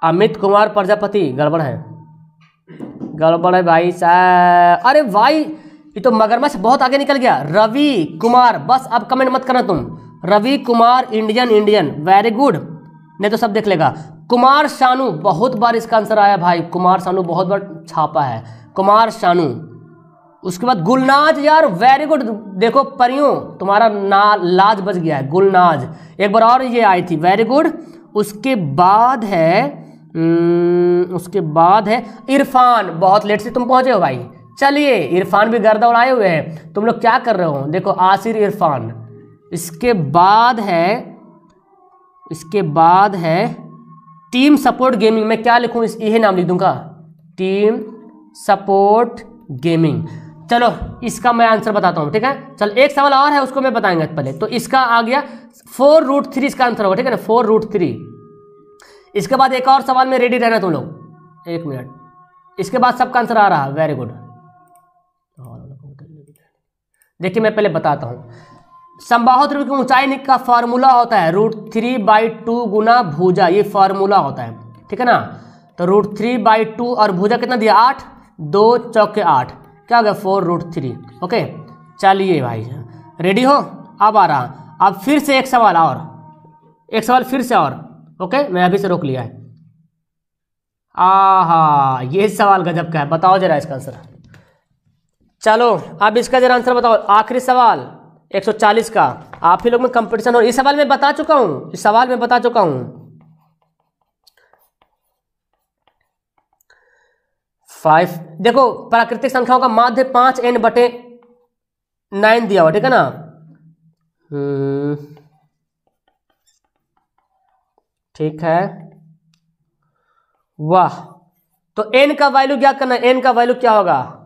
अमित कुमार प्रजापति। गड़बड़ है, गड़बड़ है भाई साहब। अरे भाई, ये तो मगरमच्छ बहुत आगे निकल गया। रवि कुमार, बस अब कमेंट मत करना तुम। Ravi Kumar Indian, very good. नहीं तो सब देख लेगा। कुमार शानू, बहुत बार इसका आंसर आया भाई। कुमार शानू बहुत बार छापा है, कुमार शानू। उसके बाद गुलनाज, यार वेरी गुड। देखो परियों, तुम्हारा लाज बच गया है, गुलनाज। एक बार और ये आई थी, वेरी गुड। उसके बाद है इरफान, बहुत लेट से तुम पहुंचे हो भाई। चलिए इरफान भी गर्दा उड़ाए हुए हैं। तुम लोग क्या कर रहे हो, देखो आसिर इरफान। इसके बाद है टीम सपोर्ट गेमिंग। मैं क्या लिखूं, यही नाम लिख दूंगा, टीम सपोर्ट गेमिंग। चलो इसका मैं आंसर बताता हूं, ठीक है। चल एक सवाल और है, उसको मैं बताएंगे पहले। तो इसका आ गया 4√3 इसका आंसर होगा, ठीक है ना, 4√3। इसके बाद एक और सवाल में रेडी रहना तुम लोग, 1 मिनट। इसके बाद सबका आंसर आ रहा, वेरी गुड। देखिए मैं पहले बताता हूं। समबाहु त्रिभुज की ऊंचाई का फार्मूला होता है √3/2 गुना भुजा, ये फार्मूला होता है, ठीक है ना। तो √3/2 और भुजा कितना दिया, 8, 2 चौके 8, क्या हो गया 4√3। ओके चलिए भाई रेडी हो? अब आ रहा, अब फिर से एक सवाल और, एक सवाल फिर से और। ओके मैं अभी से रोक लिया है। आहा, ये सवाल गजब का है, बताओ जरा इसका आंसर। चलो अब इसका जरा आंसर बताओ। आखिरी सवाल 140 का, आप ही लोग में कंपटीशन हो। इस सवाल में बता चुका हूं, इस सवाल में बता चुका हूं। 5 देखो, प्राकृतिक संख्याओं का माध्य 5n/9 दिया हुआ, ठीक है ना। ठीक है, वाह। तो n का वैल्यू ज्ञात करना, n का वैल्यू क्या होगा।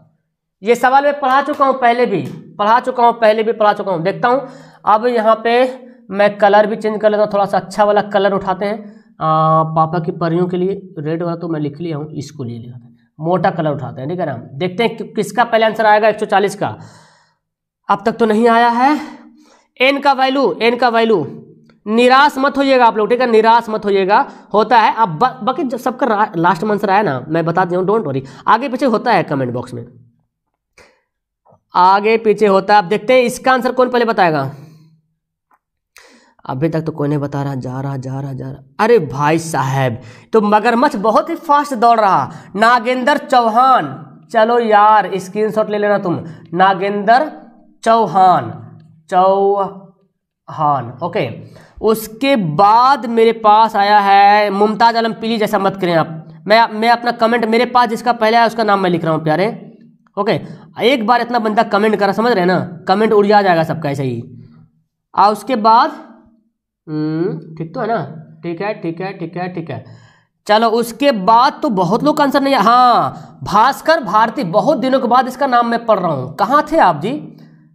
ये सवाल मैं पढ़ा चुका हूं, पहले भी पढ़ा चुका हूं। देखता हूं अब यहाँ पे मैं कलर भी चेंज कर लेता हूँ, थोड़ा सा अच्छा वाला कलर उठाते हैं पापा की परियों के लिए। रेड वाला तो मैं लिख लिया हूँ, इसको लिए लिया, मोटा कलर उठाते हैं, ठीक है ना। देखते हैं किसका पहले आंसर आएगा 140 का। अब तक तो नहीं आया है। n का वैल्यू, निराश मत होइएगा आप लोग, ठीक है, निराश मत होइएगा। होता है अब बाकी जब सबका लास्ट में आंसर आया ना, मैं बता दूं, डोंट वरी, आगे पीछे होता है कमेंट बॉक्स में, आगे पीछे होता है। अब देखते हैं इसका आंसर कौन पहले बताएगा। अभी तक तो कोई नहीं बता रहा, जा रहा। अरे भाई साहब, तो मगरमच्छ बहुत ही फास्ट दौड़ रहा। नागेंद्र चौहान, चलो यार स्क्रीनशॉट ले लेना तुम। नागेंद्र चौहान, ओके। उसके बाद मेरे पास आया है मुमताज आलम पीली। जैसा मत करें आप, मैं अपना कमेंट, मेरे पास जिसका पहले आया उसका नाम मैं लिख रहा हूं प्यारे। ओके एक बार इतना बंदा कमेंट करा, समझ रहे हैं ना, कमेंट उड़ जाएगा सबका ऐसे ही। और उसके बाद ठीक तो है ना, ठीक है। चलो उसके बाद तो बहुत लोग आंसर नहीं है। हाँ भास्कर भारती, बहुत दिनों के बाद इसका नाम मैं पढ़ रहा हूं। कहाँ थे आप जी,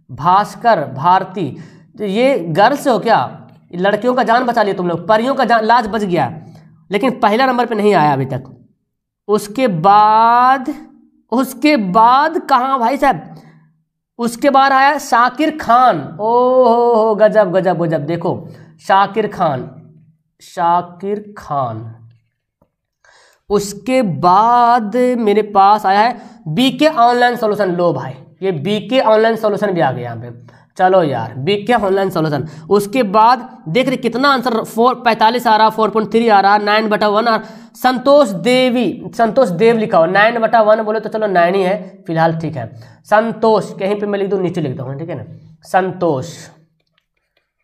भास्कर, भारती, तो ये गर्ल्स हो क्या? लड़कियों का जान बचा लिया तुम लोग, परियों का जान लाज बच गया, लेकिन पहला नंबर पे नहीं आया अभी तक। उसके बाद कहाँ भाई साहब? उसके बाद आया शाकिर खान। ओ गजब गजब गजब, देखो शाकिर खान। उसके बाद मेरे पास आया है बीके ऑनलाइन सॉल्यूशन। लो भाई, ये बीके ऑनलाइन सॉल्यूशन भी आ गया यहाँ पे। चलो यार, बीके ऑनलाइन सॉल्यूशन। उसके बाद देख रहे कितना आंसर 45 आ रहा, 4.3 आ रहा, 9/1 आ। संतोष देव लिखा हो, 9/1 बोले तो चलो 9 ही है फिलहाल, ठीक है। संतोष कहीं पे मैं लिख दूँ, नीचे लिख दूँ, ठीक है ना।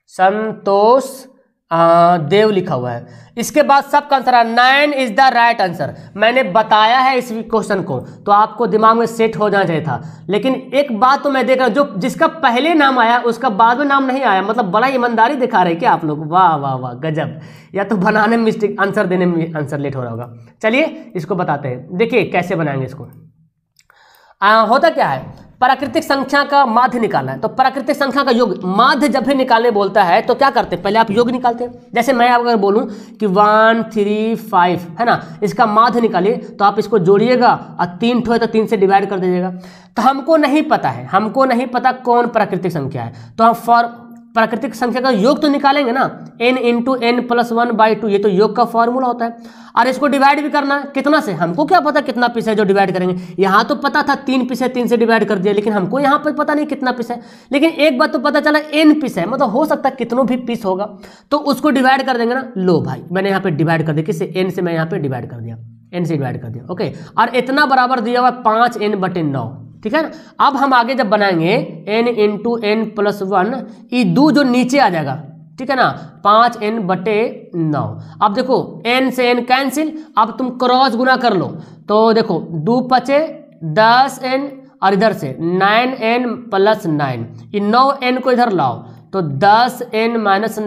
संतोष देव लिखा हुआ है। इसके बाद सबका आंसर है 9 इज द राइट आंसर। मैंने बताया है इस क्वेश्चन को, तो आपको दिमाग में सेट हो जाना चाहिए था। लेकिन एक बात तो मैं देख रहा हूं, जो जिसका पहले नाम आया उसका बाद में नाम नहीं आया, मतलब बड़ा ईमानदारी दिखा रहे क्या आप लोग? वाह वाह वाह गजब। या तो बनाने में मिस्टेक, आंसर देने में आंसर लेट हो रहा होगा। चलिए इसको बताते हैं, देखिए कैसे बनाएंगे इसको। होता क्या है, प्राकृतिक संख्या का माध्य निकालना है। तो प्राकृतिक संख्या का योग माध्य जब भी निकालने बोलता है तो क्या करते हैं, पहले आप योग निकालते हैं। जैसे मैं अगर बोलूं कि 1 3 5 है ना, इसका माध्य निकालिए, तो आप इसको जोड़िएगा और 3 ठो है तो 3 से डिवाइड कर दीजिएगा। तो हमको नहीं पता कौन प्राकृतिक संख्या है, तो हम प्राकृतिक संख्या का योग तो निकालेंगे ना, n × n+1/2, ये तो योग का फॉर्मूला होता है। और इसको डिवाइड भी करना है, कितना से? हमको क्या पता कितना पीस है जो डिवाइड करेंगे। यहाँ तो पता था 3 पीस है, 3 से डिवाइड कर दिया, लेकिन हमको यहाँ पर पता नहीं कितना पीस है। लेकिन एक बात तो पता चला n पीस है, मतलब हो सकता है कितनों भी पीस होगा, तो उसको डिवाइड कर देंगे ना। लो भाई, मैंने यहाँ पे डिवाइड कर दिया, किससे? n से मैं यहाँ पे डिवाइड कर दिया, n से डिवाइड कर दिया, ओके। और इतना बराबर दिया हुआ 5n/9, ठीक है ना। अब हम आगे जब बनाएंगे n × n+1, ये 2 जो नीचे आ जाएगा, ठीक है ना, 5n/9। अब देखो n से n कैंसिल, अब तुम क्रॉस गुना कर लो, तो देखो 2 × 10n और इधर से 9n+9, ये 9n को इधर लाओ, तो 10n - 9n =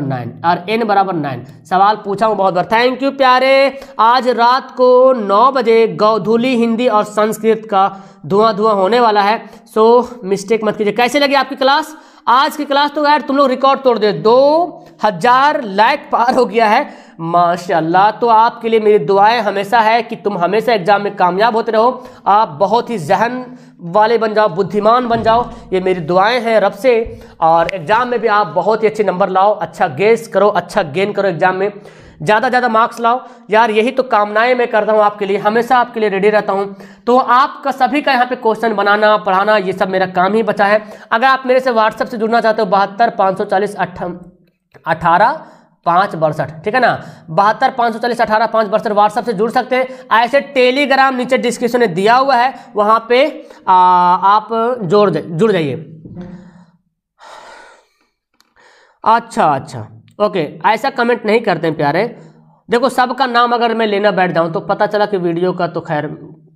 9 और n = 9। सवाल पूछा हूँ बहुत बार। थैंक यू प्यारे। आज रात को 9 बजे गोधूली हिंदी और संस्कृत का धुआं होने वाला है, सो मिस्टेक मत कीजिए। कैसे लगी आपकी क्लास? आज की क्लास तो यार तुम लोग रिकॉर्ड तोड़ दे, 2000 लाइक पार हो गया है, माशाल्लाह। तो आपके लिए मेरी दुआएं हमेशा है कि तुम हमेशा एग्जाम में कामयाब होते रहो, आप बहुत ही जहन वाले बन जाओ, बुद्धिमान बन जाओ, ये मेरी दुआएं हैं रब से। और एग्जाम में भी आप बहुत ही अच्छे नंबर लाओ, अच्छा गेस करो, अच्छा गेन करो, एग्जाम में ज़्यादा मार्क्स लाओ यार। यही तो कामनाएं मैं करता हूँ आपके लिए, हमेशा आपके लिए रेडी रहता हूँ। तो आपका सभी का यहाँ पे क्वेश्चन बनाना, पढ़ाना, ये सब मेरा काम ही बचा है। अगर आप मेरे से व्हाट्सएप से जुड़ना चाहते हो 72 540 18 5 62, ठीक है ना, 72 540 18 5 62 व्हाट्सएप से जुड़ सकते हैं। ऐसे टेलीग्राम नीचे डिस्क्रिप्शन में दिया हुआ है, वहाँ पे आप जुड़ जाइए। अच्छा ओके, ऐसा कमेंट नहीं करते हैं प्यारे। देखो सबका नाम अगर मैं लेना बैठ जाऊं तो पता चला कि वीडियो का तो खैर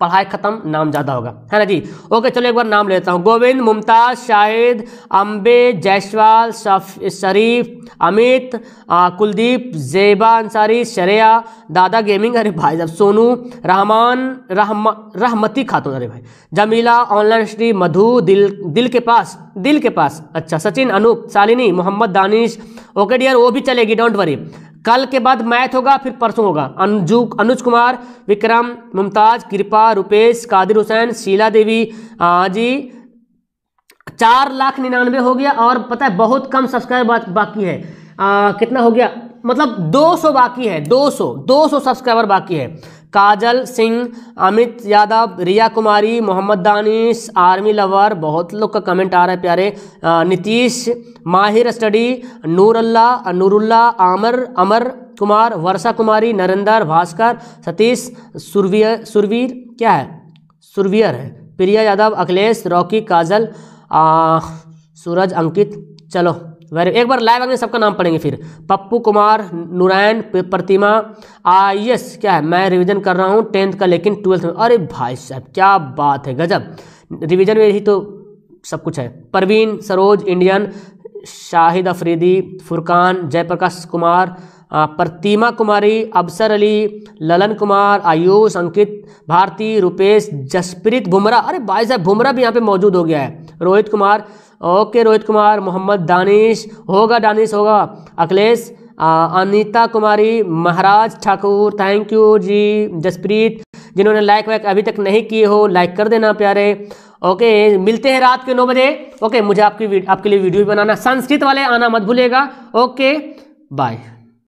पढ़ाई खत्म, नाम ज़्यादा होगा, है ना जी। ओके चलो एक बार नाम लेता हूँ। गोविंद, मुमताज, शाहिद, अम्बे, जायसवाल, शरीफ, अमित, कुलदीप, जेबा अंसारी, शरिया, दादा गेमिंग, अरे भाई साहब, सोनू, रहमान, रहमती खातून, अरे भाई, जमीला, ऑनलाइन श्री, मधु, दिल के पास, अच्छा, सचिन, अनूप, शालिनी, मोहम्मद दानिश। ओके डियर, वो भी चलेगी, डोंट वरी। कल के बाद मैथ होगा, फिर परसों होगा। अनुज कुमार, विक्रम, मुमताज, कृपा, रुपेश, कादिर हुसैन, शीला देवी जी। 4,99,000 हो गया, और पता है बहुत कम सब्सक्राइबर बाकी है। कितना हो गया, मतलब 200 बाकी है, 200 सब्सक्राइबर बाकी है। काजल सिंह, अमित यादव, रिया कुमारी, मोहम्मद दानिश, आर्मी लवर, बहुत लोग का कमेंट आ रहा है प्यारे। नीतीश, माहिर स्टडी, नूरुल्ला, अमर कुमार, वर्षा कुमारी, नरेंद्र, भास्कर, सतीश, सुरवीर क्या है, सुरवीर है, प्रिया यादव, अखिलेश, रॉकी, काजल, सूरज, अंकित। चलो एक बार लाइव आगे सबका नाम पढ़ेंगे फिर। पप्पू कुमार, नूरैन, प्रतिमा, यस क्या है, मैं रिवीजन कर रहा हूँ 10th का, लेकिन 12th में। अरे भाई साहब क्या बात है, गजब, रिवीजन में ही तो सब कुछ है। परवीन, सरोज, इंडियन, शाहिद अफरीदी, फुरकान, जयप्रकाश कुमार, प्रतिमा कुमारी, अबसर अली, ललन कुमार, आयुष, अंकित, भारती, रुपेश, जसप्रीत बुमराह, अरे भाई साहब बुमराह भी यहाँ पे मौजूद हो गया है, रोहित कुमार, ओके रोहित कुमार, मोहम्मद दानिश होगा, अखिलेश, अनीता कुमारी, महाराज ठाकुर, थैंक यू जी, जसप्रीत, जिन्होंने लाइक वाइक अभी तक नहीं किए हो लाइक कर देना प्यारे। ओके मिलते हैं रात के 9 बजे। ओके मुझे आपके लिए वीडियो बनाना, संस्कृत वाले आना मत भूलिएगा। Okay bye.